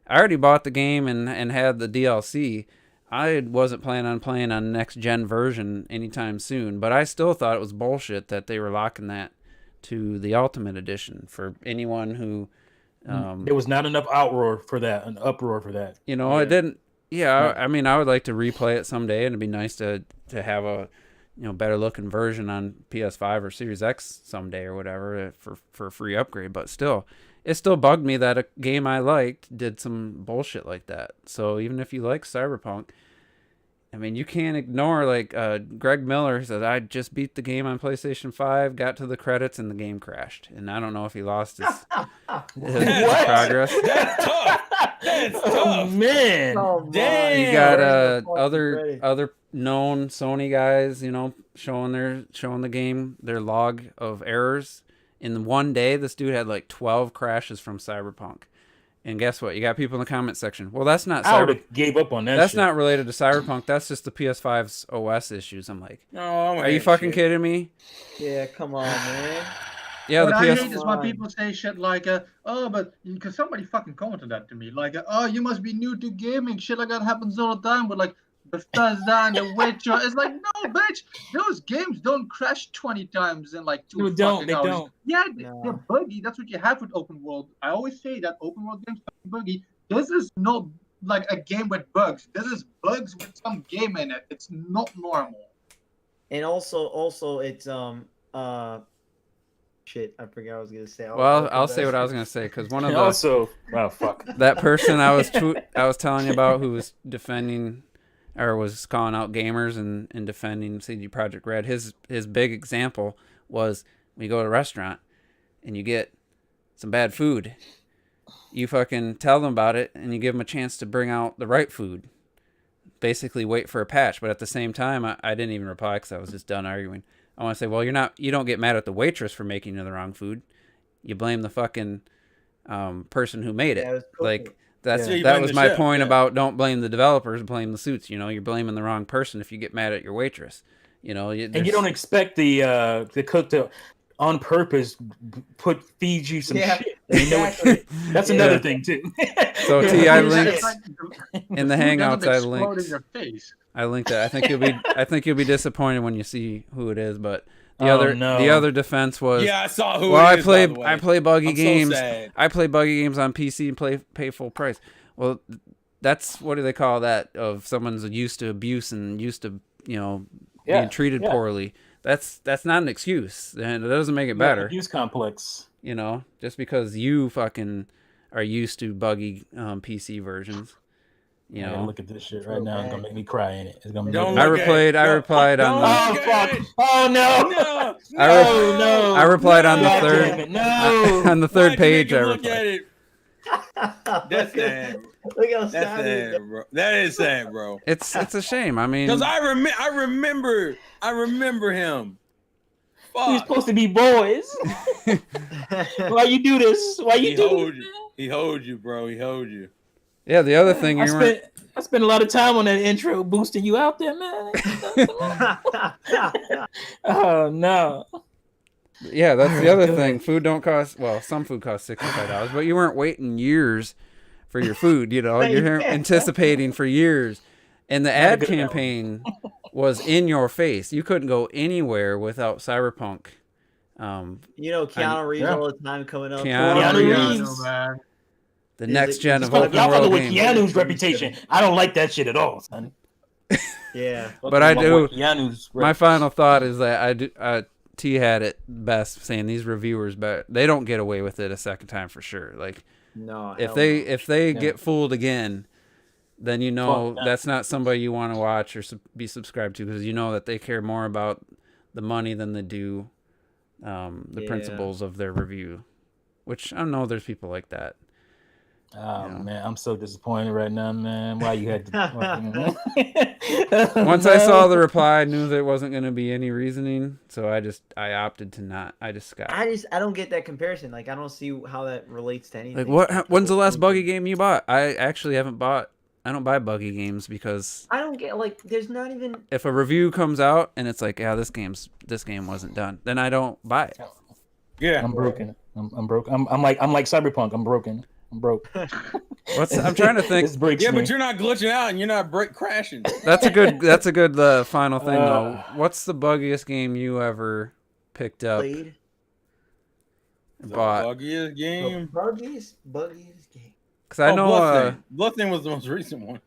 I already bought the game and had the DLC. I wasn't planning on playing on next gen version anytime soon, but I still thought it was bullshit that they were locking that to the Ultimate Edition for anyone who. There was not enough uproar for that. It didn't. Yeah, I mean, I would like to replay it someday, and it'd be nice to have a better looking version on PS5 or Series X someday or whatever for a free upgrade. But still, it still bugged me that a game I liked did some bullshit like that. So even if you like Cyberpunk, I mean, you can't ignore, like, Greg Miller said, I just beat the game on PlayStation 5, got to the credits, and the game crashed. And I don't know if he lost his progress. That's tough. That's tough. Oh, man. Damn. You got other known Sony guys, showing the game, their log of errors. In one day, this dude had like 12 crashes from Cyberpunk. And guess what? You got people in the comment section. Well, that's not. I would have gave up on that. That's shit. Not related to Cyberpunk. That's just the PS5's OS issues. I'm like, no, are you fucking kidding me? Yeah, come on, man. Yeah, what the I PS. hate is when people say shit like, but because somebody fucking commented that to me, like, you must be new to gaming. Shit like that happens all the time with like Bethesda and The Witcher. It's like, no, bitch, those games don't crash 20 times in like 2 They hours. don't. Yeah, they're buggy. That's what you have with open world. I always say that open world games are buggy. This is not like a game with bugs. This is bugs with some game in it. It's not normal. And also it's Shit, I forgot what I was gonna say. Well, I'll say what I was gonna say because one of And the also, oh fuck, that person I was telling you about who was defending or was calling out gamers and defending CD Projekt Red. His big example was when you go to a restaurant and you get some bad food, you fucking tell them about it and you give them a chance to bring out the right food. Basically, wait for a patch, but at the same time, I didn't even reply because I was just done arguing. I want to say, well, you don't get mad at the waitress for making you the wrong food. You blame the fucking person who made it. Yeah, it was cool. Like that blame was the my chef, point yeah. about don't blame the developers, blame the suits. You're blaming the wrong person if you get mad at your waitress. and you don't expect the cook to on purpose feed you some shit. You know Exactly. that's another thing too. So T, I Yeah. linked in the Hangouts. I linked it. I think you'll be disappointed when you see who it is. But the other defense was Yeah, I saw who. well, it is, by the way. I play buggy I'm so games. sad. I play buggy games on PC and pay full price. Well, that's what do they call that? Of someone's used to abuse and used to being treated poorly. That's not an excuse, and it doesn't make it better. Abuse complex. Just because you fucking are used to buggy PC versions. Look at this shit right now. It's gonna make me cry in it. It's gonna. Don't I look replied. at it. I replied on the. Oh fuck! Oh no! No, I replied on the God third. damn it, no. On the third page, I Look at replied. it. That's sad. Look how That's sad he is. sad, bro. That is sad, bro. It's a shame. I mean, Because I remember him. We're Fuck. supposed to be boys. Why you do this? Why you He do hold this? you. He hold you, bro. He hold you. yeah. The other thing I you weren't. spent a lot of time on that intro boosting you out there, man. Oh no. Yeah, that's the other thing. Food don't cost. Well, some food costs $65, but you weren't waiting years for your food. You're anticipating for years, and the ad campaign was in your face. You couldn't go anywhere without Cyberpunk. Keanu Reeves all the time coming up. Keanu Reeves. The next gen of Y'all open fucking world with games. Keanu's reputation. I don't like that shit at all, son. Yeah. But I do. Keanu's My final thought is that I do. T had it best saying these reviewers, but they don't get away with it a second time for sure. Like, No. if they get fooled again, then that's not somebody you want to watch or be subscribed to, because that they care more about the money than they do the principles of their review. Which I know there's people like that. Oh man, I'm so disappointed right now, man. Why you had to? Once I saw the reply, I knew there wasn't going to be any reasoning, so I opted to not. I don't get that comparison. Like, I don't see how that relates to anything. Like, when's the last buggy game you bought? I actually haven't bought. I don't buy buggy games because I don't get, like, there's not even. If a review comes out and it's like, yeah, this game wasn't done, then I don't buy it. Yeah, I'm broken. I'm broke. I'm like Cyberpunk. I'm broken. I'm broke. I'm trying to think. This breaks yeah, me. but you're not glitching out and you're not crashing. That's a good final thing though. What's the buggiest game you ever picked up? Played. Bought? Buggiest game. Buggiest game. Because I know Bloodthing was the most recent one.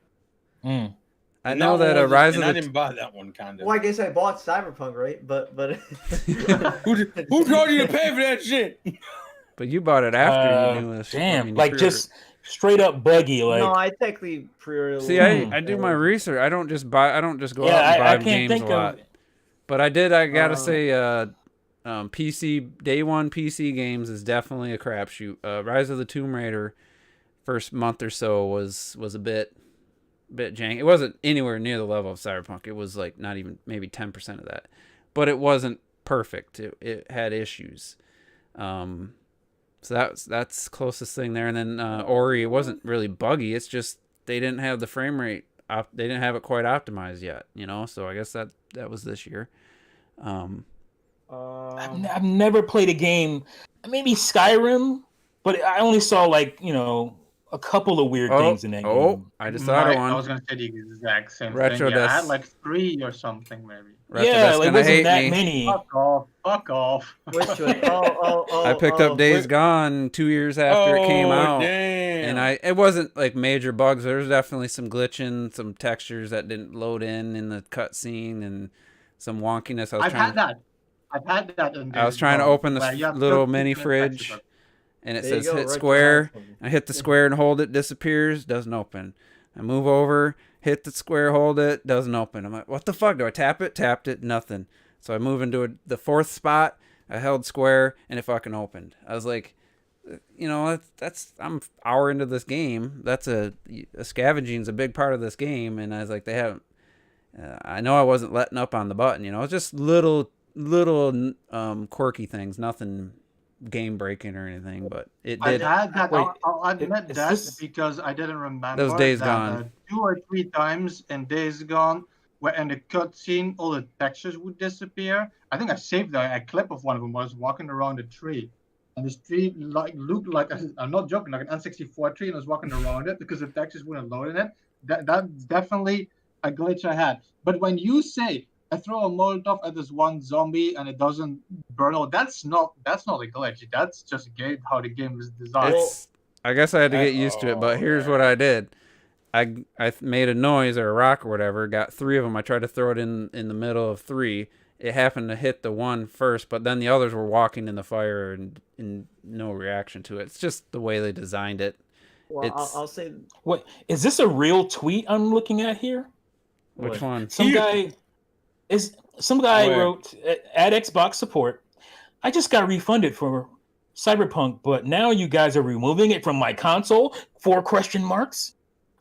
I know that Rise of the. I didn't buy that one, kind of. Well, I guess I bought Cyberpunk, right? But who told you to pay for that shit? But you bought it after you knew this. Damn, just straight up Buggy. Like, no, I technically pre-ordered. See, I do my research. I don't just go out and buy games a lot. But I gotta say, day one PC games is definitely a crapshoot. Rise of the Tomb Raider, first month or so was a bit jank. It wasn't anywhere near the level of Cyberpunk. It was like not even maybe 10% of that, but it wasn't perfect. It had issues. So that's closest thing there. And then Ori, it wasn't really buggy. It's just they didn't have the frame rate. They didn't have it quite optimized yet. So I guess that was this year. I've never played a game. Maybe Skyrim, but I only saw a couple of weird things in that game. I just thought of one. I was gonna say the exact same Retro thing. Yeah, I Desk. had like 3 or something maybe. Yeah, like wasn't that many. Fuck off. Which one? Oh, I picked up Days Gone 2 years after it came out. Damn. And it wasn't like major bugs. There was definitely some glitching, some textures that didn't load in the cutscene, and some wonkiness. I've had that. I've had that. In I was Days trying to Gone, open where this you have little 30 mini different textures. fridge, and it There you says go, hit right square. behind something. I hit the square and hold it, disappears, doesn't open. I move over, hit the square, hold it, doesn't open. I'm like, what the fuck? Do I tap it? Tapped it, nothing. So I move into the fourth spot. I held square, and it fucking opened. I was like, you know, that's I'm an hour into this game. That's a scavenging's a big part of this game, and I was like, they haven't. I know I wasn't letting up on the button. You know, it's just little quirky things, nothing game breaking or anything, but it I've did. had that. Wait, I'll admit is that this- because I didn't remember Those Days that, Gone. 2 or 3 times in Days Gone, where in the cutscene all the textures would disappear. I think I saved a clip of one of them. I was walking around a tree, and this tree looked like, I'm not joking, like an N64 tree, and I was walking around it because the textures wouldn't load in it. That's definitely a glitch I had. But when you say I throw a Molotov at this one zombie and it doesn't burn, that's not a glitch. That's just how the game is designed. I guess I had to get used to it, but here's what I did. I made a noise or a rock or whatever, got 3 of them. I tried to throw it in the middle of 3. It happened to hit the one first, but then the others were walking in the fire and no reaction to it. It's just the way they designed it. Well, I'll say What is this a real tweet I'm looking at here? Which one? Some guy Where? wrote at Xbox support, I just got refunded for Cyberpunk, but now you guys are removing it from my console for question marks.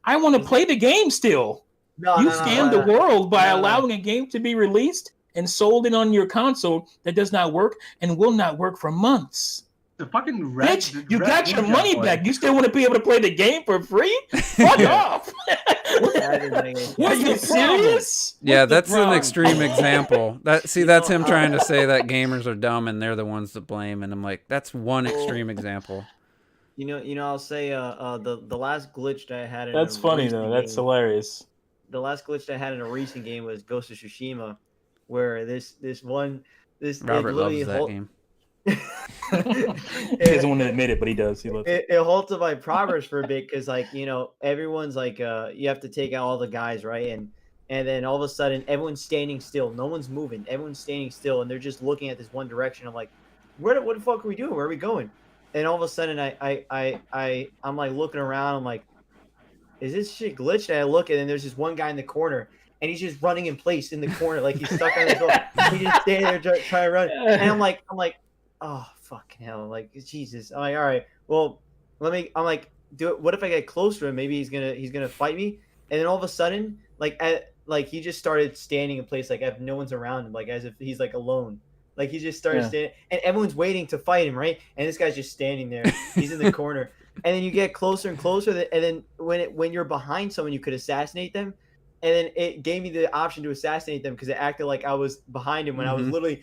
I want to play the game still. You scammed the world by allowing a game to be released and sold it on your console that does not work and will not work for months. The fucking red. Bitch, you got your money back. You still want to be able to play the game for free? Fuck off. Are you serious? Yeah, that's an extreme example. That's him trying to say that gamers are dumb and they're the ones to blame. And I'm like, that's one extreme example. You know, I'll say the last glitch that I had in That's a funny recent though. That's game- hilarious. The last glitch that I had in a recent game was Ghost of Tsushima, where this Robert literally loves that game. He doesn't want to admit it, but he does. He loves it. it halted my progress for a bit because, like, you know, everyone's like, you have to take out all the guys, right? And then all of a sudden, everyone's standing still. No one's moving. Everyone's standing still, and they're just looking at this one direction. I'm like, what the fuck are we doing? Where are we going? And all of a sudden, I'm like looking around. I'm like, is this shit glitched? And I look, and then there's this one guy in the corner, and he's just running in place in the corner, like he's stuck on the door. He just standing there trying to run, and I'm like, oh fucking hell, like Jesus. I'm like, all right, well, I'm like, do it. What if I get close to him? Maybe he's gonna fight me. And then all of a sudden, like he just started standing in place, like if no one's around him, like as if he's like alone. Like he just started standing, and everyone's waiting to fight him, right? And this guy's just standing there. He's in the corner. And then you get closer and closer, and then when you're behind someone, you could assassinate them. And then it gave me the option to assassinate them because it acted like I was behind him when I was literally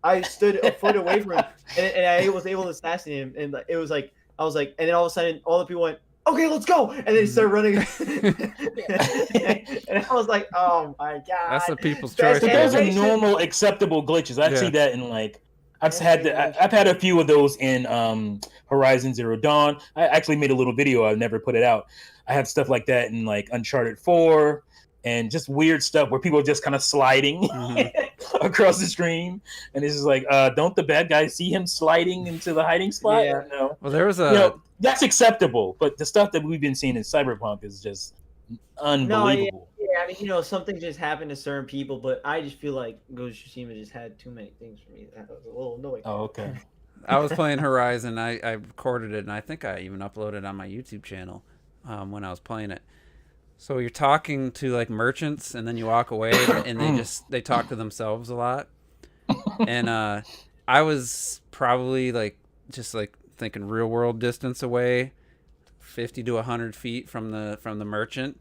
I stood a foot away from him, and I was able to assassinate him. And it was like I was like, and then all of a sudden, all the people went, "Okay, let's go!" And they started running. And I was like, "Oh my god!" That's the people's choice. But those are normal, acceptable glitches. I see that in like I've had a few of those in Horizon Zero Dawn. I actually made a little video. I've never put it out. I have stuff like that in like Uncharted 4 and just weird stuff where people are just kind of sliding across the stream. And it's just like, don't the bad guys see him sliding into the hiding spot? Yeah. No. Well, there was a. You know, that's acceptable, but the stuff that we've been seeing in Cyberpunk is just unbelievable. Yeah, I mean, you know, something just happened to certain people, but I just feel like Ghost of Tsushima just had too many things for me. That was a little annoying. Oh, okay. I was playing Horizon. I recorded it, and I think I even uploaded it on my YouTube channel when I was playing it. So you're talking to like merchants, and then you walk away, and they talk to themselves a lot. And I was probably like just like thinking real world distance away, 50 to 100 feet from the merchant.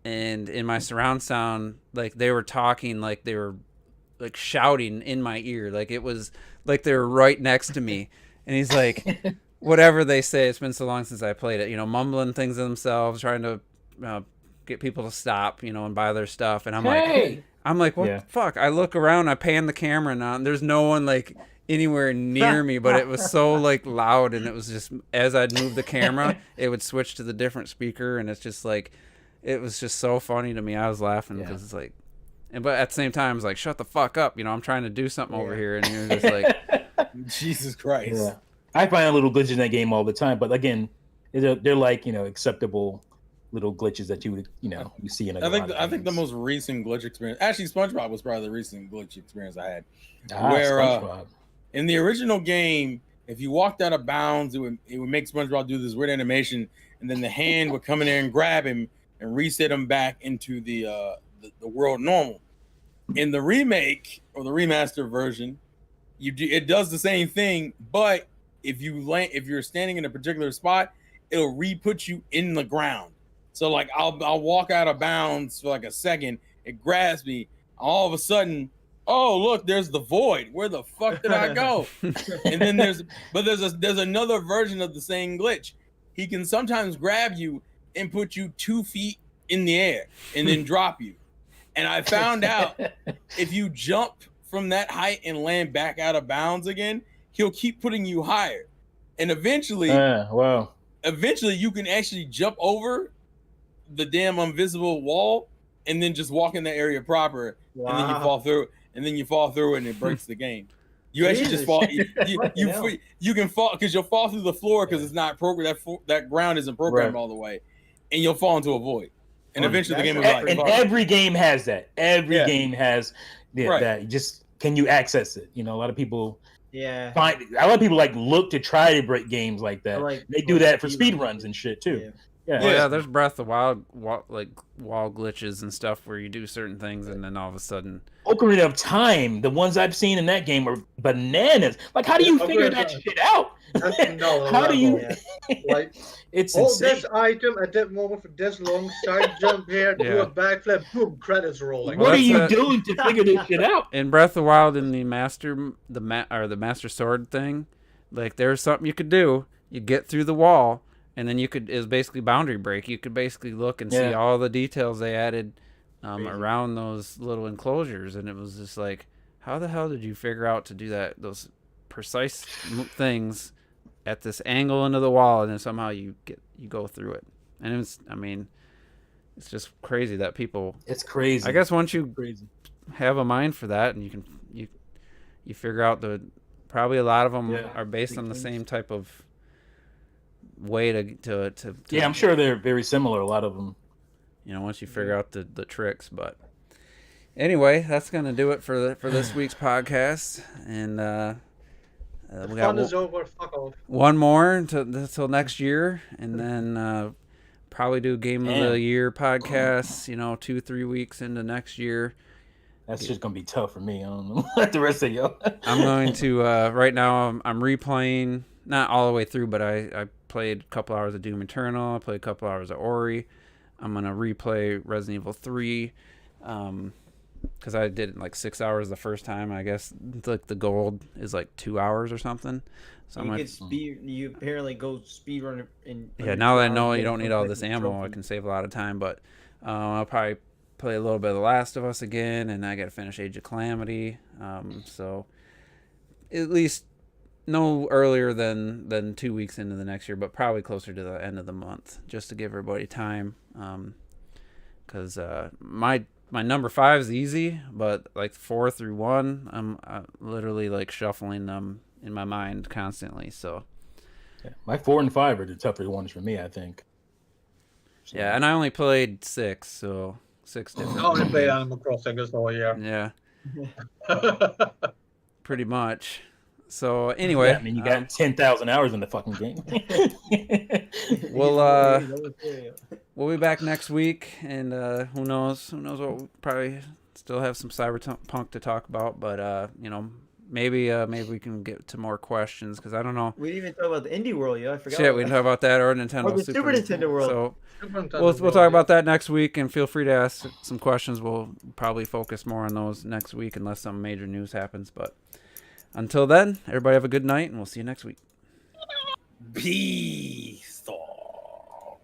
And in my surround sound, like they were talking, like they were like shouting in my ear, like it was like they were right next to me. And he's like, whatever they say, it's been so long since I played it, you know, mumbling things to themselves, trying to get people to stop, you know, and buy their stuff. And I'm like, what the fuck? I look around, I pan the camera now, and there's no one like anywhere near me, but it was so like loud, and it was just as I'd move the camera, it would switch to the different speaker, and it's just like. It was just so funny to me. I was laughing because it's like, but at the same time, it's like, shut the fuck up. I'm trying to do something over here, and you're just like, Jesus Christ. Yeah. I find little glitches in that game all the time, but again, they're like acceptable little glitches that you would you see in. I think the most recent glitch experience, actually, SpongeBob was probably the recent glitch experience I had. SpongeBob. In the original game, if you walked out of bounds, it would make SpongeBob do this weird animation, and then the hand would come in there and grab him and reset him back into the world normal. In the remake or the remastered version, it does the same thing, but if you're standing in a particular spot, it'll re-put you in the ground. So like I'll walk out of bounds for like a second, it grabs me, all of a sudden, oh look, there's the void. Where the fuck did I go? And then there's another version of the same glitch. He can sometimes grab you and put you 2 feet in the air and then drop you. And I found out if you jump from that height and land back out of bounds again, he'll keep putting you higher. And eventually you can actually jump over the damn invisible wall and then just walk in the area proper. Wow. And then you fall through it and it breaks the game. You actually just fall. You can fall because you'll fall through the floor because it's not programmed. That ground isn't programmed all the way, and you'll fall into a void. And eventually the game is like. And every game has that. Every game has that. Just can you access it? A lot of people. Yeah. A lot of people look to try to break games like that. They do that for speed runs and shit too. Yeah. There's Breath of Wild wall glitches and stuff where you do certain things and then all of a sudden. Ocarina of Time, the ones I've seen in that game are bananas. Like, how do you figure that shit out? How do you? Like, it's hold insane. this item at that moment for this long, side jump here, do a backflip, boom, credits rolling. What are you doing to figure this shit out? In Breath of the Wild, in the Master Sword thing, like there's something you could do. You get through the wall, and then it's basically boundary break. You could basically look and see all the details they added around those little enclosures, and it was just like, how the hell did you figure out to do that? Those precise things at this angle into the wall, and then somehow you go through it. And it's just crazy that people. It's crazy. I guess once you have a mind for that, and you figure out probably a lot of them are based on the same type of way to. Yeah, I'm sure they're very similar. A lot of them. Once you figure out the tricks, but anyway, that's gonna do it for this week's podcast, and we got is over. Fuck off. One more until next year, and then probably do Game of the Year podcasts. 2-3 weeks into next year. That's just gonna be tough for me. I don't know like the rest of y'all. I'm going to right now. I'm replaying, not all the way through, but I played a couple hours of Doom Eternal. I played a couple hours of Ori. I'm going to replay Resident Evil 3 because I did it 6 hours the first time. I guess the gold is 2 hours or something. So you apparently go speed run in. Now that I know you don't need all this ammo, I can save a lot of time. But I'll probably play a little bit of The Last of Us again, and I got to finish Age of Calamity. So at least no earlier than 2 weeks into the next year, but probably closer to the end of the month, just to give everybody time. Because my number 5 is easy, but 4 through 1, I'm literally shuffling them in my mind constantly. So my 4 and 5 are the tougher ones for me, I think. So. Yeah, and I only played 6, so 6 different. I only played Animal Crossing this whole year. Yeah. Pretty much. So anyway, you got 10,000 hours in the fucking game. We'll be back next week, and who knows what we'll probably still have some Cyberpunk to talk about, but maybe we can get to more questions because I don't know. We didn't even talk about the indie world, I forgot. Shit, we didn't talk about that or Nintendo. Or the Super Nintendo world. So we'll talk about that next week, and feel free to ask some questions. We'll probably focus more on those next week unless some major news happens, but. Until then, everybody have a good night, and we'll see you next week. Peace.